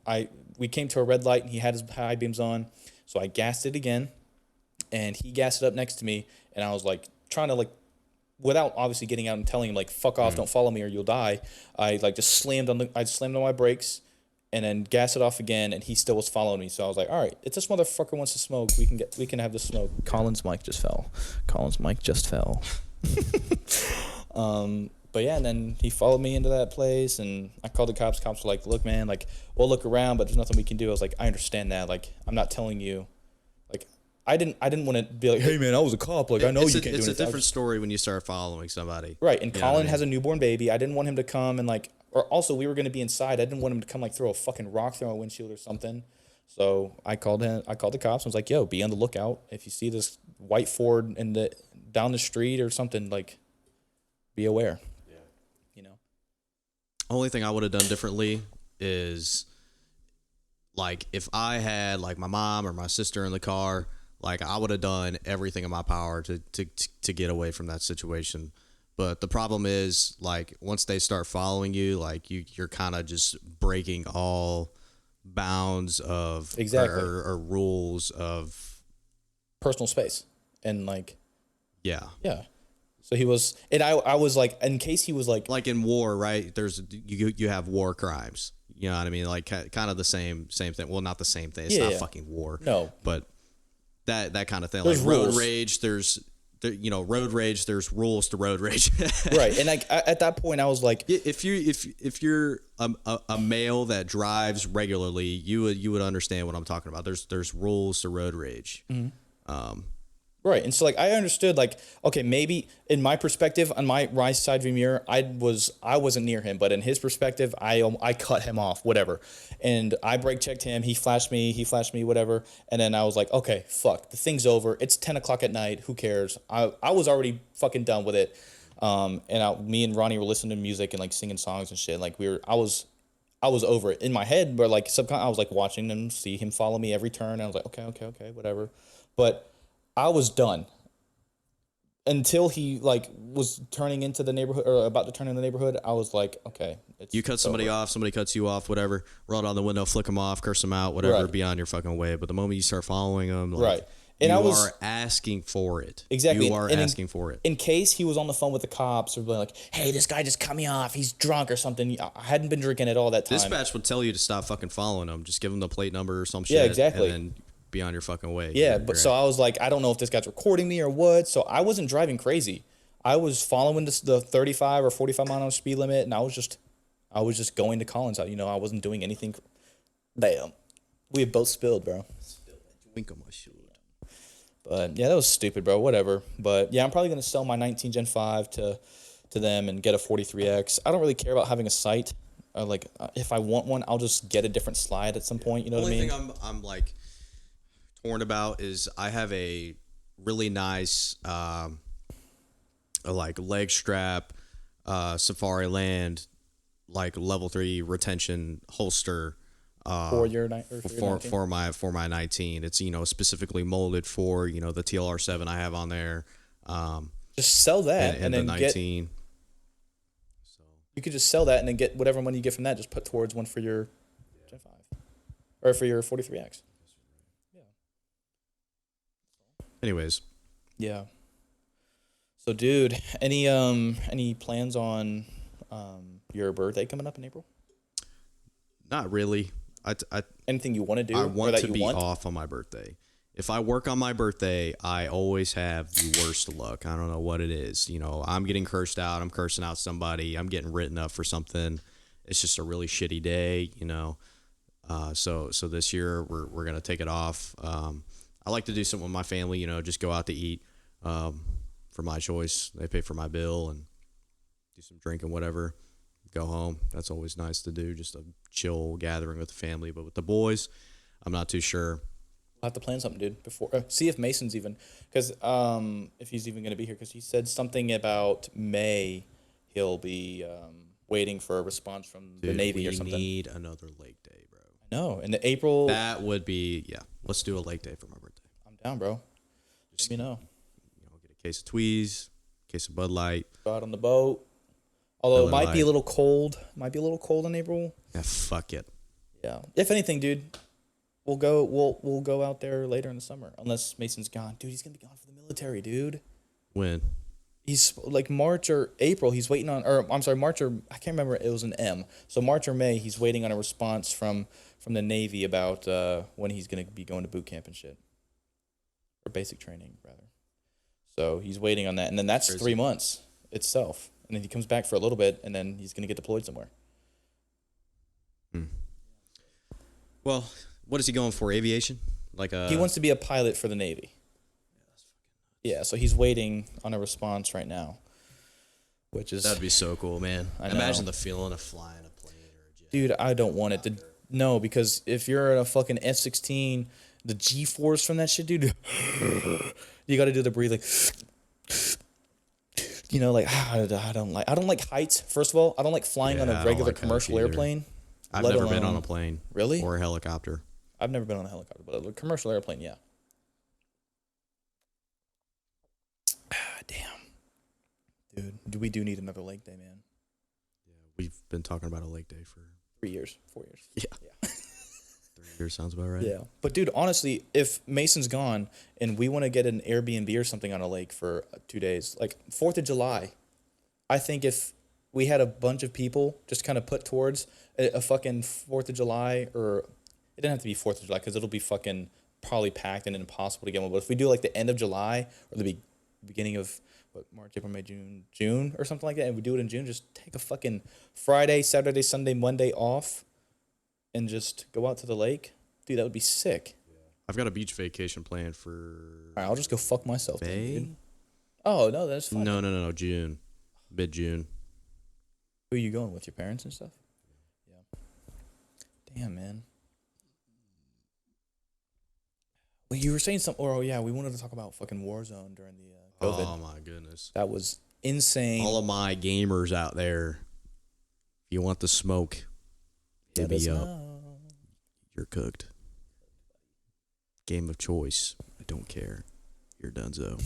S2: We came to a red light, and he had his high beams on, so I gassed it again. And he gassed it up next to me, and I was trying to without obviously getting out and telling him fuck off, don't follow me or you'll die. I just slammed on my brakes, and then gas it off again, and he still was following me. So I was like, all right, if this motherfucker wants to smoke, we can have the smoke. Colin's mic just fell. But yeah, and then he followed me into that place, and I called the cops. Cops were like, look, man, like, we'll look around, but there's nothing we can do. I was like, I understand that. Like, I'm not telling you. Like, I didn't want to be like, hey, man, I was a cop. Like, I know you can't do anything.
S3: It's a different story when you start following somebody.
S2: Right, and Colin has a newborn baby. I didn't want him to come and, like, or also we were going to be inside. I didn't want him to come, like, throw a fucking rock through our windshield or something. So I called the cops. I was like, yo, be on the lookout. If you see this white Ford down the street or something, like, be aware.
S3: Only thing I would have done differently is, like, if I had, like, my mom or my sister in the car, like, I would have done everything in my power to get away from that situation. But the problem is, like, once they start following you, like, you're kind of just breaking all bounds of or rules of
S2: personal space. And, like,
S3: yeah.
S2: So he was, and I was like, in case he was like
S3: in war, right? There's you have war crimes. You know what I mean? Like, kind of the same thing. Well, not the same thing. It's not fucking war.
S2: No,
S3: but that kind of thing.
S2: There's
S3: like road
S2: rules.
S3: Rage. Road rage. There's rules to road rage.
S2: Right, and like at that point, I was like,
S3: if you're a male that drives regularly, you would understand what I'm talking about. There's rules to road rage.
S2: Mm-hmm. Right, and so like I understood, like, okay, maybe in my perspective on my right side view mirror, I wasn't near him, but in his perspective, I cut him off, whatever, and I brake checked him. He flashed me, whatever, and then I was like, okay, fuck, the thing's over. It's 10 o'clock at night. Who cares? I was already fucking done with it. Me and Ronnie were listening to music and like singing songs and shit. Like I was over it in my head, but like I was like watching him, see him follow me every turn. And I was like, okay, whatever, but I was done until he like was turning into the neighborhood or about to turn in the neighborhood. I was like, okay,
S3: you cut somebody off, somebody cuts you off, whatever. Roll down the window, flick them off, curse them out, whatever.
S2: Right.
S3: Be on your fucking way. But the moment you start following them, like,
S2: right, and
S3: you are asking for it.
S2: Exactly,
S3: you are asking for it.
S2: In case he was on the phone with the cops or like, hey, this guy just cut me off. He's drunk or something. I hadn't been drinking at all that time.
S3: Dispatch would tell you to stop fucking following them. Just give them the plate number or some shit.
S2: Yeah, exactly.
S3: And then be on your fucking way.
S2: Yeah, but so I was like, I don't know if this guy's recording me or what. So I wasn't driving crazy. I was following the 35 or 45 mile an hour speed limit, and I was just going to Colin's house. I wasn't doing anything. Damn, we had both spilled, bro.
S3: Wink on my shoe.
S2: But yeah, that was stupid, bro. Whatever. But yeah, I'm probably gonna sell my 19 Gen 5 to them and get a 43X. I don't really care about having a sight. If I want one, I'll just get a different slide at some point. You know what I mean?
S3: The only thing I'm like torn about is I have a really nice like leg strap Safari Land like level 3 retention holster
S2: for
S3: my 19. It's specifically molded for the TLR7 I have on there.
S2: Just sell that and then
S3: the 19.
S2: So you could just sell that and then get whatever money you get from that. Just put towards one for your Gen 5 or for your 43X.
S3: Anyways.
S2: Yeah. So, dude, any plans on your birthday coming up in April?
S3: Not really.
S2: Anything you want to do?
S3: I want to be off on my birthday. If I work on my birthday, I always have the worst luck. I don't know what it is. I'm getting cursed out. I'm cursing out somebody. I'm getting written up for something. It's just a really shitty day, So this year we're gonna take it off. I like to do something with my family, just go out to eat for my choice. They pay for my bill and do some drinking, whatever. Go home. That's always nice to do, just a chill gathering with the family. But with the boys, I'm not too sure.
S2: I'll have to plan something, dude, before. See if Mason's even, because if he's even going to be here, because he said something about May he'll be waiting for a response from the Navy or something.
S3: We need another lake day, bro.
S2: I know. In the April.
S3: That would be, yeah. Let's do a lake day for my birthday.
S2: I'm down, bro. Just let me know.
S3: Get a case of Tweez, case of Bud Light.
S2: Go out on the boat. Although it might be a little cold. Might be a little cold in April.
S3: Yeah, fuck it.
S2: Yeah. If anything, dude, we'll go out there later in the summer. Unless Mason's gone. Dude, he's gonna be gone for the military, dude.
S3: When?
S2: he's like March or April. He's waiting on, or I'm sorry, March or I can't remember. It was an M. So March or May, he's waiting on a response from the Navy about when he's gonna be going to boot camp and shit, or basic training rather. So he's waiting on that, and then that's
S3: Crazy.
S2: 3 months itself, and then he comes back for a little bit, and then he's gonna get deployed somewhere.
S3: Well, what is he going for? Aviation? Like a.
S2: He wants to be a pilot for the Navy. Yeah, so he's waiting on a response right now, which is
S3: That'd be so cool, man.
S2: I
S3: Imagine
S2: know.
S3: the feeling of flying a plane or a jet.
S2: dude. I don't want it to. No, because if you're in a fucking F-16, the G-force from that shit, dude, you got to do the breathing. You know, like I don't like heights. First of all, I don't like flying on
S3: Yeah, I
S2: a
S3: don't
S2: regular
S3: like heights
S2: commercial
S3: either.
S2: airplane.
S3: I've
S2: let
S3: never been on
S2: alone-
S3: a plane.
S2: Really?
S3: Or a helicopter.
S2: I've never been on a helicopter, but a commercial airplane, yeah. Damn, dude, we do need another lake day, man.
S3: We've been talking about a lake day for
S2: 3 years, 4 years.
S3: Yeah. 3 years. Sounds about right.
S2: Yeah, but dude, honestly, if Mason's gone and we want to get an Airbnb or something on a lake for 2 days, like 4th of July, I think if we had a bunch of people just kind of put towards a fucking 4th of July, or it didn't have to be 4th of July because it'll be fucking probably packed and impossible to get one. But if we do like the end of July or the beginning of March, April, May, June or something like that, and we do it in June, just take a fucking Friday, Saturday, Sunday, Monday off and just go out to the lake. Dude, that would be sick.
S3: I've got a beach vacation planned for
S2: All right, I'll just go fuck myself. then,
S3: May.
S2: dude. Oh, no, that's fine.
S3: No. June. Mid-June.
S2: Who are you going with? Your parents and stuff? Yeah. Damn, man. Well, you were saying something. Oh, yeah, we wanted to talk about fucking Warzone during the COVID.
S3: Oh my goodness.
S2: That was insane.
S3: All of my gamers out there, if you want the smoke, hit
S2: Let us
S3: me up.
S2: know.
S3: You're cooked. Game of choice. I don't care. You're donezo.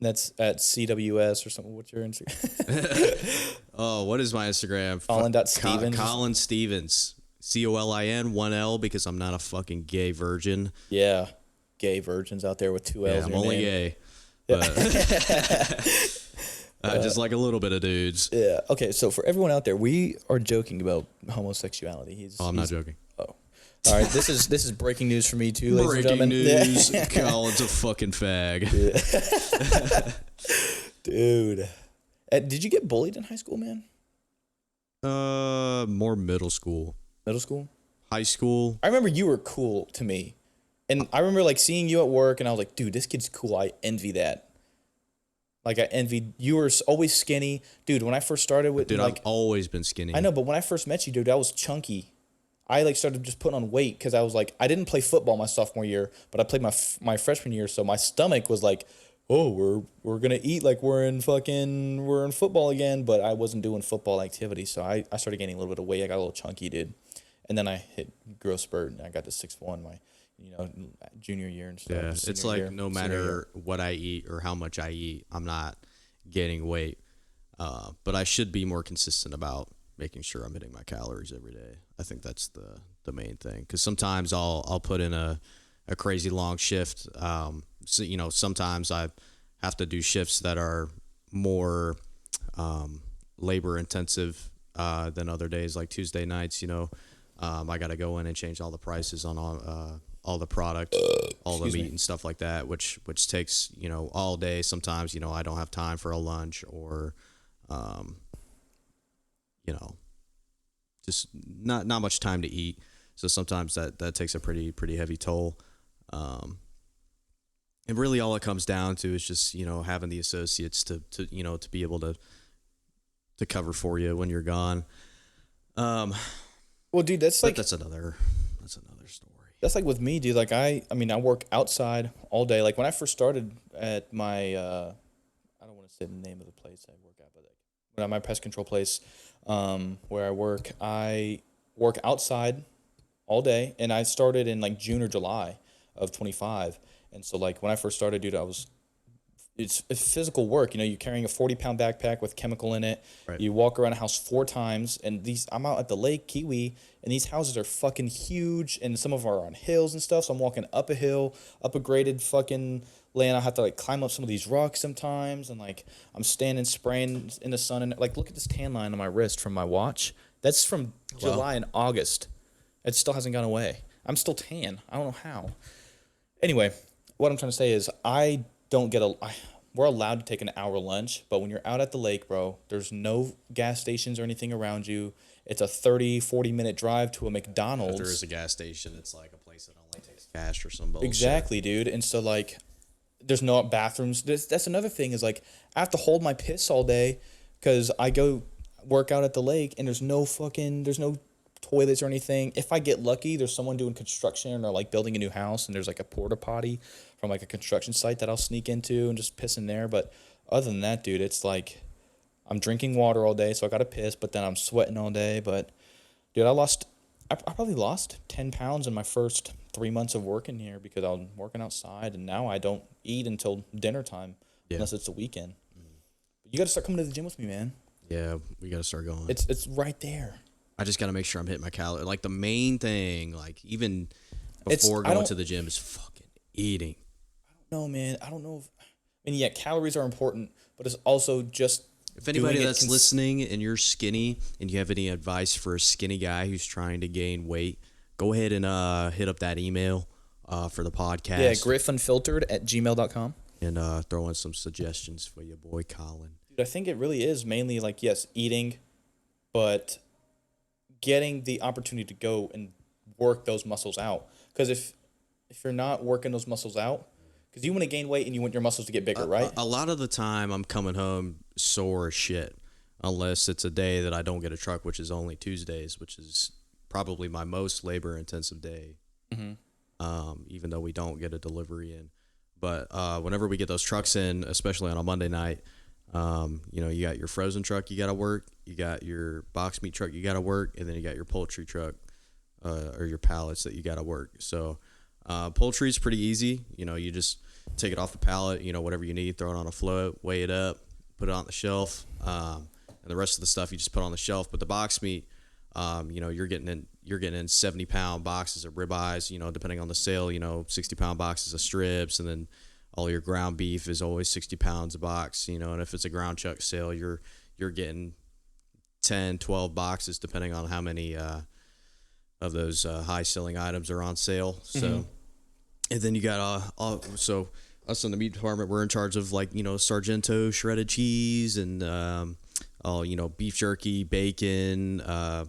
S2: That's at CWS or something. What's your Instagram?
S3: Oh, what is my Instagram?
S2: Colin.Stephens.
S3: Colin Stephens. COLIN, 1L, because I'm not a fucking gay virgin.
S2: Yeah. Gay virgins out there with 2 L's
S3: Yeah,
S2: in
S3: I'm
S2: your
S3: only
S2: name.
S3: gay. But just like a little bit of dudes.
S2: Yeah. Okay, so for everyone out there, we are joking about homosexuality.
S3: Oh, I'm not joking.
S2: Oh. All right, this is breaking news for me too, ladies
S3: Breaking
S2: and gentlemen.
S3: news. Colin's a fucking fag.
S2: Dude. Did you get bullied in high school, man?
S3: More middle school.
S2: Middle school?
S3: High school.
S2: I remember you were cool to me. And I remember like seeing you at work and I was like, dude, this kid's cool. I envy that. Like I envied, you were always skinny. Dude, when I first started with
S3: Dude,
S2: like,
S3: I've always been skinny.
S2: I know, but when I first met you, dude, I was chunky. I like started just putting on weight because I was like, I didn't play football my sophomore year, but I played my freshman year. So my stomach was like, oh, we're gonna eat like we're in football again. But I wasn't doing football activity, so I started gaining a little bit of weight. I got a little chunky, dude. And then I hit growth spurt, and I got to 6'1" my junior year and stuff.
S3: Yeah, it's
S2: senior
S3: like
S2: year,
S3: no
S2: senior year.
S3: matter what I eat or how much I eat, I'm not gaining weight. But I should be more consistent about making sure I'm hitting my calories every day. I think that's the main thing. Because sometimes I'll put in a crazy long shift. So sometimes I have to do shifts that are more labor intensive than other days, like Tuesday nights. I got to go in and change all the prices on all the product, all the meat and stuff like that, which takes all day. Sometimes I don't have time for a lunch or just not much time to eat. So sometimes that takes a pretty heavy toll. And really all it comes down to is just having the associates to be able to cover for you when you're gone.
S2: Well, dude, that's
S3: another story.
S2: That's like with me, dude. Like I work outside all day. Like when I first started at my, I don't want to say the name of the place I work at, but like at my pest control place, where I work outside all day, and I started in like June or July of 25. And so like when I first started, dude, it's physical work. You're carrying a 40-pound backpack with chemical in it.
S3: Right.
S2: You walk around a house 4 times, and I'm out at the lake, Kiwi, and these houses are fucking huge, and some of them are on hills and stuff. So I'm walking up a hill, up a graded fucking laying. I have to like climb up some of these rocks sometimes, and like I'm standing spraying in the sun, and like look at this tan line on my wrist from my watch. That's from July and August. It still hasn't gone away. I'm still tan. I don't know how. Anyway, what I'm trying to say is we're allowed to take an hour lunch, but when you're out at the lake, bro, there's no gas stations or anything around you. It's a 30, 40-minute drive to a McDonald's.
S3: If there is a gas station, it's like a place that only takes cash or some bullshit.
S2: Exactly, dude. And so, like, there's no bathrooms. That's another thing is, like, I have to hold my piss all day because I go work out at the lake and there's no toilets or anything. If I get lucky, there's someone doing construction or, like, building a new house and there's, like, a porta potty from, like, a construction site that I'll sneak into and just piss in there. But other than that, dude, it's, like, I'm drinking water all day, so I got to piss, but then I'm sweating all day. But, dude, I probably lost 10 pounds in my first 3 months of working here because I was working outside, and now I don't eat until dinner time unless it's the weekend. You got to start coming to the gym with me, man.
S3: Yeah, we got to start going.
S2: It's right there.
S3: I just got to make sure I'm hitting my calories. Like, the main thing, like, even before going to the gym is fucking eating.
S2: I don't know, man. I don't know yeah, calories are important, but it's also just
S3: if anybody that's listening and you're skinny and you have any advice for a skinny guy who's trying to gain weight, go ahead and hit up that email for the podcast.
S2: Yeah, griffunfiltered@gmail.com.
S3: And throw in some suggestions for your boy Colin.
S2: Dude, I think it really is mainly like, yes, eating, but getting the opportunity to go and work those muscles out. Because if you're not working those muscles out, because you want to gain weight and you want your muscles to get bigger, right?
S3: A lot of the time I'm coming home sore as shit, unless it's a day that I don't get a truck, which is only Tuesdays, which is probably my most labor-intensive day, even though we don't get a delivery in. But whenever we get those trucks in, especially on a Monday night, you got your frozen truck you got to work, you got your box meat truck you got to work, and then you got your poultry truck or your pallets that you got to work. So poultry is pretty easy. You just take it off the pallet, whatever you need, throw it on a float, weigh it up, put it on the shelf, and the rest of the stuff you just put on the shelf. But the box meat, you're getting in 70-pound boxes of ribeyes, depending on the sale, 60-pound boxes of strips, and then all your ground beef is always 60 pounds a box, and if it's a ground chuck sale, you're getting 10, 12 boxes, depending on how many of those high selling items are on sale. So, and then you got so us in the meat department, we're in charge of Sargento shredded cheese and beef jerky, bacon, your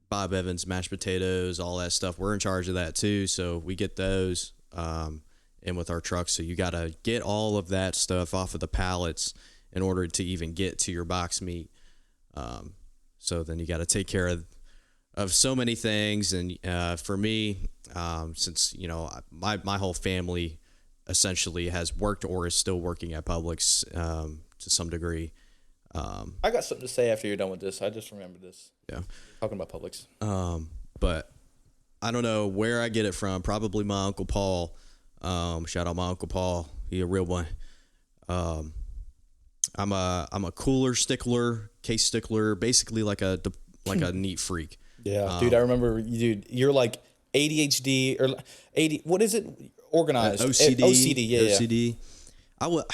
S3: Bob Evans mashed potatoes, all that stuff. We're in charge of that too. So we get those in with our trucks. So you got to get all of that stuff off of the pallets in order to even get to your box meat. So then you got to take care of so many things. And for me, since my whole family essentially has worked or is still working at Publix to some degree.
S2: I got something to say after you're done with this. I just remembered this.
S3: Yeah,
S2: talking about Publix.
S3: But I don't know where I get it from. Probably my Uncle Paul. Shout out my Uncle Paul. He a real one. I'm a cooler stickler, case stickler, basically like a neat freak.
S2: Yeah, dude, I remember, you're like ADHD or what is it? Organized.
S3: OCD.
S2: OCD, yeah.
S3: OCD. I would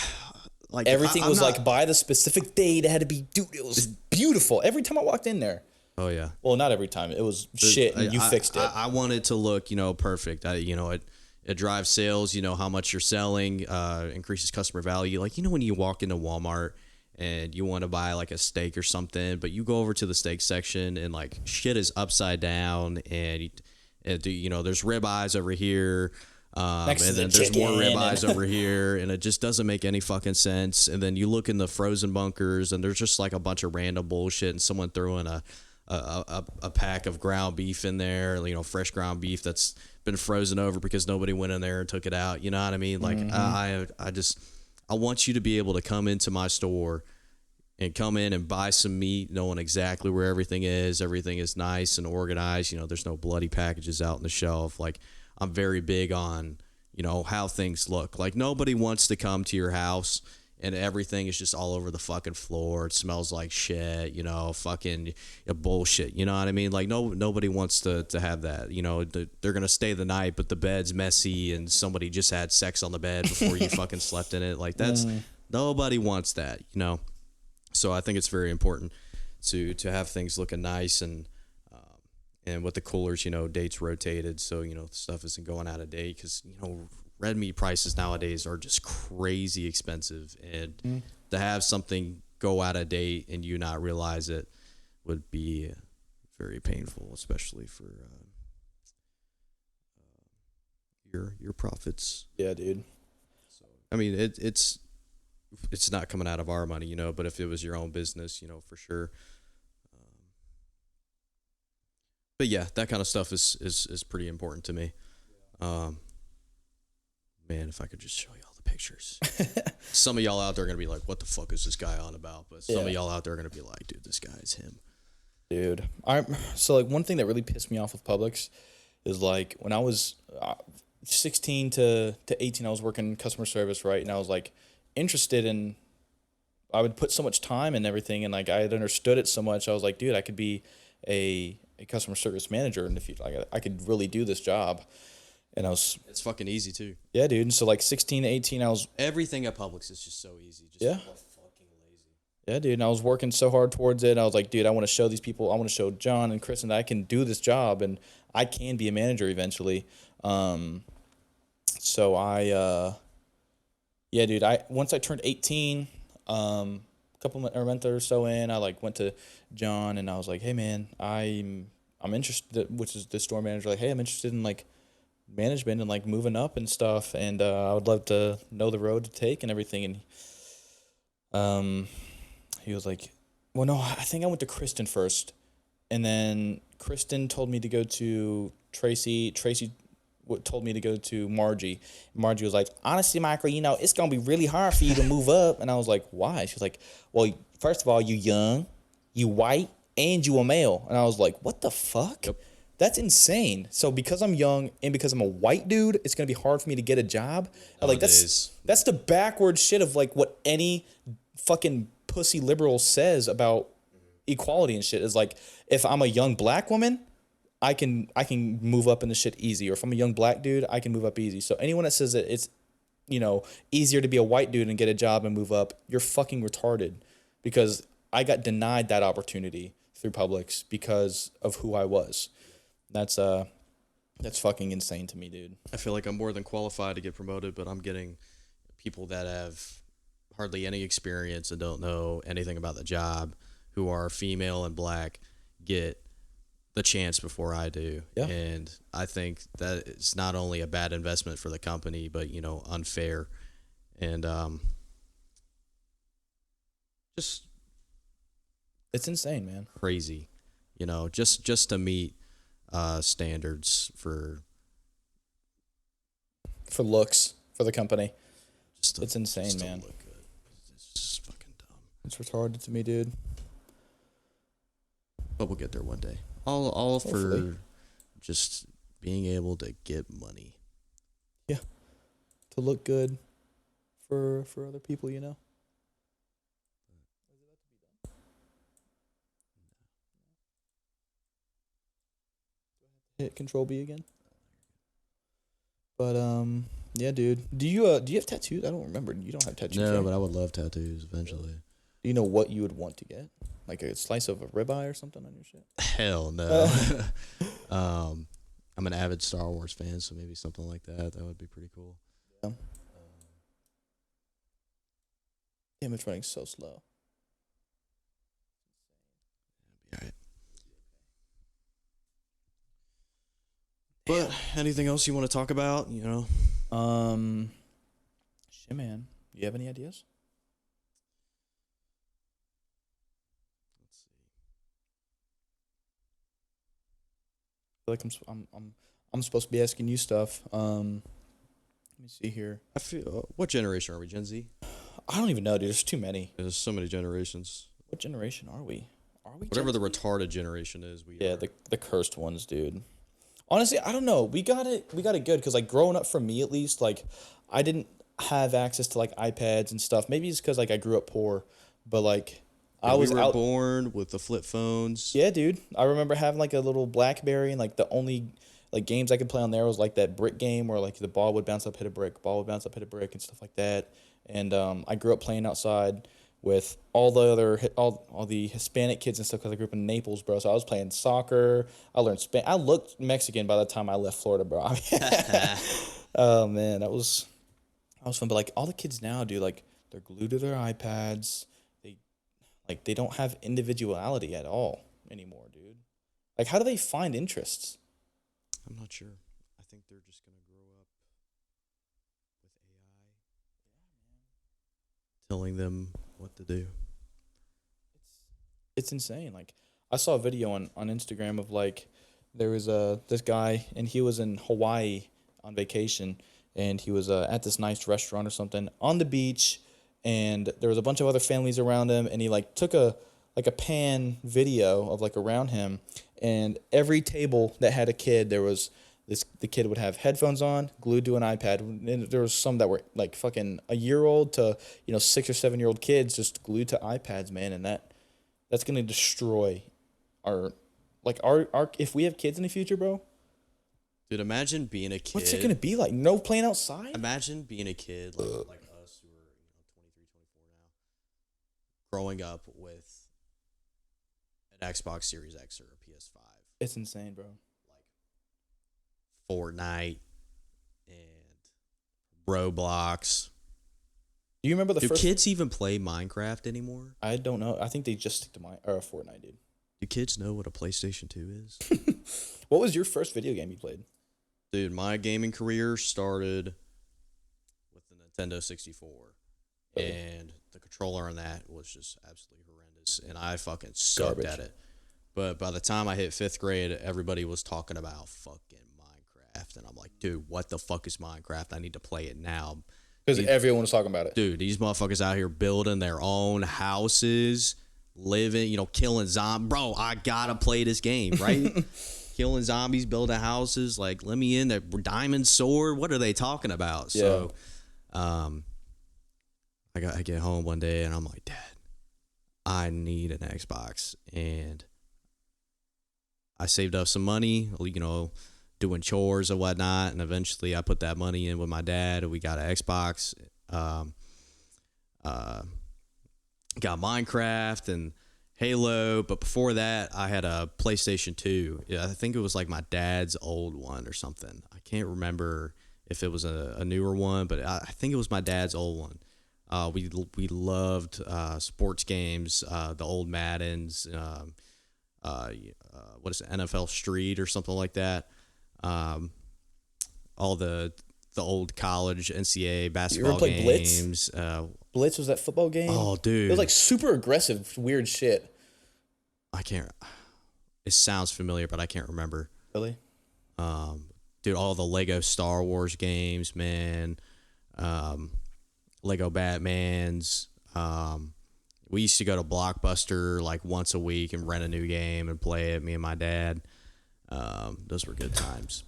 S3: like
S2: everything was like by the specific date. It had to be, dude, it was beautiful. Every time I walked in there.
S3: Oh yeah.
S2: Well, not every time. It was shit and you fixed it.
S3: I want it to look, perfect. It drives sales, how much you're selling, increases customer value. Like, when you walk into Walmart and you want to buy like a steak or something, but you go over to the steak section and like shit is upside down and there's ribeyes over here. And then there's more ribeyes over here, and it just doesn't make any fucking sense. And then you look in the frozen bunkers, and there's just like a bunch of random bullshit, and someone threw in a pack of ground beef in there, fresh ground beef that's been frozen over because nobody went in there and took it out. You know what I mean? Like I want you to be able to come into my store and come in and buy some meat, knowing exactly where everything is. Everything is nice and organized. There's no bloody packages out on the shelf. Like, I'm very big on, how things look. Like, nobody wants to come to your house
S4: and everything is just all over the fucking floor. It smells like shit, you know, fucking bullshit. You know what I mean? Like nobody wants to have that. You know, they're gonna stay the night, but the bed's messy and somebody just had sex on the bed before you fucking slept in it. Like that's nobody wants that. You know, so I think it's very important to have things looking nice and with the coolers, you know, dates rotated, so you know stuff isn't going out of date because you know red meat prices nowadays are just crazy expensive, and to have something go out of date and you not realize it would be very painful, especially for your profits.
S2: Yeah, dude.
S4: So I mean, it's not coming out of our money, you know, but if it was your own business, you know, for sure. But yeah, that kind of stuff is pretty important to me. Man, if I could just show you all the pictures. Some of y'all out there are going to be like, what the fuck is this guy on about? But some of y'all out there are going to be like, dude, this guy is him.
S2: Dude. So like one thing that really pissed me off with Publix is like when I was 16 to 18, I was working customer service, right? And I was like interested in, I would put so much time in everything and like I had understood it so much. I was like, dude, I could be a customer service manager in the future. Like I could really do this job. And
S4: It's fucking easy too.
S2: Yeah, dude. And so like 16 to 18, I was
S4: everything at Publix is just so easy. Just fucking lazy.
S2: Yeah, dude. And I was working so hard towards it. I was like, dude, I want to show these people. I want to show John and Kristen that I can do this job and I can be a manager eventually. So yeah, dude. Once I turned 18, a month or so in, I like went to John and I was like, hey man, I'm interested, which is the store manager, like, hey, I'm interested in like management and like moving up and stuff, and I would love to know the road to take and everything. And he was like, well, no, I think I went to Kristen first, and then Kristen told me to go to Tracy told me to go to Margie. Margie was like, honestly, Michael, you know, it's going to be really hard for you to move up. And I was like, why? She was like, well, first of all, you young, you white, and you a male. And I was like, what the fuck?
S4: Yep.
S2: That's insane. So because I'm young and because I'm a white dude, it's going to be hard for me to get a job. Like that's the backward shit of like what any fucking pussy liberal says about equality and shit is like, if I'm a young black woman, I can move up in the shit easy. Or if I'm a young black dude, I can move up easy. So anyone that says that it's, you know, easier to be a white dude and get a job and move up, you're fucking retarded. Because I got denied that opportunity through Publix because of who I was. That's fucking insane to me, dude.
S4: I feel like I'm more than qualified to get promoted, but I'm getting people that have hardly any experience and don't know anything about the job, who are female and black, get the chance before I do.
S2: Yeah.
S4: And I think that it's not only a bad investment for the company, but, you know, unfair. And just
S2: it's insane, man.
S4: Crazy. You know, just to meet standards for
S2: looks for the company.
S4: It's
S2: insane, man.
S4: Look good. It's just fucking dumb.
S2: It's retarded to me, dude.
S4: But we'll get there one day. All
S2: Hopefully.
S4: for just being able to get money.
S2: Yeah. To look good for other people, you know. Hit Control B again. But yeah, dude. Do you have tattoos? I don't remember. You don't have tattoos.
S4: No,
S2: right?
S4: but I would love tattoos eventually.
S2: Do you know what you would want to get? Like a slice of a ribeye or something on your shit?
S4: Hell no. I'm an avid Star Wars fan, so maybe something like that. That would be pretty cool.
S2: Yeah. Damn, it's running so slow.
S4: All right. But anything else you want to talk about? You know.
S2: Shit, man. Do you have any ideas?
S4: Let's see.
S2: I feel like I'm supposed to be asking you stuff. Let me see here.
S4: I feel. What generation are we? Gen Z?
S2: I don't even know, dude. There's too many.
S4: There's so many generations.
S2: What generation are we? Are we
S4: Whatever
S2: Gen
S4: the
S2: Z?
S4: retarded generation is, we
S2: Yeah,
S4: are.
S2: the cursed ones, dude. Honestly, I don't know. We got it good because like growing up for me at least, like I didn't have access to like iPads and stuff. Maybe it's because like I grew up poor, but like I
S4: we
S2: was
S4: were
S2: out.
S4: born with the flip phones.
S2: Yeah, dude. I remember having like a little BlackBerry, and like the only like games I could play on there was like that brick game where like the ball would bounce up, hit a brick, ball would bounce up, hit a brick, and stuff like that. And I grew up playing outside with all the other all the Hispanic kids and stuff because I grew up in Naples, bro. So I was playing soccer. I learned I looked Mexican by the time I left Florida, bro. Oh man, that was fun. But like all the kids now, dude, like they're glued to their iPads. They don't have individuality at all anymore, dude. Like, how do they find interests?
S4: I'm not sure. I think they're just gonna grow up with AI telling them what to do.
S2: It's insane. Like, I saw a video on Instagram of like there was this guy and he was in Hawaii on vacation and he was at this nice restaurant or something on the beach, and there was a bunch of other families around him, and he like took a pan video of like around him, and every table that had a kid, there was the kid would have headphones on, glued to an iPad, and there was some that were like fucking a year old to 6 or 7 year old kids just glued to iPads, man, and that's gonna destroy our if we have kids in the future, bro.
S4: Dude, imagine being a kid.
S2: What's it gonna be like? No playing outside?
S4: Imagine being a kid like us who are 23, 24 now, growing up with an Xbox Series X or a PS5.
S2: It's insane, bro.
S4: Like Fortnite and Roblox.
S2: Do you remember the
S4: Do
S2: first?
S4: kids even play Minecraft anymore?
S2: I don't know. I think they just stick to Fortnite, dude.
S4: Do kids know what a PlayStation 2 is?
S2: What was your first video game you played?
S4: Dude, my gaming career started with the Nintendo 64.
S2: Really?
S4: And the controller on that was just absolutely horrendous. And I fucking sucked
S2: Garbage.
S4: at it. But by the time I hit 5th grade, everybody was talking about fucking Minecraft. And I'm like, dude, what the fuck is Minecraft? I need to play it now.
S2: Because everyone was talking about it.
S4: Dude, these motherfuckers out here building their own houses, living, killing zombies. Bro, I gotta play this game, right? Killing zombies, building houses. Like, let me in there. Diamond sword. What are they talking about?
S2: Yeah.
S4: So, I get home one day and I'm like, Dad, I need an Xbox. And I saved up some money, doing chores and whatnot. And eventually I put that money in with my dad and we got an Xbox. Got Minecraft and Halo, but before that, I had a PlayStation 2. Yeah, I think it was like my dad's old one or something. I can't remember if it was a newer one, but I think it was my dad's old one. We loved sports games, the old Maddens, what is it, NFL Street or something like that. All the old college NCAA basketball
S2: play Blitz?
S4: games.
S2: Blitz was that football game?
S4: Oh, dude.
S2: It was like super aggressive, weird shit.
S4: I can't. It sounds familiar, but I can't remember.
S2: Really?
S4: Dude, all the Lego Star Wars games, man. Lego Batmans. We used to go to Blockbuster like once a week and rent a new game and play it, me and my dad. Those were good times.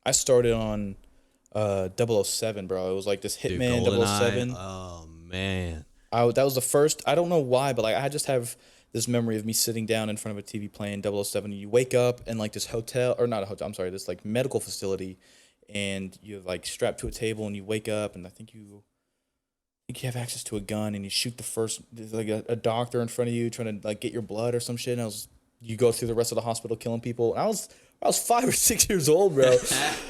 S2: I started on 007, bro. It was like this Hitman 007.
S4: Oh, man.
S2: That was the first. I don't know why, but like I just have this memory of me sitting down in front of a TV playing 007. You wake up in like this hotel, or not a hotel, I'm sorry, this like medical facility, and you're like strapped to a table and you wake up, and I think you have access to a gun, and you shoot there's like a doctor in front of you trying to like get your blood or some shit, and you go through the rest of the hospital killing people. And I was 5 or 6 years old, bro.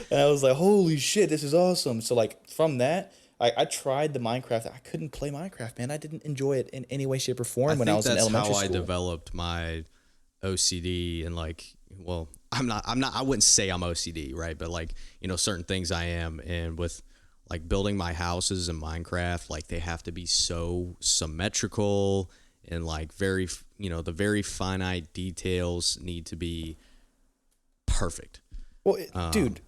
S2: And I was like, holy shit, this is awesome. So like from that, I tried the Minecraft. I couldn't play Minecraft, man. I didn't enjoy it in any way, shape, or form when I was in elementary school.
S4: That's how I developed my OCD and like, well, I wouldn't say I'm OCD, right? But like, certain things I am. And with like building my houses in Minecraft, like they have to be so symmetrical and like very, the very finite details need to be perfect.
S2: Well, dude,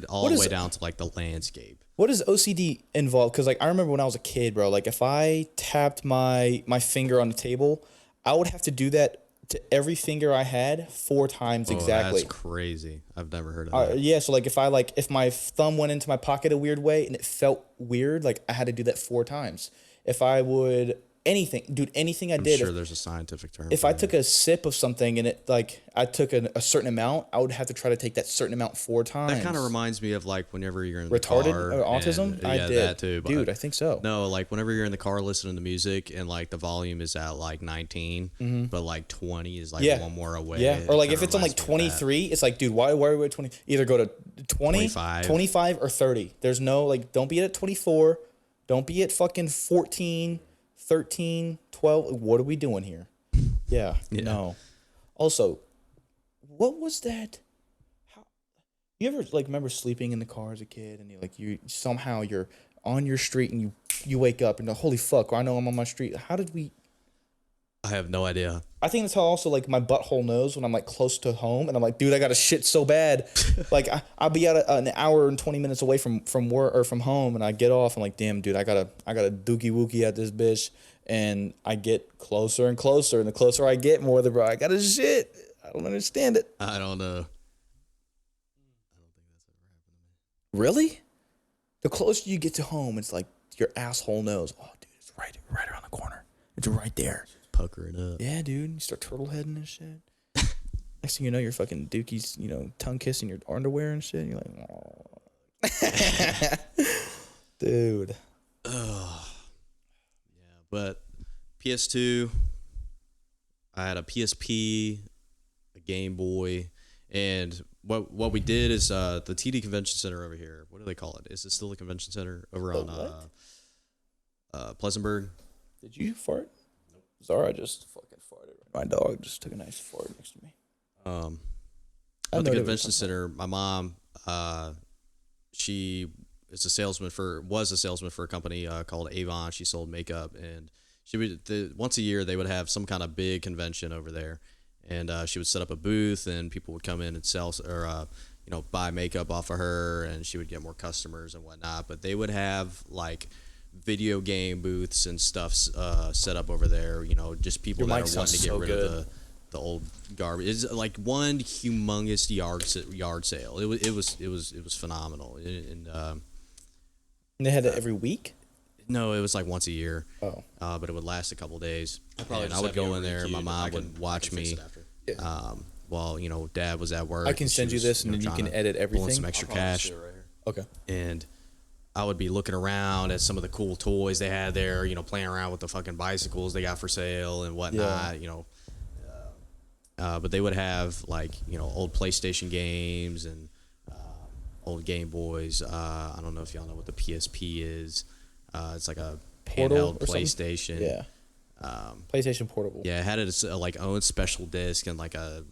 S4: all the way down to like the landscape.
S2: What does OCD involve? Because like I remember when I was a kid, bro. Like if I tapped my finger on the table, I would have to do that to every finger I had 4 times exactly.
S4: That's crazy. I've never heard of that.
S2: Yeah, so like if my thumb went into my pocket a weird way and it felt weird, like I had to do that 4 times. If I would anything I
S4: I'm
S2: did.
S4: sure there's a scientific term.
S2: If I took a sip of something and it like I took a certain amount, I would have to try to take that certain amount 4 times.
S4: That kind of reminds me of like whenever you're in
S2: retarded
S4: the car.
S2: or autism.
S4: And,
S2: I
S4: yeah,
S2: did
S4: that too. But
S2: dude. I think so.
S4: No, like whenever you're in the car listening to music and like the volume is at like 19, but like 20 is like one more away.
S2: Yeah, or like if
S4: kinda
S2: it's on like
S4: reminds me of that.
S2: 23, it's like, dude, why are we at 20? Either go to 20, 25 or 30. There's no like, don't be at 24. Don't be at fucking 14, 13, 12. What are we doing here? Yeah. No. Also, what was that? You ever like remember sleeping in the car as a kid and you're on your street and you wake up and holy fuck, I know I'm on my street. How did we?
S4: I have no idea.
S2: I think that's how also like my butthole knows when I'm like close to home and I'm like, dude, I got to shit so bad. Like I'll be at an hour and 20 minutes away from work or from home and I get off. I'm like, damn, dude, I got a dookie wookie at this bitch. And I get closer and closer, and the closer I get, more the bro, I gotta shit. I don't understand it.
S4: I don't know. I don't think that's ever happened to me.
S2: Really? The closer you get to home, it's like your asshole knows. Oh, dude, it's right around the corner. It's right there.
S4: Just puckering up.
S2: Yeah, dude. You start turtle heading and shit. Next thing you know, your fucking dookie's, tongue kissing your underwear and shit. And you're like, oh. Dude.
S4: But PS2, I had a PSP, a Game Boy, and what we did is the TD Convention Center over here. What do they call it? Is it still the Convention Center over on Pleasantburg?
S2: Did you fart? Nope. Zara just fucking farted. My dog just took a nice fart next to me.
S4: At the Convention Center, my mom, she was a salesman for a company called Avon. She sold makeup, and she would once a year they would have some kind of big convention over there, and she would set up a booth, and people would come in and sell or buy makeup off of her, and she would get more customers and whatnot. But they would have like video game booths and stuff set up over there. Just people that are wanting to get rid of the old garbage. It's like one humongous yard sale. It was phenomenal.
S2: And they had that every week?
S4: No, it was like once a year.
S2: Oh.
S4: But it would last a couple days.
S3: And
S4: I would go in there. My mom would watch me. While Dad was at work.
S2: I can send you this, and then you can edit everything.
S4: Pulling some extra cash.
S3: Right here.
S2: Okay.
S4: And I would be looking around at some of the cool toys they had there. Playing around with the fucking bicycles they got for sale and whatnot. But they would have like old PlayStation games and old Game Boys. I don't know if y'all know what the PSP is. It's like a handheld PlayStation.
S2: Yeah. PlayStation Portable.
S4: Yeah, it had its own special disc and like a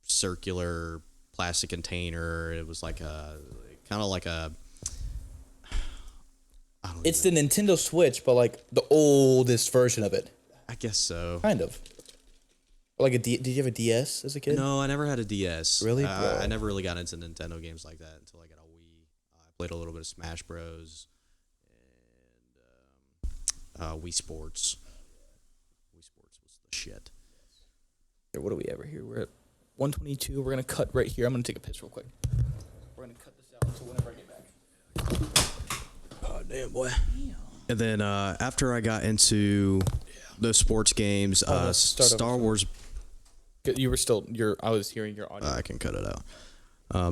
S4: circular plastic container. It was like a kind of like a.
S2: It's the Nintendo Switch, but like the oldest version of it.
S4: I guess so.
S2: Kind of. Like did you have a DS as a kid?
S4: No, I never had a DS.
S2: Really?
S4: I never really got into Nintendo games like that until I got a Wii. I played a little bit of Smash Bros. And Wii Sports. Wii Sports was the shit.
S2: Here, what do we ever here? We're at 122. We're gonna cut right here. I'm gonna take a piss real quick. We're gonna cut this out until whenever I get back.
S4: Oh damn, boy. And then after I got into the sports games, Star Wars.
S2: You were still. I was hearing your audio.
S4: I can cut it out.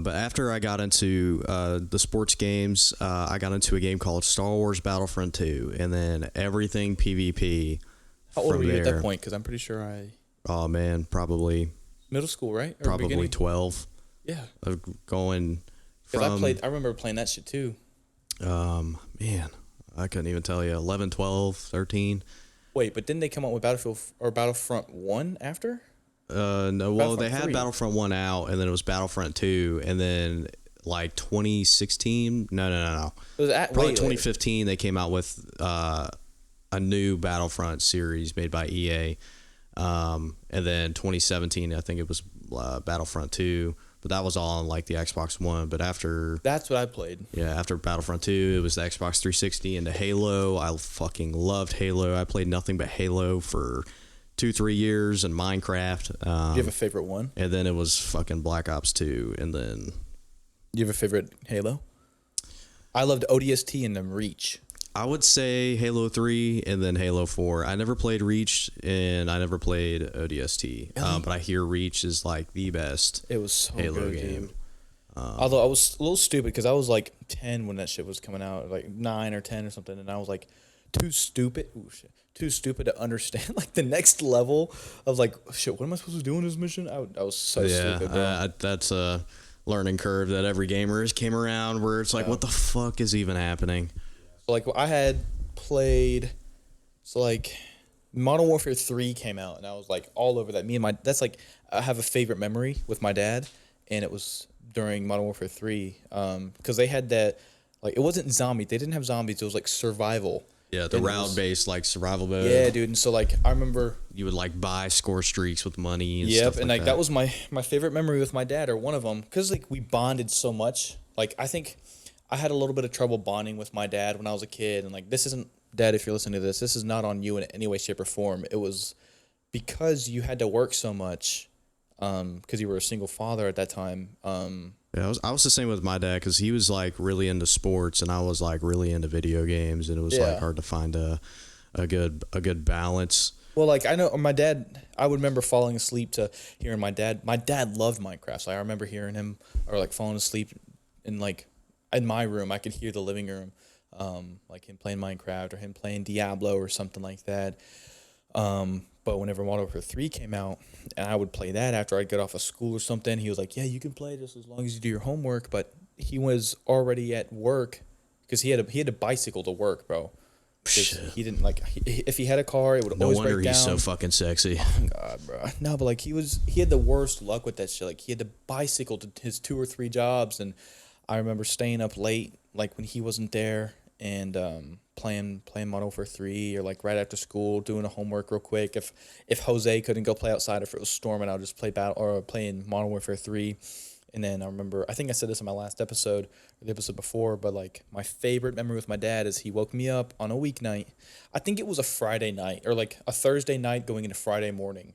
S4: But after I got into the sports games, I got into a game called Star Wars Battlefront 2, and then everything PvP.
S2: How old were you at that point? Because I'm pretty sure
S4: Oh man, probably
S2: middle school, right? Or
S4: probably
S2: beginning?
S4: 12.
S2: Yeah.
S4: Of going
S2: from. I remember playing that shit too.
S4: Man, I couldn't even tell you. 11, 12, 13.
S2: Wait, but didn't they come out with Battlefront 1 after?
S4: No, well, they had Battlefront 1 out, and then it was Battlefront 2, and then like 2016. No.
S2: It was
S4: probably 2015. Later. They came out with a new Battlefront series made by EA, and then 2017, I think it was Battlefront 2. But that was all on like the Xbox One. But after
S2: that's what I played.
S4: Yeah, after Battlefront 2, it was the Xbox 360 and the Halo. I fucking loved Halo. I played nothing but Halo for 2-3 years, and Minecraft.
S2: Do you have a favorite one?
S4: And then it was fucking Black Ops 2, and then
S2: Do you have a favorite Halo? I loved ODST and then Reach.
S4: I would say Halo 3 and then Halo 4. I never played Reach and I never played ODST, but I hear Reach is like the best
S2: It was so
S4: Halo
S2: good,
S4: game.
S2: dude. Although I was a little stupid because I was like 10 when that shit was coming out, like 9 or 10 or something, and I was like too stupid to understand like the next level of like, shit, what am I supposed to do in this mission? I was so stupid, bro.
S4: That's a learning curve that every gamer has came around where it's like, what the fuck is even happening?
S2: So like I had played, so like Modern Warfare 3 came out, and I was like all over that. That's like, I have a favorite memory with my dad, and it was during Modern Warfare 3, because they had that, like, it wasn't zombies. They didn't have zombies. It was like survival.
S4: Yeah, the round-based like survival mode.
S2: Yeah, dude. And so like I remember
S4: You would like buy score streaks with money and
S2: Yep,
S4: stuff
S2: and
S4: like
S2: like that was my favorite memory with my dad, or one of them, because like we bonded so much. Like I think I had a little bit of trouble bonding with my dad when I was a kid, and like this isn't, Dad, if you're listening to this is not on you in any way, shape, or form. It was because you had to work so much, because you were a single father at that time.
S4: Yeah, I was the same with my dad because he was like really into sports and I was like really into video games, and it was like hard to find a good balance.
S2: Well, like I know my dad, I would remember falling asleep to hearing my dad. My dad loved Minecraft, so I remember hearing him, or like falling asleep in like in my room. I could hear the living room, like him playing Minecraft or him playing Diablo or something like that. But whenever Modern Warfare 3 came out, and I would play that after I'd get off of school or something, he was like, yeah, you can play just as long as you do your homework. But he was already at work because he had a bicycle to work, bro. He didn't like, if he had a car, it would always break down.
S4: No wonder he's so fucking sexy.
S2: Oh God, bro. No, but like he had the worst luck with that shit. Like he had to bicycle to his 2 or 3 jobs, and I remember staying up late, like when he wasn't there, and playing Modern Warfare 3, or like right after school doing a homework real quick. If Jose couldn't go play outside, if it was storming, I'll just play playing Modern Warfare 3. And then I remember, I think I said this in my last episode or the episode before, but like my favorite memory with my dad is he woke me up on a weeknight. I think it was a Friday night, or like a Thursday night going into Friday morning,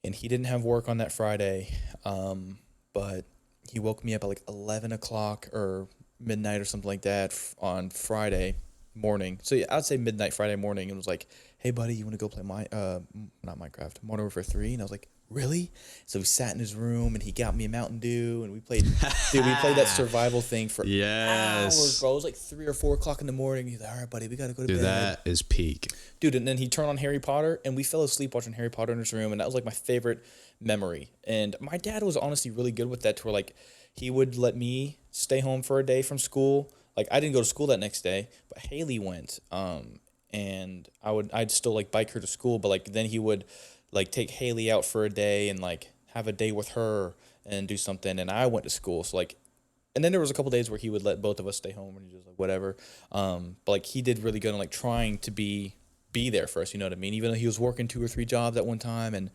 S2: and he didn't have work on that Friday, but he woke me up at like 11 o'clock or midnight or something like that on Friday morning. So yeah, I'd say midnight Friday morning, and was like, hey buddy, you want to go play not Minecraft, Modern Warfare 3? And I was like, really? So we sat in his room, and he got me a Mountain Dew, and we played that survival thing for hours, bro. It was like 3 or 4 o'clock in the morning. He's like, all right buddy, we gotta go to bed.
S4: Dude, that is peak.
S2: Dude, and then he turned on Harry Potter, and we fell asleep watching Harry Potter in his room, and that was like my favorite memory. And my dad was honestly really good with that, to where like he would let me stay home for a day from school. Like I didn't go to school that next day, but Haley went, and I'd still like bike her to school, but like then he would like take Haley out for a day and like have a day with her and do something, and I went to school. So like, and then there was a couple days where he would let both of us stay home, and he just like whatever. But like he did really good on like trying to be there for us, you know what I mean? Even though he was working 2 or 3 jobs at one time, and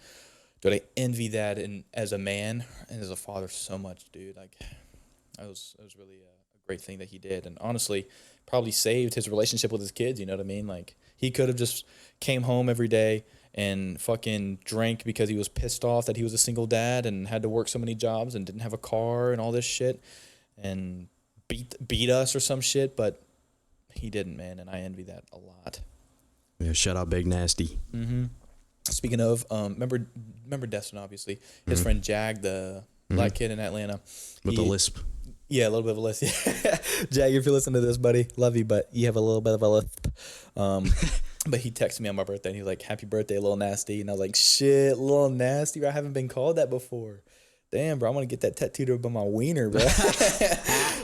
S2: dude, I envy that, and as a man and as a father so much, dude. Like that was really a great thing that he did, and honestly probably saved his relationship with his kids, you know what I mean? Like he could have just came home every day and fucking drank because he was pissed off that he was a single dad and had to work so many jobs and didn't have a car and all this shit, and beat us or some shit, but he didn't, man, and I envy that a lot.
S4: Yeah, shout out Big Nasty.
S2: Mm-hmm. Speaking of, remember Destin, obviously. His friend Jag, the black kid in Atlanta.
S4: With the lisp.
S2: Yeah, a little bit of a lisp. Yeah. Jag, if you listen to this, buddy, love you, but you have a little bit of a lisp. But he texted me on my birthday, and he was like, happy birthday, Lil Nasty. And I was like, shit, Lil Nasty, I haven't been called that before. Damn, bro, I'm going to get that tattooed up on my wiener, bro.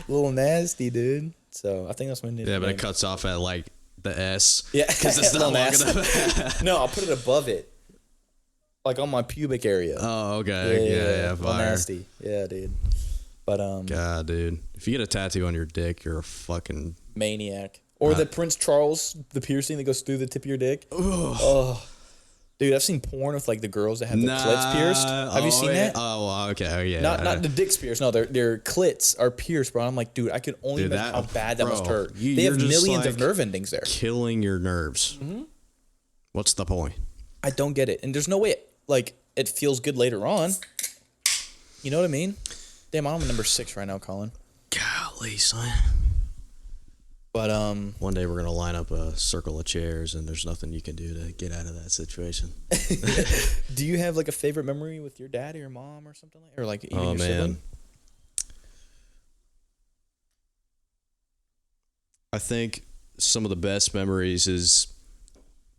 S2: Lil Nasty, dude. So I think that's my name.
S4: Yeah, but it cuts off at like the S.
S2: Yeah,
S4: because it's not long enough.
S2: No, I'll put it above it, like on my pubic area.
S4: Oh, okay. Yeah, fire.
S2: Nasty. Yeah, dude. But
S4: God, dude, if you get a tattoo on your dick, you're a fucking
S2: maniac. Or the Prince Charles, the piercing that goes through the tip of your dick. Oh, dude, I've seen porn with like the girls that have the clits pierced. Have you seen that?
S4: Oh, okay. Oh, yeah.
S2: Not the dicks pierced. No, their clits are pierced, bro. I'm like, dude, I can only imagine how bad that must hurt. They have millions of nerve endings there.
S4: Killing your nerves. Mm-hmm. What's the point?
S2: I don't get it, and there's no way it feels good later on. You know what I mean? Damn, I'm number 6 right now, Colin.
S4: Golly, son.
S2: But
S4: One day we're gonna line up a circle of chairs, and there's nothing you can do to get out of that situation.
S2: do you have like a favorite memory with your dad or your mom or something like, or like even
S4: Oh
S2: your
S4: man,
S2: sibling?
S4: I think some of the best memories is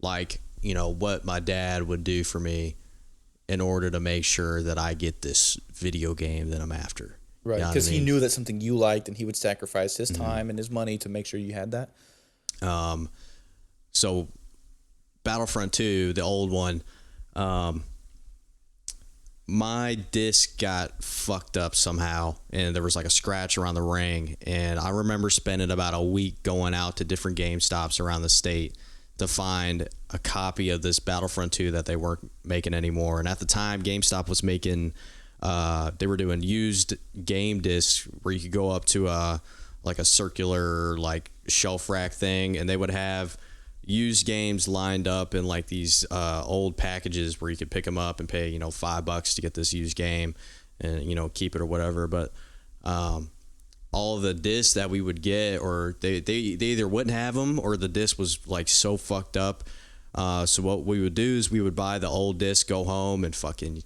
S4: like, you know, what my dad would do for me in order to make sure that I get this video game that I'm after.
S2: Right,
S4: You know what I
S2: because he
S4: mean?
S2: knew that's something you liked, and he would sacrifice his time and his money to make sure you had that.
S4: So Battlefront 2, the old one, my disc got fucked up somehow, and there was like a scratch around the ring, and I remember spending about a week going out to different GameStops around the state to find a copy of this Battlefront 2 that they weren't making anymore. And at the time, GameStop was making they were doing used game discs where you could go up to a circular like shelf rack thing, and they would have used games lined up in like these old packages where you could pick them up and pay, you know, $5 to get this used game and, you know, keep it or whatever. But all of the discs that we would get, or they either wouldn't have them, or the disc was like so fucked up. So what we would do is we would buy the old disc, go home, and fucking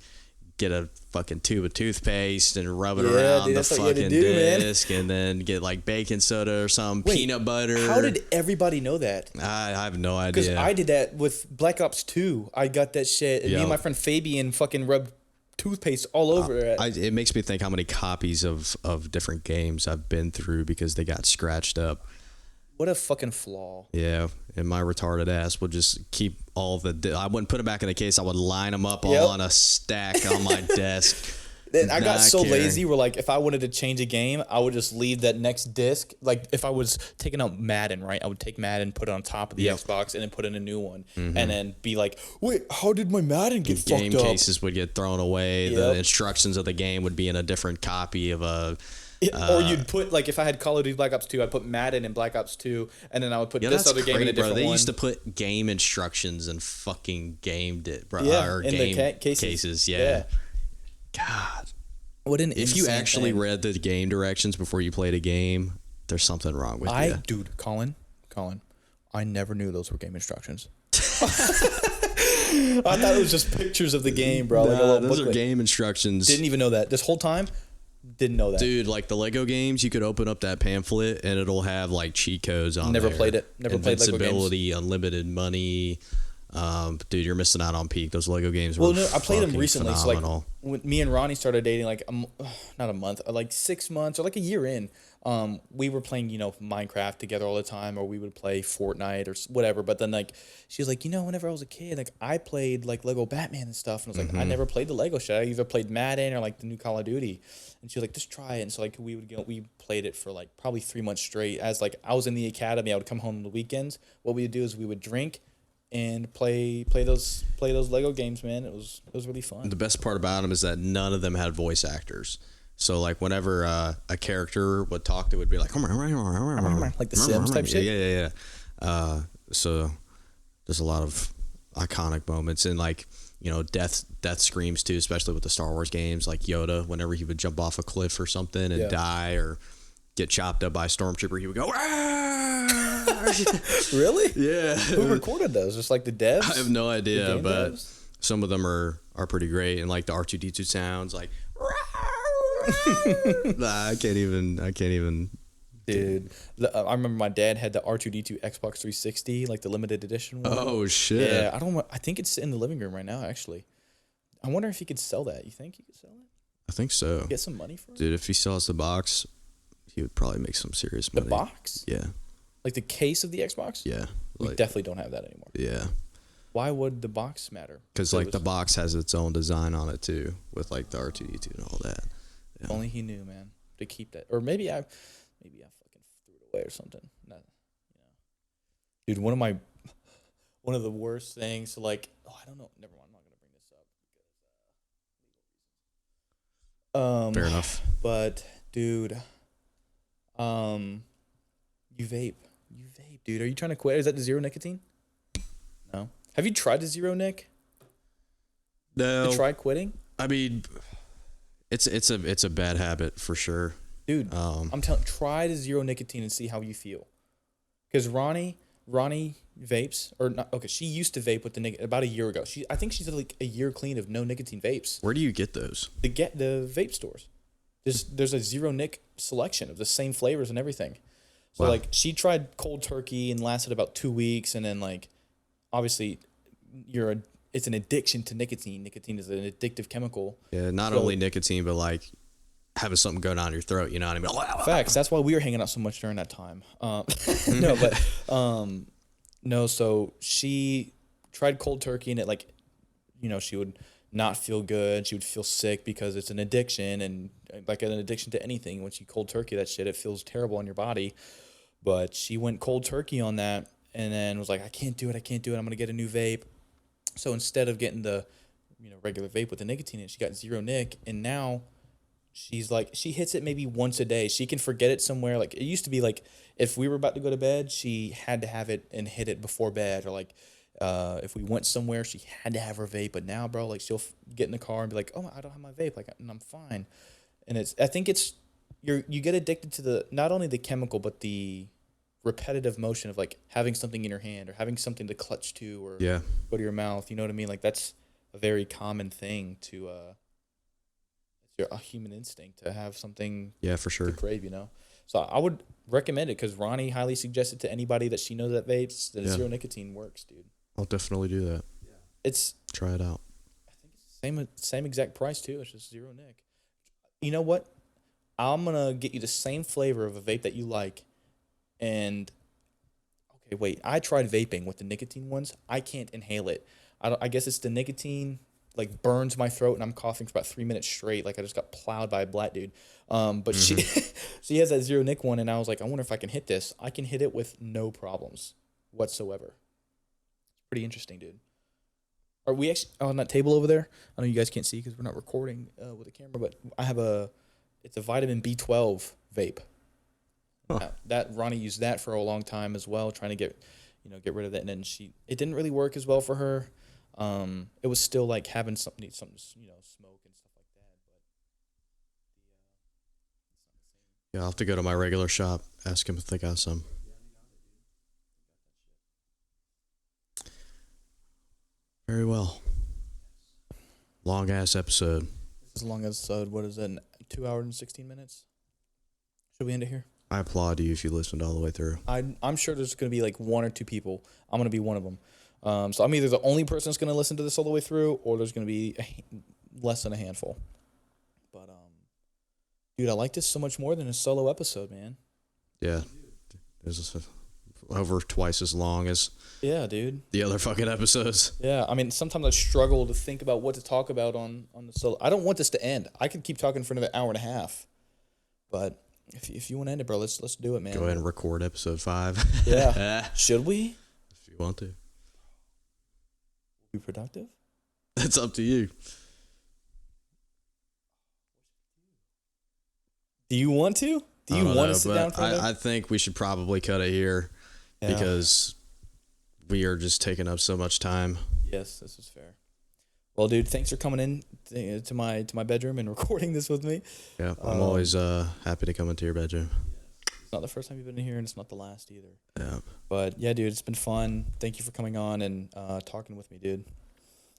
S4: get a fucking tube of toothpaste and rub it around
S2: dude,
S4: the
S2: that's what you had to
S4: fucking
S2: do, man.
S4: disc, and then get like baking soda or some
S2: Wait,
S4: peanut butter.
S2: How did everybody know that?
S4: I have no
S2: Because
S4: idea.
S2: I did that with Black Ops 2. I got that shit, and me
S4: Yo.
S2: and my friend Fabian fucking rubbed toothpaste all over it.
S4: It makes me think how many copies of different games I've been through because they got scratched up.
S2: What a fucking flaw.
S4: Yeah, and my retarded ass would just keep all the. I wouldn't put them back in the case. I would line them up
S2: Yep.
S4: all on a stack on my desk.
S2: And I got
S4: Not
S2: so
S4: caring.
S2: lazy where like if I wanted to change a game, I would just leave that next disc. Like if I was taking out Madden, right? I would take Madden, put it on top of the
S4: Yep.
S2: Xbox, and then put in a new one, and then be like, "Wait, how did my Madden get
S4: Game
S2: fucked up?"
S4: cases would get thrown away. The
S2: Yep.
S4: instructions of the game would be in a different copy of a.
S2: Or you'd put like if I had Call of Duty Black Ops 2, I'd put Madden in Black Ops 2, and then I would put
S4: Yeah,
S2: this
S4: that's
S2: other game in a
S4: crazy, bro.
S2: different
S4: They
S2: one.
S4: used to put game instructions and fucking bro,
S2: Yeah,
S4: or
S2: in the
S4: game
S2: cases.
S4: Yeah.
S2: Yeah.
S4: God.
S2: What an
S4: If you
S2: insane
S4: actually
S2: thing.
S4: read the game directions before you played a game, there's something wrong with you.
S2: Dude, Colin, I never knew those were game instructions. I thought it was just pictures of the game, bro. Like a
S4: Nah,
S2: little
S4: those are
S2: booklet.
S4: game instructions.
S2: Didn't even know that. This whole time, didn't know that.
S4: Dude, like the Lego games, you could open up that pamphlet and it'll have like cheat codes on
S2: Never
S4: there.
S2: played it. Never played Lego games.
S4: Invincibility, unlimited money. Dude, you're missing out on peak. Those Lego games were
S2: Well, no, I played them
S4: fucking
S2: recently.
S4: phenomenal.
S2: So like, when me and Ronnie started dating, like not a month, like 6 months or like a year in, we were playing, Minecraft together all the time, or we would play Fortnite or whatever. But then like she was like, whenever I was a kid, like I played like Lego Batman and stuff, and I was like, I never played the Lego shit. I either played Madden or like the new Call of Duty. And she was like, just try it. And so like we played it for like probably 3 months straight. As like I was in the academy, I would come home on the weekends. What we would do is we would drink and play those Lego games, man. It was really fun.
S4: The best part about them is that none of them had voice actors. So like whenever a character would talk, they would be like
S2: Like the Sims type shit?
S4: Yeah. So there's a lot of iconic moments, and like death screams too, especially with the Star Wars games. Like Yoda, whenever he would jump off a cliff or something and
S2: Yeah.
S4: die or get chopped up by a stormtrooper, he would go.
S2: Really?
S4: Yeah.
S2: Who recorded those? Just like the devs?
S4: I have no idea,
S2: game
S4: but
S2: devs?
S4: some of them are pretty great, and like the R2D2 sounds, like. Nah, I can't even.
S2: Dude, I remember my dad had the R2D2 Xbox 360, like the limited edition one.
S4: Oh shit!
S2: Yeah, I think it's in the living room right now, actually. I wonder if he could sell that. You think he could sell it?
S4: I think so,
S2: Get some money for it?
S4: dude. If he sells the box, he would probably make some serious
S2: The
S4: money.
S2: box?
S4: Yeah,
S2: Like the case of the Xbox?
S4: yeah,
S2: We
S4: like,
S2: definitely don't have that anymore.
S4: yeah.
S2: Why would the box matter?
S4: Because like the box has its own design on it too, with like the R2D2 and all that.
S2: If only he knew, man, to keep that. Or maybe I fucking threw it away or something. No, Dude, one of the worst things. Like, I don't know. Never mind. I'm not gonna bring this up.
S4: Fair enough.
S2: But dude, you vape, dude. Are you trying to quit? Is that the zero nicotine? No. Have you tried the zero nic?
S4: No,
S2: To try quitting?
S4: I mean, it's a bad habit for sure.
S2: Dude, I'm telling, try the zero nicotine and see how you feel. Because Ronnie vapes, or not, okay, she used to vape with the about a year ago. I think she's like a year clean of no nicotine vapes.
S4: Where do you get those?
S2: The vape stores. There's a zero nic selection of the same flavors and everything. So
S4: Wow.
S2: like she tried cold turkey and lasted about 2 weeks, and then like obviously it's an addiction to nicotine. Nicotine is an addictive chemical.
S4: Yeah, not
S2: So-
S4: only nicotine, but like having something go down your throat. You know what I mean?
S2: Facts. That's why we were hanging out so much during that time. No. So she tried cold turkey, and it like, she would not feel good. She would feel sick because it's an addiction, and like an addiction to anything. When she cold turkey that shit, it feels terrible in your body. But she went cold turkey on that, and then was like, I can't do it. I'm gonna get a new vape. So instead of getting the, regular vape with the nicotine in it, she got zero nic, and now she's like, she hits it maybe once a day. She can forget it somewhere. Like it used to be like if we were about to go to bed, she had to have it and hit it before bed, or like if we went somewhere, she had to have her vape. But now, bro, like she'll get in the car and be like, oh, I don't have my vape, like, and I'm fine. And I think it's you get addicted to the not only the chemical but the repetitive motion of like having something in your hand or having something to clutch to or
S4: Yeah.
S2: go to your mouth. You know what I mean? Like that's a very common thing to a human instinct to have something
S4: Yeah, for
S2: to
S4: sure.
S2: crave, So I would recommend it because Ronnie highly suggested to anybody that she knows that vapes that
S4: Yeah.
S2: zero nicotine works, dude.
S4: I'll definitely do that.
S2: It's
S4: Try it out.
S2: I think it's the same exact price too. It's just zero nic. You know what? I'm gonna get you the same flavor of a vape that you like, and okay, wait. I tried vaping with the nicotine ones. I can't inhale it. I guess it's the nicotine like burns my throat and I'm coughing for about 3 minutes straight. Like I just got plowed by a black dude. But she has that zero nic one, and I was like, I wonder if I can hit this. I can hit it with no problems whatsoever. It's pretty interesting, dude. Are we actually on that table over there? I know you guys can't see because we're not recording with a camera, but I have it's a vitamin B12 vape.
S4: Huh.
S2: That Ronnie used that for a long time as well, trying to get rid of that, and then it didn't really work as well for her. It was still like having something smoke and stuff like that, but
S4: Yeah, I'll have to go to my regular shop, ask him if they got some. Very well. Long ass episode.
S2: as long as what is it, 2 hours and 16 minutes? Should we end it here?
S4: I applaud you if you listened all the way through.
S2: I'm sure there's going to be like one or two people. I'm going to be one of them. So I'm either the only person that's going to listen to this all the way through, or there's going to be less than a handful. But dude, I like this so much more than a solo episode, man.
S4: Yeah. It's over twice as long as
S2: Yeah, dude.
S4: the other fucking episodes.
S2: Yeah, I mean, sometimes I struggle to think about what to talk about on the solo. I don't want this to end. I could keep talking for another hour and a half, but if you want to end it, bro, let's do it, man.
S4: Go ahead and record episode 5.
S2: Yeah. Should we
S4: If you want to.
S2: be productive?
S4: That's up to you.
S2: Do you want to? Do you want to sit down for
S4: I think we should probably cut it here because we are just taking up so much time.
S2: Yes, this is fair. Well, dude, thanks for coming in to my bedroom and recording this with me.
S4: Yeah, I'm always happy to come into your bedroom.
S2: It's not the first time you've been in here, and it's not the last either.
S4: Yeah.
S2: But yeah, dude, it's been fun. Thank you for coming on and talking with me, dude.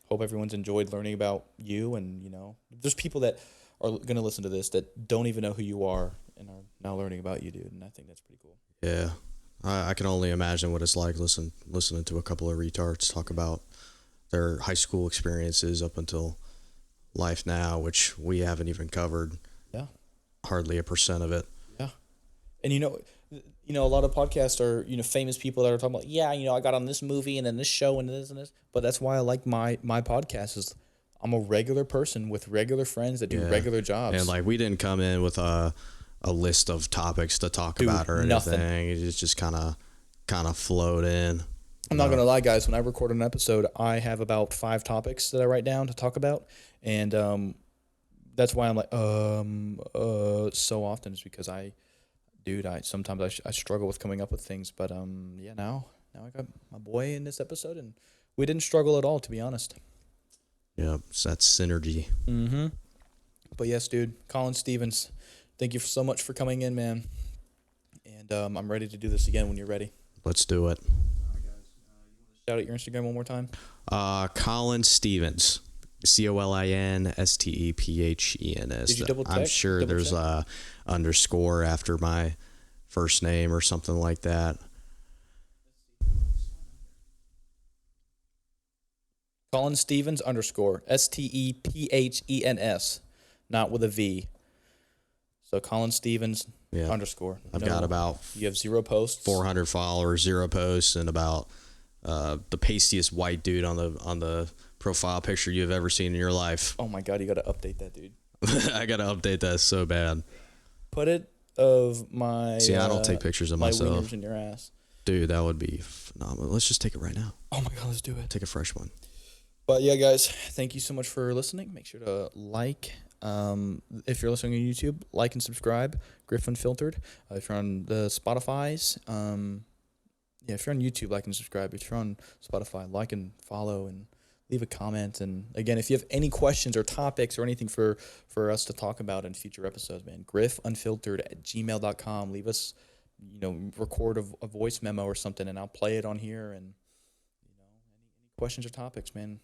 S2: Hope everyone's enjoyed learning about you, and there's people that are gonna listen to this that don't even know who you are and are now learning about you, dude. And I think that's pretty cool.
S4: Yeah. I can only imagine what it's like listening to a couple of retards talk about their high school experiences up until life now, which we haven't even covered.
S2: Yeah.
S4: Hardly 1% of it.
S2: Yeah. And a lot of podcasts are, famous people that are talking about, I got on this movie and then this show and this and this. But that's why I like my podcast is I'm a regular person with regular friends that do regular jobs.
S4: And like we didn't come in with a list of topics to talk about or anything.
S2: Nothing.
S4: It just kind of flowed in.
S2: I'm not gonna lie, guys. When I record an episode, I have about 5 topics that I write down to talk about, and that's why I'm like so often is because I sometimes I struggle with coming up with things, but now I got my boy in this episode, and we didn't struggle at all, to be honest.
S4: Yep, so that's synergy.
S2: But yes, dude, Colin Stephens, thank you so much for coming in, man. And I'm ready to do this again when you're ready.
S4: Let's do it.
S2: Shout out your Instagram one more time.
S4: Colin Stephens, ColinStephens.
S2: Did you double check?
S4: I'm sure there's a underscore after my first name or something like that.
S2: Colin Stephens _ STEPHENS, not with a V. So Colin Stephens _
S4: I've got about
S2: you have 0 posts,
S4: 400 followers, 0 posts, and about the pastiest white dude on the profile picture you've ever seen in your life.
S2: Oh my God, you got to update that, dude.
S4: I gotta update that so bad.
S2: Put it of my.
S4: See, I don't take pictures of
S2: my
S4: myself.
S2: wieners in your ass.
S4: Dude, that would be phenomenal. Let's just take it right now.
S2: Oh my God, let's do it.
S4: Take a fresh one.
S2: But yeah, guys, thank you so much for listening. Make sure to like. If you're listening on YouTube, like and subscribe. Griff Unfiltered. If you're on the Spotify's, if you're on YouTube, like and subscribe. If you're on Spotify, like and follow and leave a comment. And again, if you have any questions or topics or anything for us to talk about in future episodes, man, griffunfiltered@gmail.com. Leave us, record a voice memo or something, and I'll play it on here. And any questions or topics, man,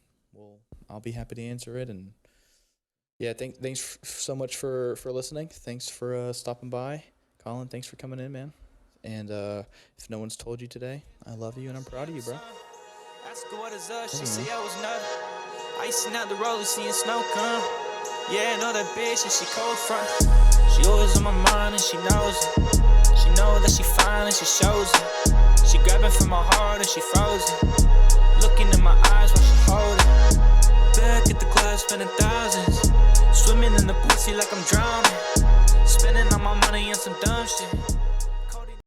S2: I'll be happy to answer it. And yeah, thanks so much for listening. Thanks for stopping by, Colin. Thanks for coming in, man. And if no one's told you today, I love you and I'm proud of you, bro.
S1: Ask her what is up, she say I was nutty. Icing out the roller, seeing snow come. Yeah, I know that bitch and she cold front. She always on my mind and she knows it. She know that she fine and she shows it. She grabbing from my heart and she frozen.